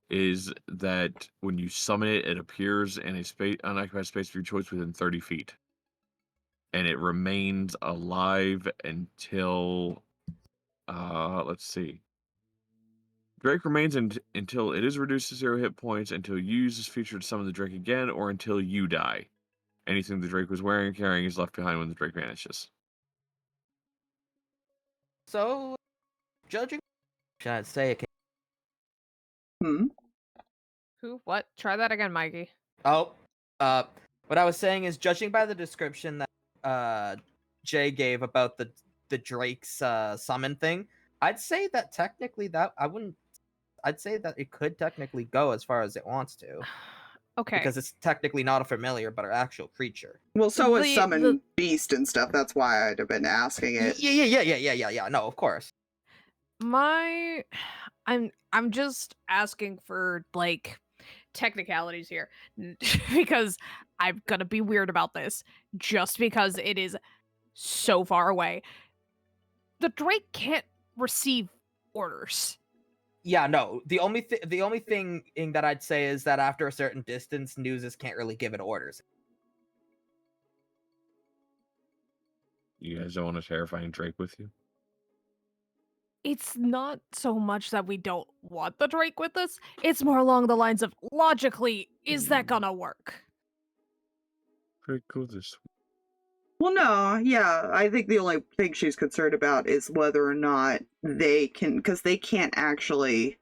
is that when you summon it, it appears in a unoccupied space of your choice within 30 feet. And it remains alive until, let's see. Drake remains until it is reduced to 0 hit points, until you use this feature to summon the Drake again, or until you die. Anything the Drake was wearing or carrying is left behind when the Drake vanishes. So, judging, should I say it? Who? What? Try that again, Mikey. Oh, what I was saying is, judging by the description that Jay gave about the Drake's summon thing, I'd say that technically I'd say that it could technically go as far as it wants to. Okay. Because it's technically not a familiar, but an actual creature. Well, so is The- summon the- beast and stuff. That's why I'd have been asking it. Yeah. No, of course. I'm just asking for like technicalities here because I'm gonna be weird about this just because it is so far away. The Drake can't receive orders. Yeah, no. The only thing that I'd say is that after a certain distance, Nuzus can't really give it orders. You guys don't want a terrifying Drake with you? It's not so much that we don't want the Drake with us. It's more along the lines of, logically, is that gonna work? Pretty cool this. Well, no, yeah, I think the only thing she's concerned about is whether or not they can, because they can't actually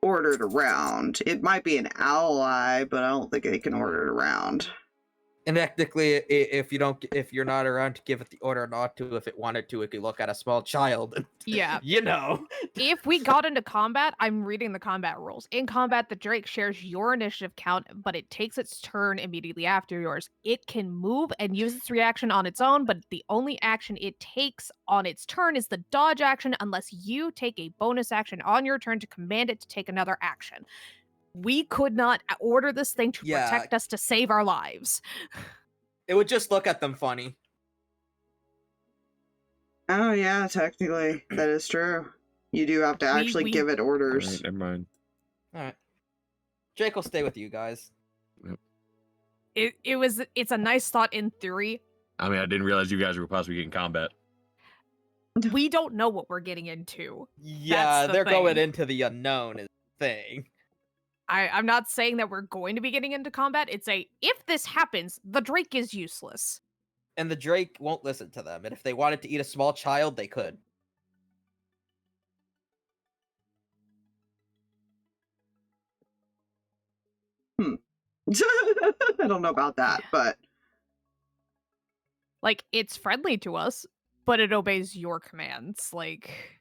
order it around. It might be an ally, but I don't think they can order it around. And technically, if you're not around to give it the order not to, if it wanted to, it could look at a small child. And, Yeah. you know. If we got into combat, I'm reading the combat rules. In combat, the Drake shares your initiative count, but it takes its turn immediately after yours. It can move and use its reaction on its own, but the only action it takes on its turn is the dodge action unless you take a bonus action on your turn to command it to take another action. We could not order this thing to protect us to save our lives. It would just look at them funny. Oh, yeah, technically, that is true. You do have to actually give it orders. Alright, never mind. Alright. Jake will stay with you guys. It's a nice thought in theory. I mean, I didn't realize you guys were possibly getting combat. We don't know what we're getting into. Yeah, they're going into the unknown is the thing. I'm not saying that we're going to be getting into combat. It's if this happens, the Drake is useless. And the Drake won't listen to them. And if they wanted to eat a small child, they could. I don't know about that, but... Like, it's friendly to us, but it obeys your commands. Like...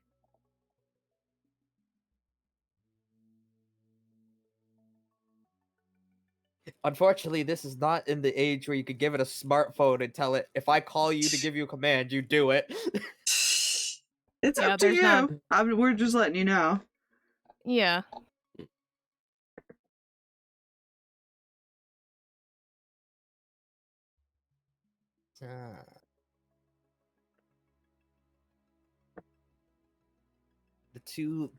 Unfortunately, this is not in the age where you could give it a smartphone and tell it, if I call you to give you a command, you do it. It's up to you. We're just letting you know. Yeah. The two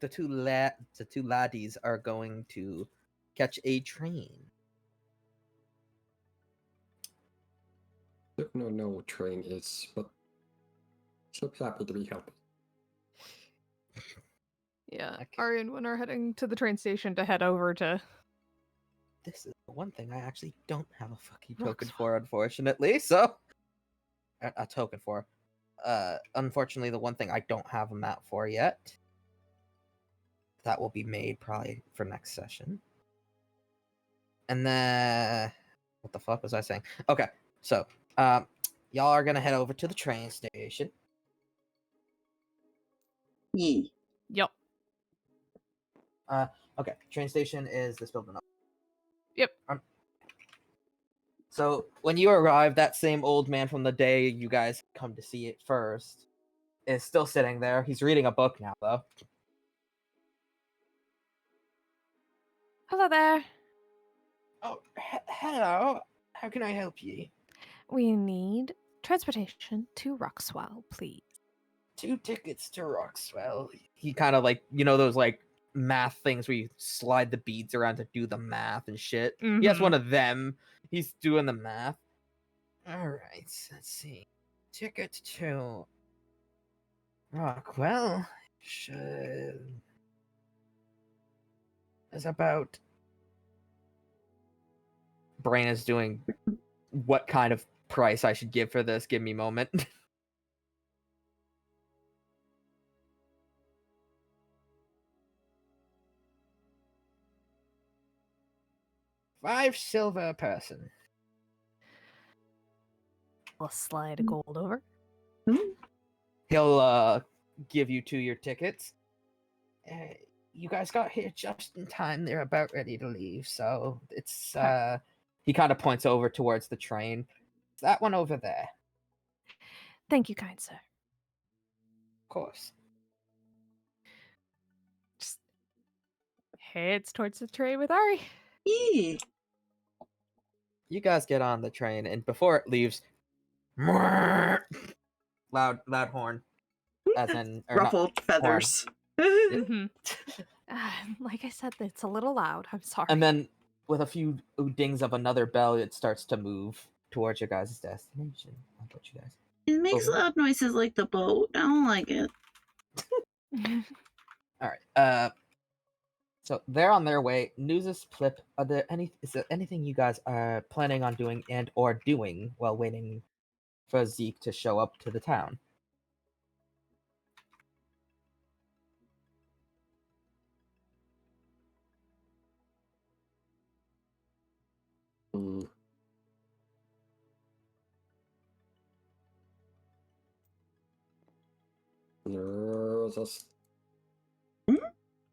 laddies are going to catch a train. Don't know what train is, but she'll happily help. Yeah. Ari and Win are heading to the train station to head over to... This is the one thing I actually don't have a fucking token for, unfortunately, so... A token for. Unfortunately, the one thing I don't have a map for yet. That will be made probably for next session. And then... What the fuck was I saying? Okay, so... y'all are gonna head over to the train station. Yeah. Yep. Okay, train station is this building up. Yep. So when you arrive, that same old man from the day you guys come to see it first is still sitting there. He's reading a book now, though. Hello there. Oh, hello. How can I help you? We need transportation to Roxwell, please. 2 tickets to Roxwell. He kind of like, you know, those like math things where you slide the beads around to do the math and shit. He has one of them. He's doing the math. All right, let's see. Ticket to Rockwell is about... Brain is doing what kind of price I should give for this. Give me a moment. $5 silver a person. We'll slide a gold over. He'll give you 2 your tickets. You guys got here just in time. They're about ready to leave, so it's he kind of points over towards the train. It's that one over there. Thank you, kind sir. Of course. Just heads towards the train with Ari. Yeah. You guys get on the train, and before it leaves, loud horn, as in Ruffled feathers. Mhm. Like I said, it's a little loud. I'm sorry. And then, with a few dings of another bell, it starts to move towards your guys' destination. I'll get you guys. It makes Over. loud noises like the boat. I don't like it. All right. So they're on their way. Nuzus, Plip, is there anything you guys are planning on doing and or doing while waiting for Zeke to show up to the town? Nuzus.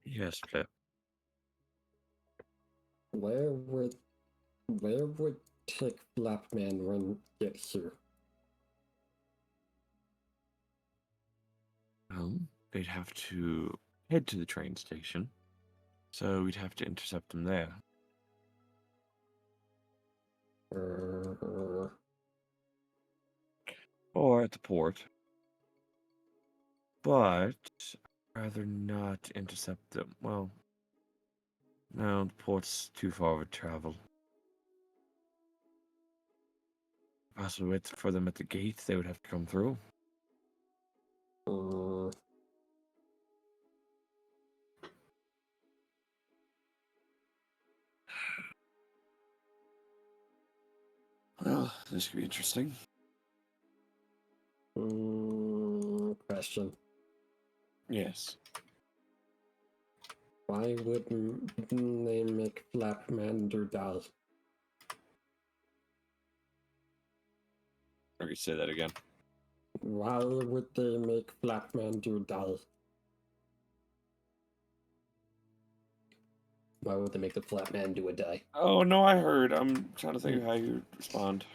Yes, Plip. Where would Tick Flapman when get here? Well, they'd have to head to the train station, so we'd have to intercept them there. Or at the port. But I'd rather not intercept them. Well, no, the port's too far of a travel. Also, wait for them at the gate, they would have to come through. Well, this could be interesting. Question. Yes. Why wouldn't they make Flapman die? Okay, say that again. Why would they make Flapman die? Why would they make the Flapman do a die? Oh, no, I heard. I'm trying to think of how you respond.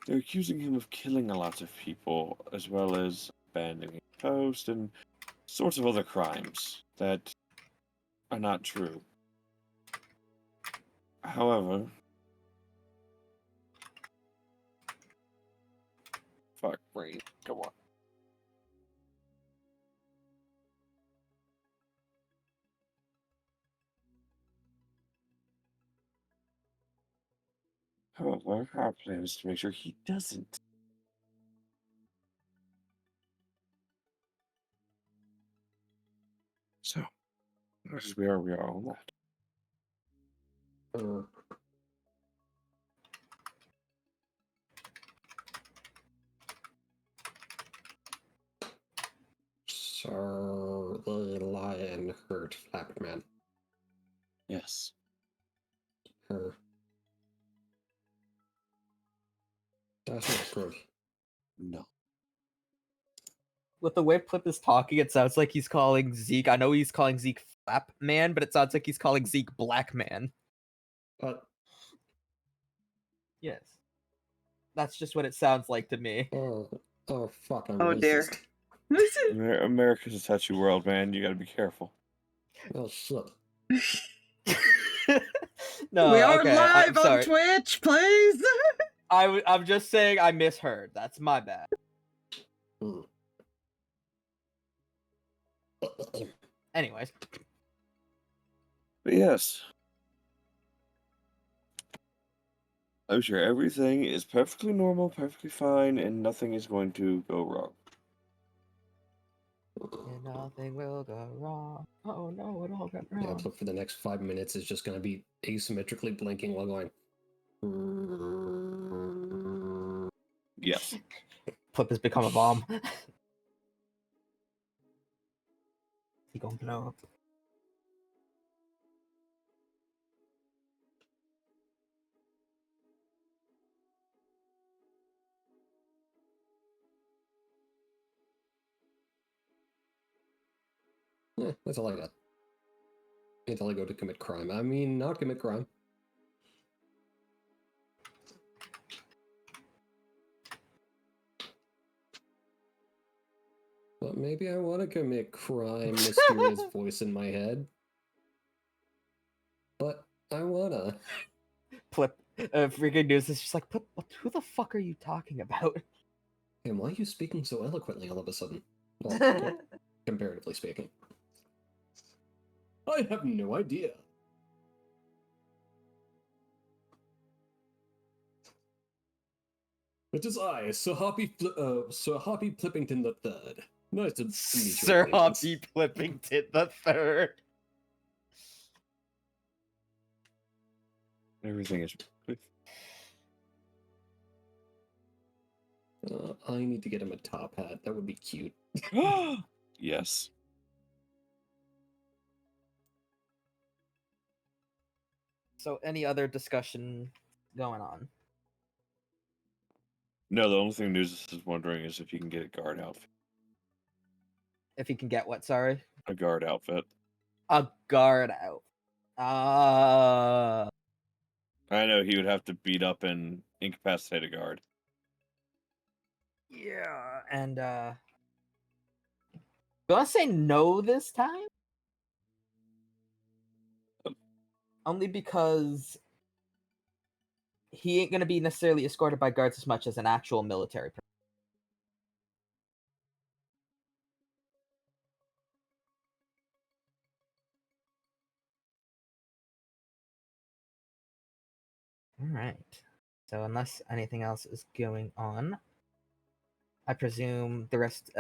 They're accusing him of killing a lot of people, as well as abandoning a post and sorts of other crimes that are not true. However, fuck, brain, come on. However, our plan is to make sure he doesn't. So, that is where we are on that. So the lion hurt Flapman. Yes. That's not good. No. With the way Plip is talking, it sounds like he's calling Zeke. I know he's calling Zeke Flap Man, but it sounds like he's calling Zeke Black Man. But Yes. That's just what it sounds like to me. oh fuck! I'm Oh dear. racist. America's a touchy world, man. You gotta be careful. Oh shit! No, we are okay, live I'm on sorry. Twitch, please. I'm just saying I misheard. That's my bad. Anyways. But yes. I'm sure everything is perfectly normal, perfectly fine, and nothing is going to go wrong. And nothing will go wrong. Oh no, it all went Yeah, wrong. but for the next 5 minutes, it's just going to be asymmetrically blinking while going. Yes. Plip has become a bomb. He gonna blow up. That's all I got. Until I go to commit crime. I mean, not commit crime. But maybe I want to commit crime, mysterious voice in my head. But I wanna. Plip Freaking Nuzus is just like, who the fuck are you talking about? And why are you speaking so eloquently all of a sudden? Well, comparatively speaking. I have no idea. It is I, Sir Hoppy Plippington III. Nice to meet you. Sir acquaintance. Hoppy Plippington the Third. Everything is. I need to get him a top hat. That would be cute. Yes. So, any other discussion going on? No, the only thing Nuzus is wondering is if you can get a guard outfit. If he can get what? Sorry, A guard outfit. a guard out. I know he would have to beat up and incapacitate a guard. Yeah, and gonna say no this time. Only because he ain't gonna be necessarily escorted by guards as much as an actual military person. Alright. So unless anything else is going on, I presume the rest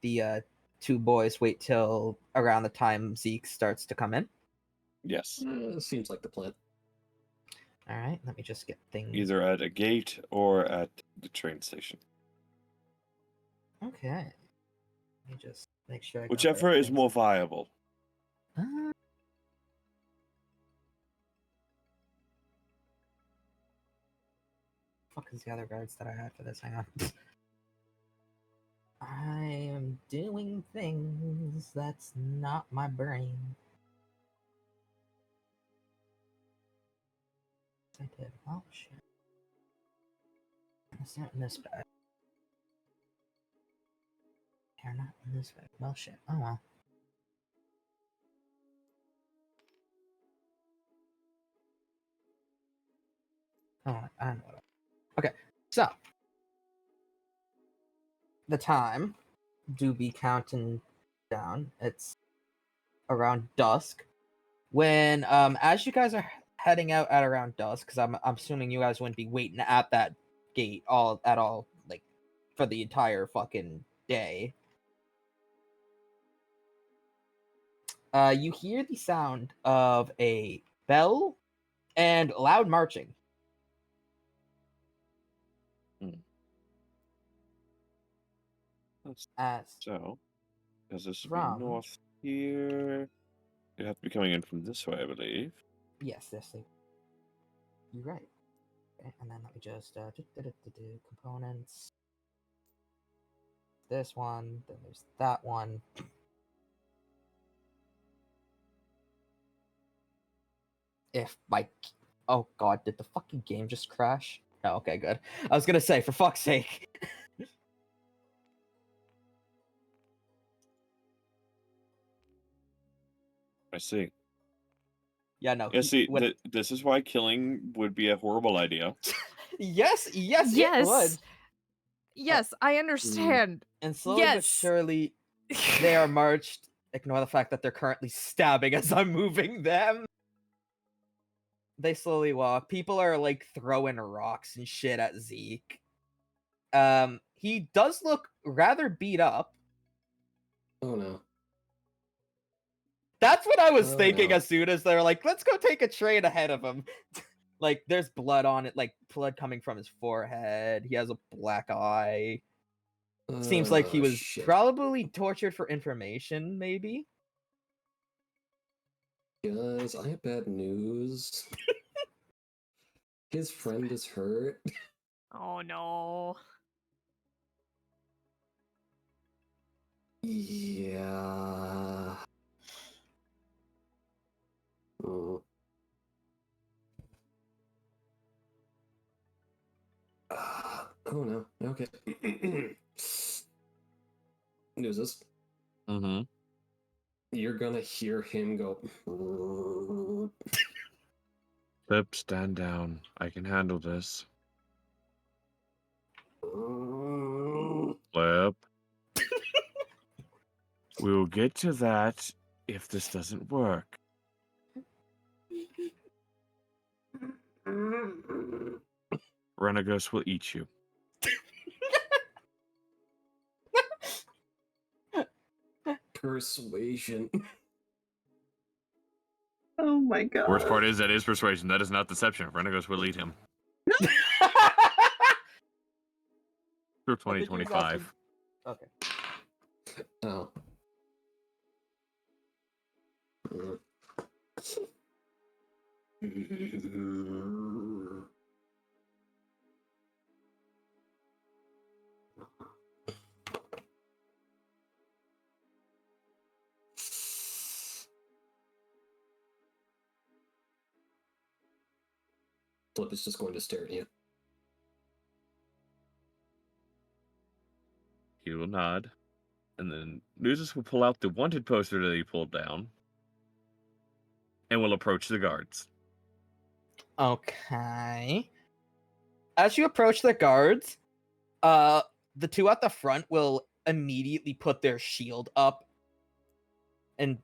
the two boys wait till around the time Zeke starts to come in. Yes. Seems like the plan. Alright, let me just get things. Either at a gate or at the train station. Okay. Let me just make sure I got Whichever that is things. more viable. Fuck is the other guards that I had for this? Hang on. I am doing things that's not my brain. I did. Oh shit. It's not in this bag. They're not in this bag. Well shit. Oh well. Oh, I know what. Okay, so the time do be counting down. It's around dusk. When as you guys are heading out at around dusk, because I'm assuming you guys wouldn't be waiting at that gate all like for the entire fucking day. You hear the sound of a bell and loud marching. As So, because this would from be north here. You'd have to be coming in from this way, I believe. yes, you're right. Okay, and then let me just components. This one, then there's that one. If my oh god, did the fucking game just crash? Oh, okay, good. I was gonna say, for fuck's sake. I see. Yeah, no. Yeah, see, this is why killing would be a horrible idea. Yes, it would. Yes, I understand. And slowly but Yes. surely, they are marched. Ignore the fact that they're currently stabbing as I'm moving them. They slowly walk. People are like throwing rocks and shit at Zeke. He does look rather beat up. Oh no. That's what I was Oh, thinking no. as soon as they're like, let's go take a train ahead of him. Like, there's blood on it, like blood coming from his forehead. He has a black eye. Seems like he Oh, was shit. probably tortured for information, maybe. Guys, I have bad news. His friend is hurt. Oh no. Yeah. Oh. Oh no. Okay. Nuzus, Mm-hmm. you're gonna hear him go. Plip, stand down. I can handle this. Plip. We will get to that if this doesn't work. Renegos will eat you. Persuasion. Oh my god. Worst part is that is persuasion. That is not deception. Renegos will eat him. Through 2025. Okay. Oh. Plip is just going to stare at you. He will nod. And then Nuzus will pull out the wanted poster that he pulled down. And will approach the guards. Okay. As you approach the guards, the two at the front will immediately put their shield up and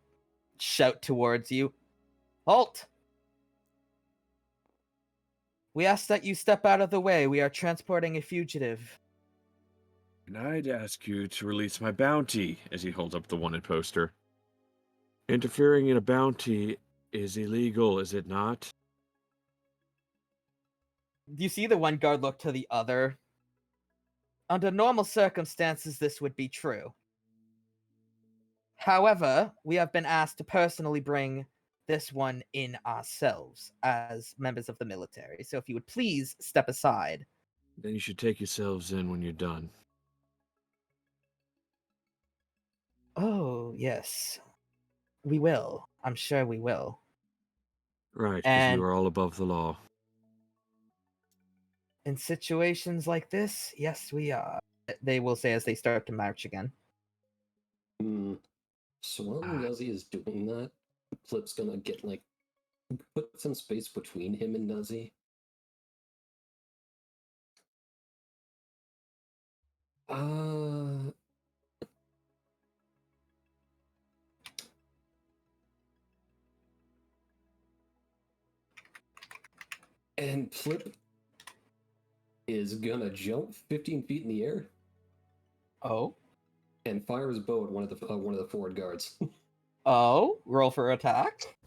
shout towards you. Halt! We ask that you step out of the way. We are transporting a fugitive. And I'd ask you to release my bounty, as he holds up the wanted poster. Interfering in a bounty is illegal, is it not? You see the one guard look to the other. Under normal circumstances, this would be true. However, we have been asked to personally bring this one in ourselves as members of the military. So if you would please step aside. Then you should take yourselves in when you're done. Oh, yes. We will. I'm sure we will. Right, because And- you are all above the law. In situations like this, yes, we are. They will say as they start to march again. So while Nuzzy is doing that, Plip's gonna get, like, put some space between him and Nuzzy. And Plip is gonna jump 15 feet in the air Oh? and fire his bow at one of the forward guards. Oh? Roll for attack?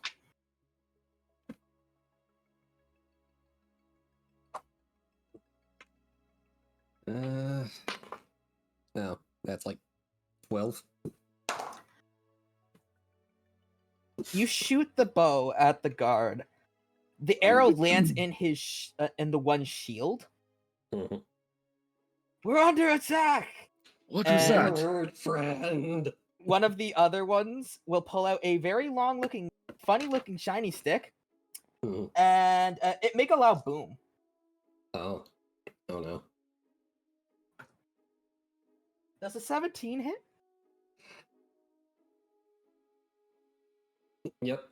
No, that's like 12. You shoot the bow at the guard. The arrow lands in his in the one shield. Mhm. We're under attack. What was that? Word, friend. One of the other ones will pull out a very long-looking, funny-looking shiny stick, Mhm. and it make a loud boom. Oh no. Does a 17 hit? Yep.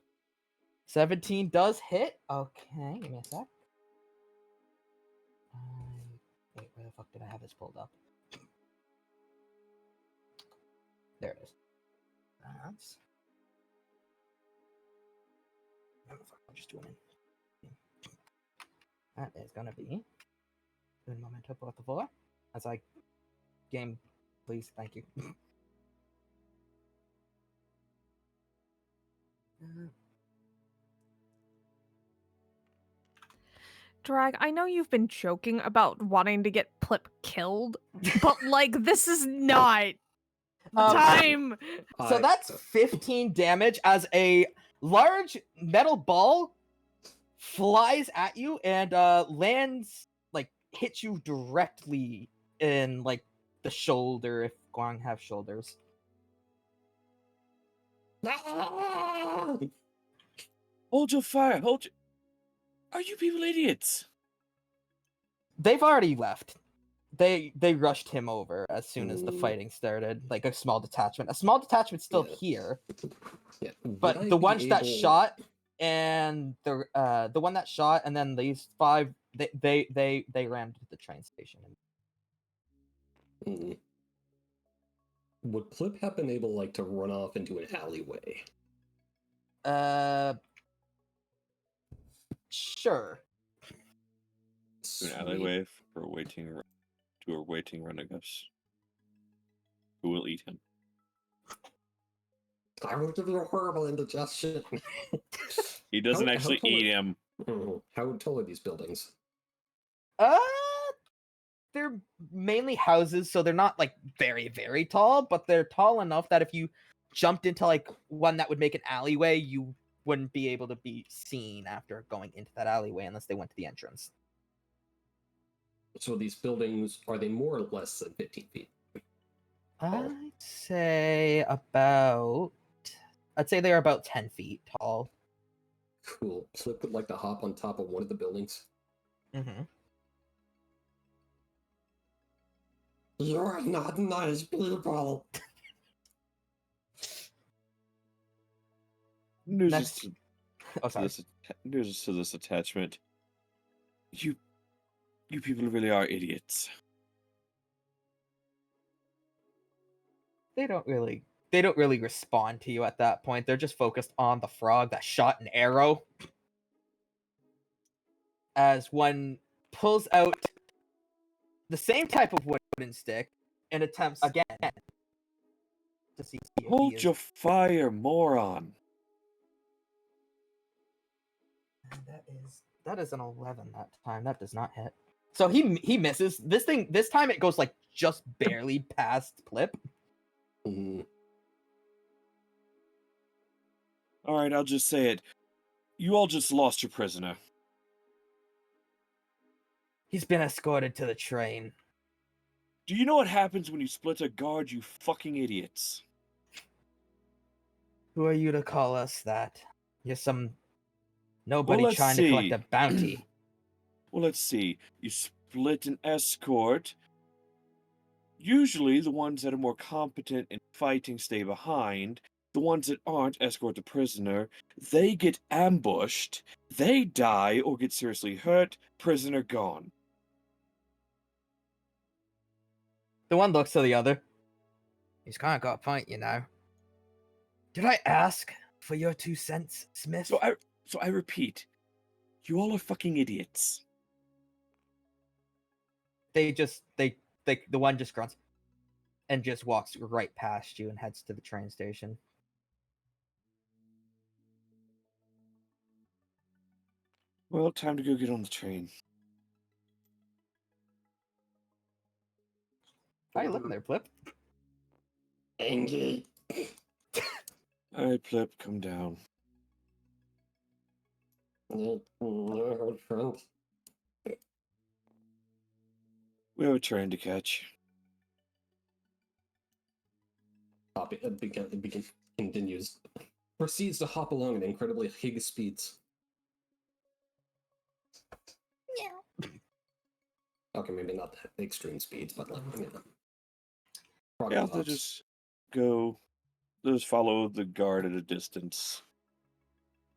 17 does hit. Okay, give me a sec. Wait, where the fuck did I have this pulled up? There it is. That's... Oh, fuck, I'll just do it in. That is gonna be... Un momento, por favor. As I... Game, please, thank you. Drag, I know you've been joking about wanting to get Plip killed, but like this is not time. So that's 15 damage as a large metal ball flies at you and lands, like, hits you directly in, like, the shoulder, if Guang have shoulders. Hold your fire. Hold your... Are you people idiots? They've already left. They rushed him over as soon as the fighting started, like a small detachment. A small detachment's still here, Yeah. but the ones that shot and the one that shot, and then these 5 they ran to the train station. Mm. Would Plip have been able like to run off into an alleyway? Sure. To an alleyway for a waiting Renegus. Who will eat him? I will give you a horrible indigestion. He doesn't How actually tall eat are- him. How tall are these buildings? They're mainly houses, so they're not like very, very tall, but they're tall enough that if you jumped into like one that would make an alleyway, you wouldn't be able to be seen after going into that alleyway unless they went to the entrance. So these buildings, are they more or less than 15 feet? I'd say they're about 10 feet tall. Cool. Plip would like to hop on top of one of the buildings. Mm-hmm. You're not nice people. Next. Oh, sorry. News to this attachment. You people really are idiots. They don't really respond to you at that point. They're just focused on the frog that shot an arrow. As one pulls out the same type of wooden stick and attempts again to see if Hold your fire, moron. That is an 11 that time. That does not hit. So he misses. This time it goes like just barely past Plip. Mm. Alright, I'll just say it. You all just lost your prisoner. He's been escorted to the train. Do you know what happens when you split a guard, you fucking idiots? Who are you to call us that? You're some nobody let's trying to collect see. a bounty. Well, let's see. You split an escort. Usually, the ones that are more competent in fighting stay behind. The ones that aren't escort the prisoner. They get ambushed. They die or get seriously hurt. Prisoner gone. The one looks to the other. He's kind of got a point, you know. Did I ask for your 2 cents, Smith? So I repeat, you all are fucking idiots. The one just grunts and just walks right past you and heads to the train station. Well, time to go get on the train. How you living there, Plip? Angie. Alright, Plip, come down. Friend. We have a train to catch. It continues. Proceeds to hop along at incredibly high speeds. Yeah. Okay, maybe not the extreme speeds, but like, Yeah, they'll just follow the guard at a distance.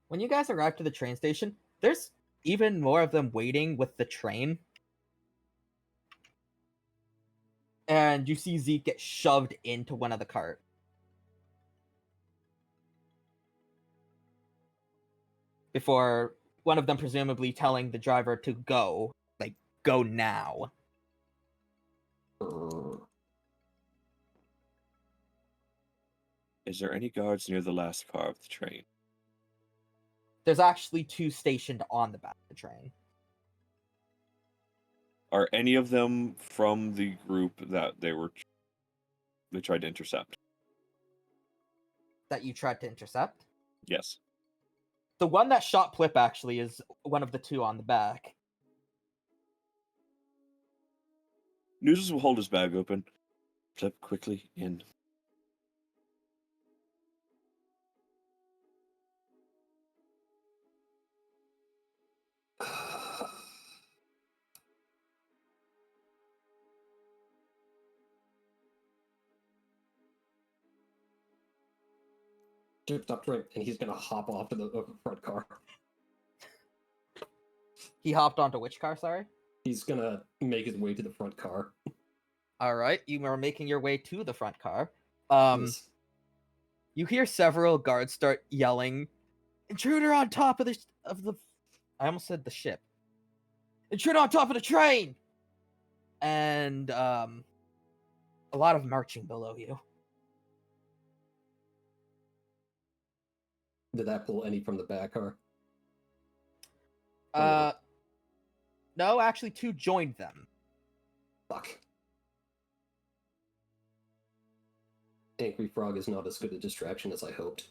When you guys arrive to the train station, there's even more of them waiting with the train. And you see Zeke get shoved into one of the cart. Before one of them presumably telling the driver to go. Like, go now. Is there any guards near the last car of the train? There's actually 2 stationed on the back of the train. Are any of them from the group that they tried to intercept? That you tried to intercept? Yes. The one that shot Plip actually is one of the 2 on the back. Nuzus will hold his bag open. Plip quickly in. Stop drink, and he's gonna hop off to the front car. He hopped onto which car, sorry? He's gonna make his way to the front car. Alright, you are making your way to the front car. Yes. You hear several guards start yelling, "Intruder on top of the I almost said the ship. Intruder on top of the train!" And a lot of marching below you. Did that pull any from the back car? No, actually 2 joined them. Fuck. Angry Frog is not as good a distraction as I hoped.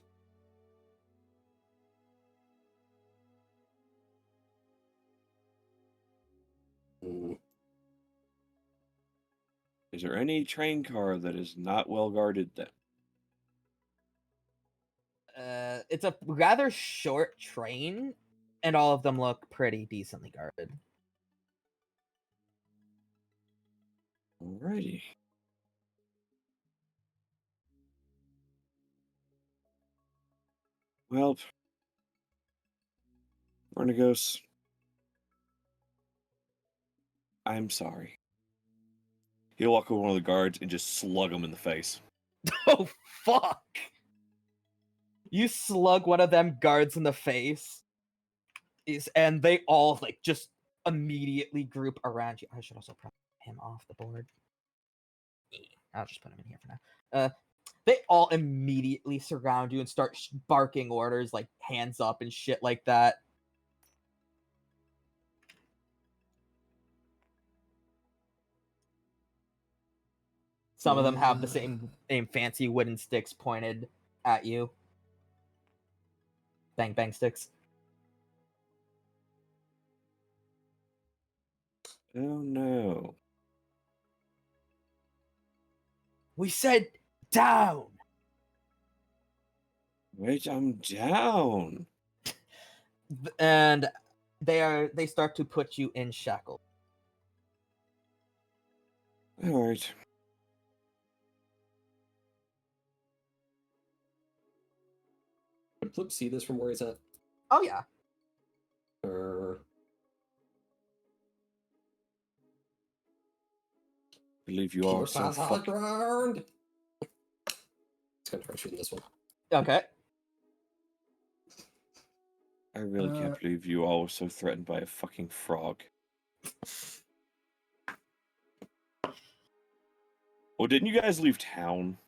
Is there any train car that is not well guarded then? It's a rather short train, and all of them look pretty decently guarded. Alrighty. Well, Ornagos, I'm sorry. He'll walk over one of the guards and just slug him in the face. Oh, fuck! You slug one of them guards in the face, and they all, like, just immediately group around you. I should also put him off the board. I'll just put him in here for now. They all immediately surround you and start barking orders, like, hands up and shit like that. Some of them have the same fancy wooden sticks pointed at you. Bang, bang sticks. Oh no. We said down! Wait, I'm down. And they start to put you in shackles. Alright. Could Plip see this from where he's at? Oh, yeah. Believe you are so fucking... ground. It's gonna try shooting this one. Okay. I really can't believe you all were so threatened by a fucking frog. Well, didn't you guys leave town?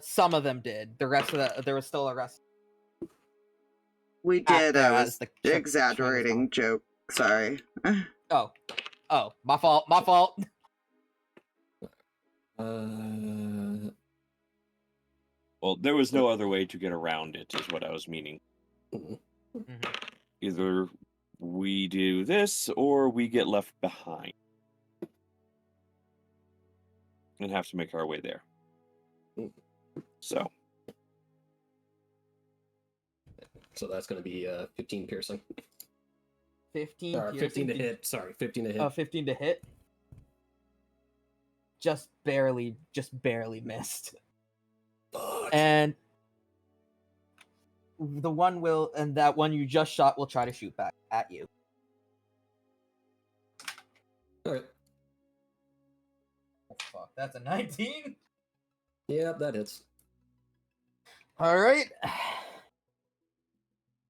Some of them did. The rest of there was still a rest. We did. I as was the train was exaggerating joke. Sorry. Oh, my fault. My fault. Well, there was no other way to get around it, is what I was meaning. Either we do this, or we get left behind. And have to make our way there. So that's going to be 15 piercing. 15 Or 15 to hit. Sorry, 15 to hit. 15 to hit. Just barely missed. Fuck. And that one you just shot will try to shoot back at you. Alright. Oh, fuck, that's a 19? Yeah, that hits. Alright.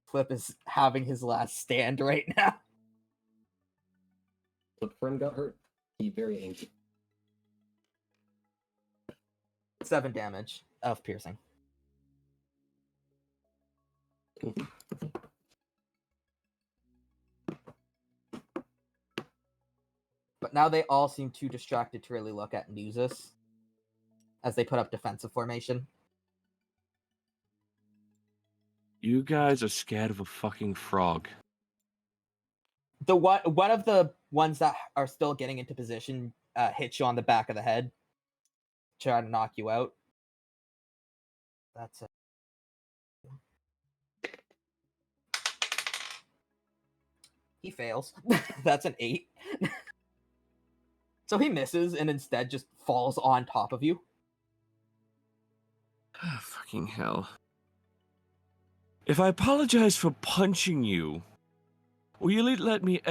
Plip is having his last stand right now. Plip friend got hurt. He very angry. 7 damage of piercing. But now they all seem too distracted to really look at Nuzus as they put up defensive formation. You guys are scared of a fucking frog. The one of the ones that are still getting into position hits you on the back of the head, try to knock you out. That's it. He fails. That's an 8. So he misses and instead just falls on top of you. Fucking hell. If I apologize for punching you, will you let me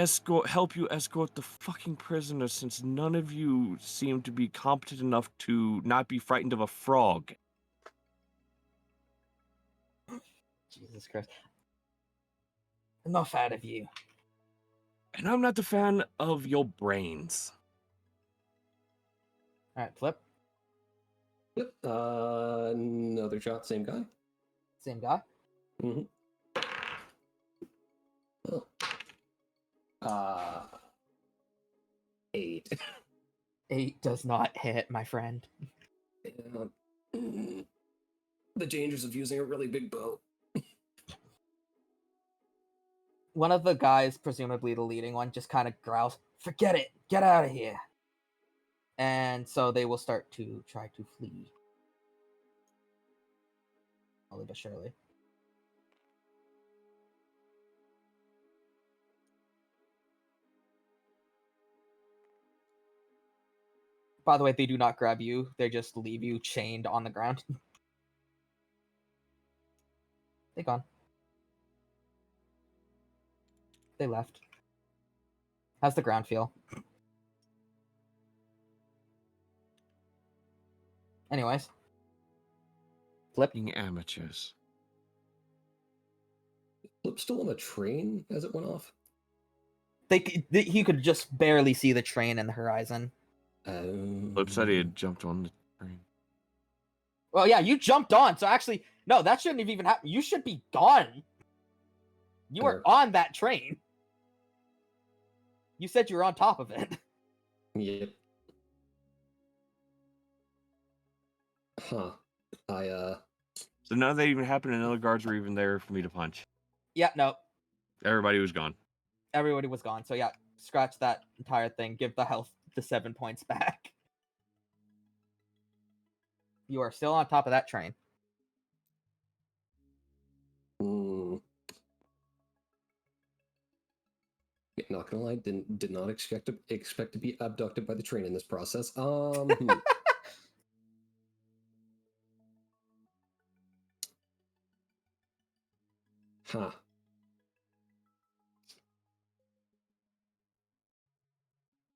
help you escort the fucking prisoner, since none of you seem to be competent enough to not be frightened of a frog? Jesus Christ. I'm not a fan of you. And I'm not the fan of your brains. Alright, Plip. Yep. Another shot, same guy. Same guy. Mm-hmm. Oh. 8. 8 does not hit, my friend. Yeah. The dangers of using a really big bow. One of the guys, presumably the leading one, just kind of growls, "Forget it! Get out of here!" And so they will start to try to flee. Slowly but surely. By the way, they do not grab you. They just leave you chained on the ground. They gone. They left. How's the ground feel? Anyways. Flip. Being amateurs. Flip still on the train as it went off? He could just barely see the train in the horizon. Flip said he had jumped on the train. Well, yeah, you jumped on, so actually, no, that shouldn't have even happened. You should be gone. You were on that train. You said you were on top of it. Yep. Huh. So none of that even happened, and none of the guards were even there for me to punch. Yeah, no. Everybody was gone. Everybody was gone. So yeah, scratch that entire thing. Give the health the 7 points back. You are still on top of that train. Yeah, not gonna lie, did not expect to be abducted by the train in this process. Huh.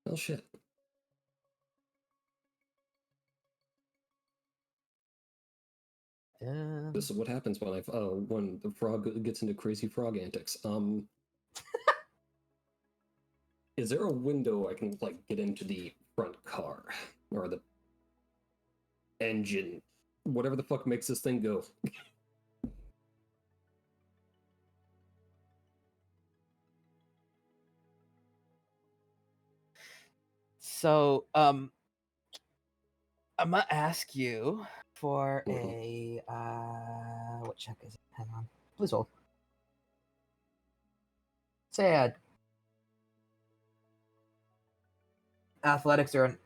Well, shit. This is what happens when when the frog gets into crazy frog antics. Is there a window I can like get into the front car or the engine, whatever the fuck makes this thing go? So, I'm gonna ask you for a what check is it? Hang on, please hold. Say athletics or an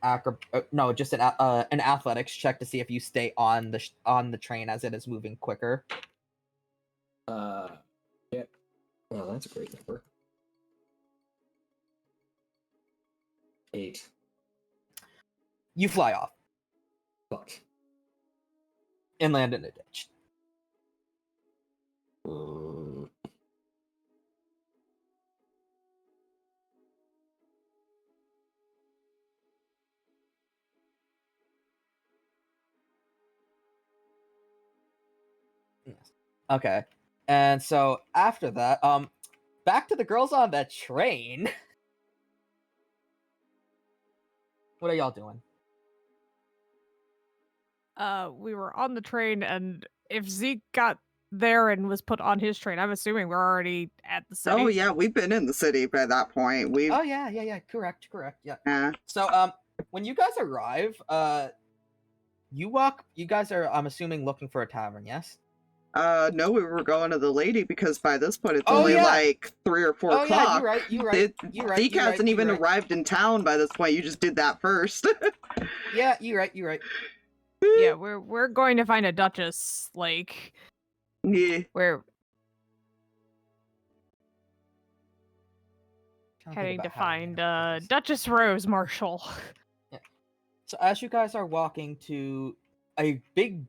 just an athletics check to see if you stay on the train as it is moving quicker. Yeah. Well, that's a great number. 8. You fly off. Fuck. And land in a ditch. Yes. Okay. And so after that, back to the girls on the train. What are y'all doing? We were on the train, and if Zeke got there and was put on his train, I'm assuming we're already at the city. Oh yeah, we've been in the city by that point. Oh yeah. Correct. Yeah. So when you guys arrive, you guys are, I'm assuming, looking for a tavern, yes? No, we were going to the lady because by this point it's only like 3 or 4 o'clock. Yeah, you're right. Zeke hasn't even arrived in town by this point. You just did that first. Yeah, you're right. Yeah, we're going to find a Duchess, like... Yeah. We're heading to find Duchess Rose Marshall. Yeah. So as you guys are walking to a big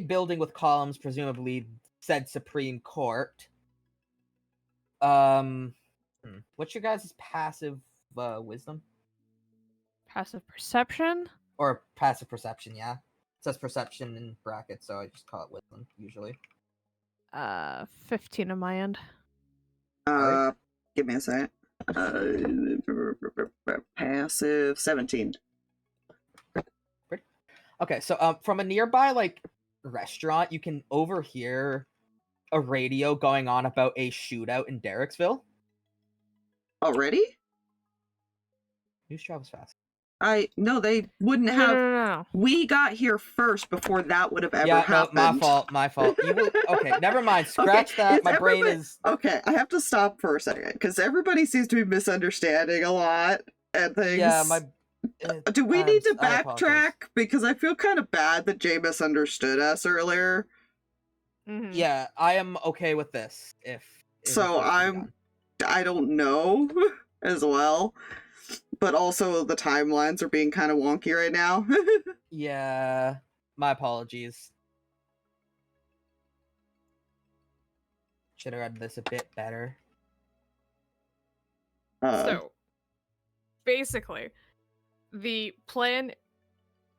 building with columns, presumably said Supreme Court. What's your guys' passive wisdom? Passive perception? Or passive perception, yeah. It says perception in brackets, so I just call it wisdom, usually. 15 on my end. Give me a second. Passive 17. Okay, so from a nearby like restaurant, you can overhear a radio going on about a shootout in Derricksville. Already? News travels fast. No, they wouldn't have. No. We got here first before that would have ever Yeah, happened. no, my fault. You will, okay, never mind. Scratch that. My brain is. Okay, I have to stop for a second because everybody seems to be misunderstanding a lot and things. Yeah, Do we need to I apologize. backtrack? Because I feel kind of bad that Jay misunderstood us earlier. Mhm. Yeah, I am okay with this. If So I don't know as well. But also the timelines are being kind of wonky right now. Yeah, my apologies. Should have read this a bit better. So, basically, the plan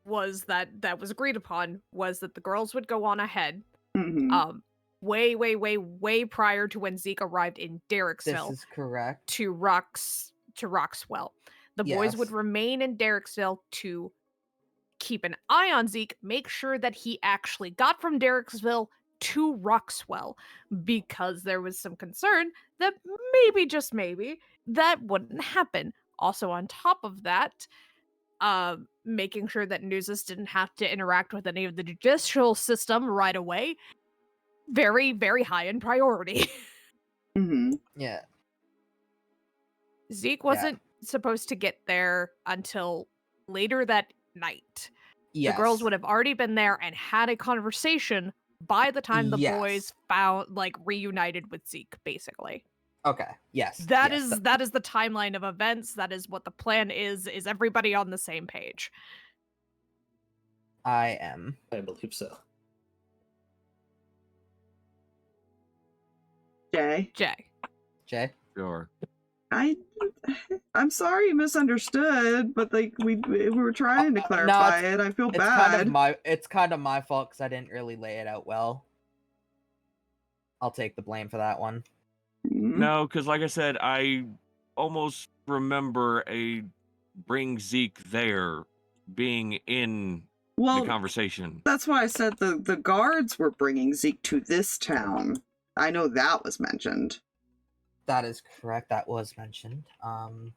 was that was agreed upon was that the girls would go on ahead. Mhm. Way prior to when Zeke arrived in Derricksville. This is correct. To Roxwell. The boys would Yes. remain in Derricksville to keep an eye on Zeke, make sure that he actually got from Derricksville to Roxwell, because there was some concern that maybe, just maybe, that wouldn't happen. Also, on top of that, making sure that Nuzus didn't have to interact with any of the judicial system right away. Very, very high in priority. Mhm. Yeah. Zeke wasn't supposed to get there until later that night. Yes. The girls would have already been there and had a conversation by the time the boys reunited with Zeke, basically. Okay. Yes. That yes. is the timeline of events. That is what the plan is. Is everybody on the same page? I am. I believe so. Jay? Jay? Sure. I'm sorry you misunderstood, but like we were trying to clarify it. I feel bad. It's kind of my fault because I didn't really lay it out well. I'll take the blame for that one. No, because like I said, I almost remember bring Zeke there being in the conversation. That's why I said the guards were bringing Zeke to this town. I know that was mentioned. That is correct. That was mentioned. Trying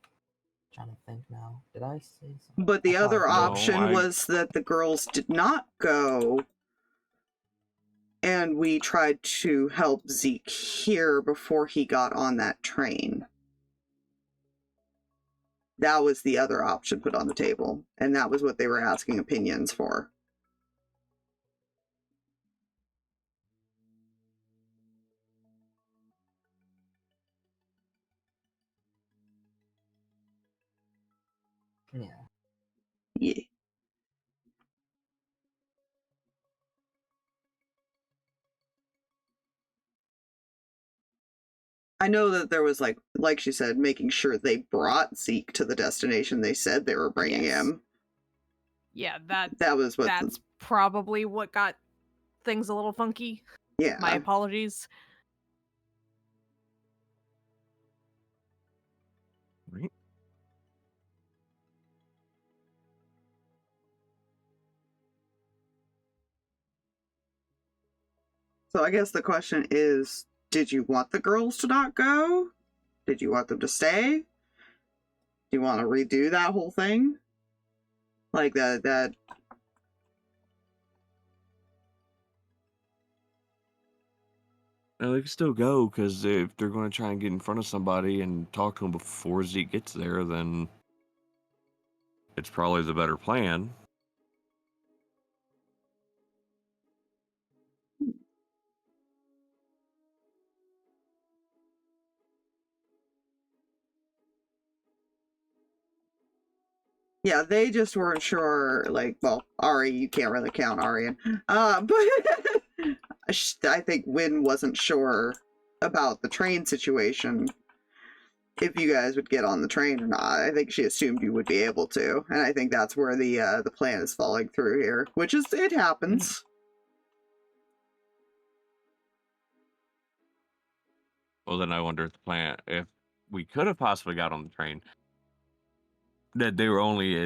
to think now. Did I say something? But the other option was that the girls did not go, and we tried to help Zeke here before he got on that train. That was the other option put on the table, and that was what they were asking opinions for. Yeah. Yeah. I know that there was like she said, making sure they brought Zeke to the destination they said they were bringing him. Yeah, that's probably what got things a little funky. Yeah. My apologies. Right. So I guess the question is, did you want the girls to not go? Did you want them to stay? Do you want to redo that whole thing? Like that No, they can still go, because if they're going to try and get in front of somebody and talk to them before Zeke gets there, then it's probably the better plan. Yeah, they just weren't sure, Ari, you can't really count Ari in. But I think Wynn wasn't sure about the train situation, if you guys would get on the train or not. I think she assumed you would be able to, and I think that's where the plan is falling through here, which is, it happens. Well, then I wonder if we could have possibly got on the train, that they were only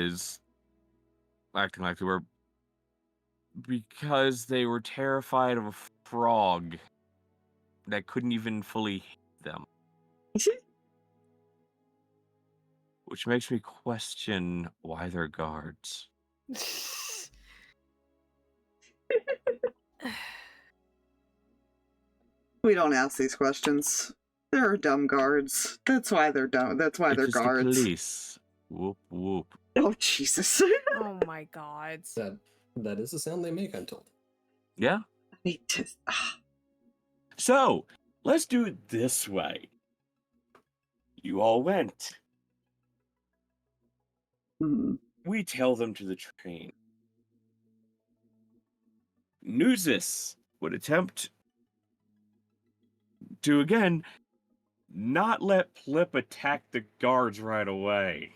acting like they were because they were terrified of a frog that couldn't even fully hit them. Which makes me question why they're guards. We don't ask these questions. They're dumb guards. That's why they're dumb. That's why they're It's guards. the police. Whoop whoop. Oh, Jesus. Oh my god. That is the sound they make, I'm told. Yeah. I need to... So, let's do it this way. You all went. We tell them to the train. Nuzus would attempt to, again, not let Plip attack the guards right away.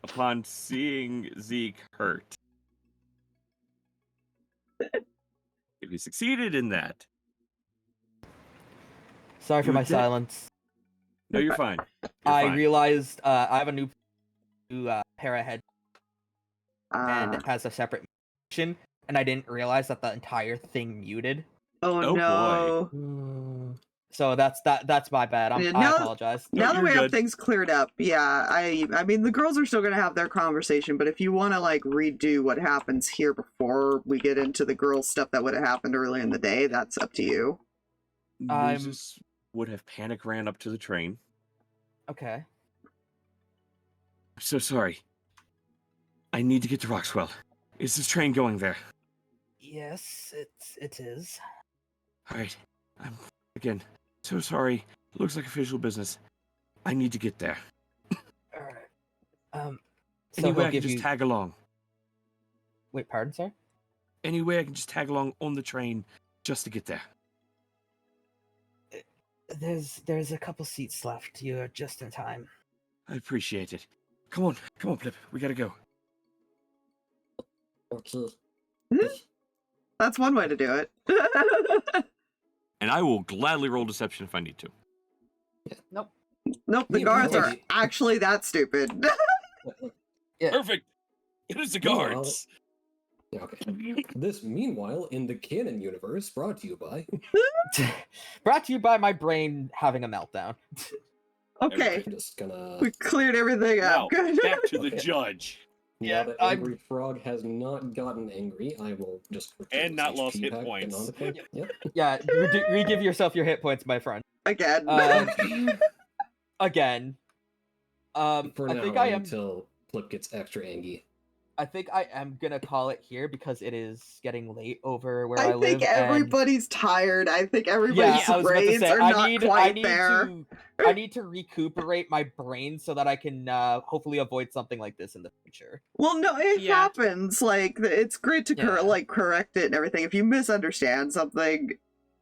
Upon seeing Zeke hurt. If he succeeded in that... Sorry for You my did- silence. No, you're fine. You're I fine. realized I have a new pair of head, and Ah. it has a separate mission, and I didn't realize that the entire thing muted. Oh, Oh, boy. no. So that's my bad. Yeah, I now- apologize. Now that you're we have good. things cleared up, yeah, I mean, the girls are still going to have their conversation, but if you want to, like, redo what happens here before we get into the girls' stuff that would have happened earlier in the day, that's up to you. Nuzus would have panic ran up to the train. Okay. I'm so sorry. I need to get to Roxwell. Is this train going there? Yes, it is. Alright. I'm, again, so sorry. It looks like official business. I need to get there. All right. So Any way he'll I can give just you. tag along. Wait, pardon, sir? Any way I can just tag along on the train just to get there. There's a couple seats left. You're just in time. I appreciate it. Come on, Plip. We gotta go. Okay. That's one way to do it. And I will gladly roll deception if I need to. Nope. Nope, the Yeah, guards are maybe. actually that stupid. Yeah. Perfect! It is the guards! Yeah, okay. This, meanwhile, in the canon universe, brought to you by... Brought to you by my brain having a meltdown. Okay, I'm just gonna... we cleared everything Now, up. Good. back to the Okay. judge. Yeah, Now that I'm- Angry Frog has not gotten angry, I will just... And not his lost HP hit back points. canonically. Yep. Yeah, re-give yourself your hit points, my friend. Again. Again. For I now, think I am. until Plip gets extra angry. I think I am gonna call it here because it is getting late over where I I live. think everybody's tired. I think Yeah, everybody's I was about to brains say are not quite there. I need to recuperate my brain so that I can hopefully avoid something like this in the future. Well, no, it Yeah. happens. Like, it's great to Yeah. correct it and everything. If you misunderstand something,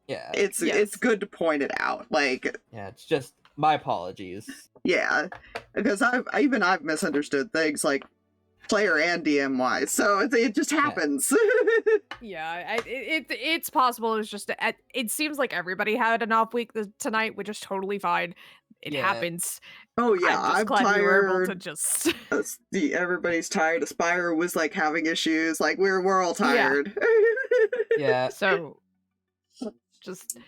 Yeah, it's Yes. good to point it out. Like, yeah, it's just my apologies. yeah, because I've misunderstood things like player and DM wise, so it just happens. Yeah, it's possible. It's just it seems like everybody had an off week tonight, which is totally fine. It Yeah. happens. Oh yeah, I'm just I'm glad we were able to tired. just. Everybody's tired. Aspire was like having issues. Like we're all Yeah. tired. Yeah, So, just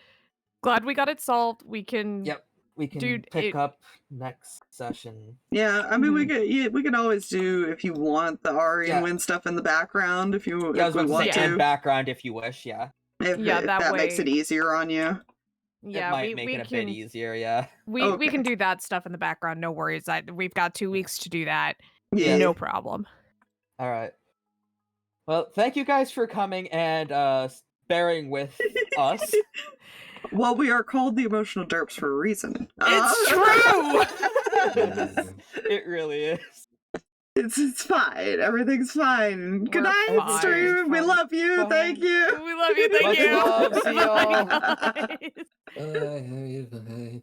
glad we got it solved. We can. yep. We can Dude, pick it- up next session. Yeah, I mean, Mhm. we can always do, if you want, the Ari Yeah. and Win stuff in the background if Yeah, I was we about to want say, Yeah. in to. background if you wish. Yeah, If, Yeah, if that that makes way- it easier on you. Yeah, it might we make we it a can bit easier. Yeah. we Okay. can do that stuff in the background. No worries. We've got 2 weeks to do that. Yeah. No problem. All right. Well, thank you guys for coming and bearing with us. Well, we are called the Emotional Derps for a reason. It's true! It really is. It's fine. Everything's fine. Good We're night, fine. stream. We love you. Fine. Thank you. We love you. Thank Much you. love. See y'all. Bye, guys. Bye.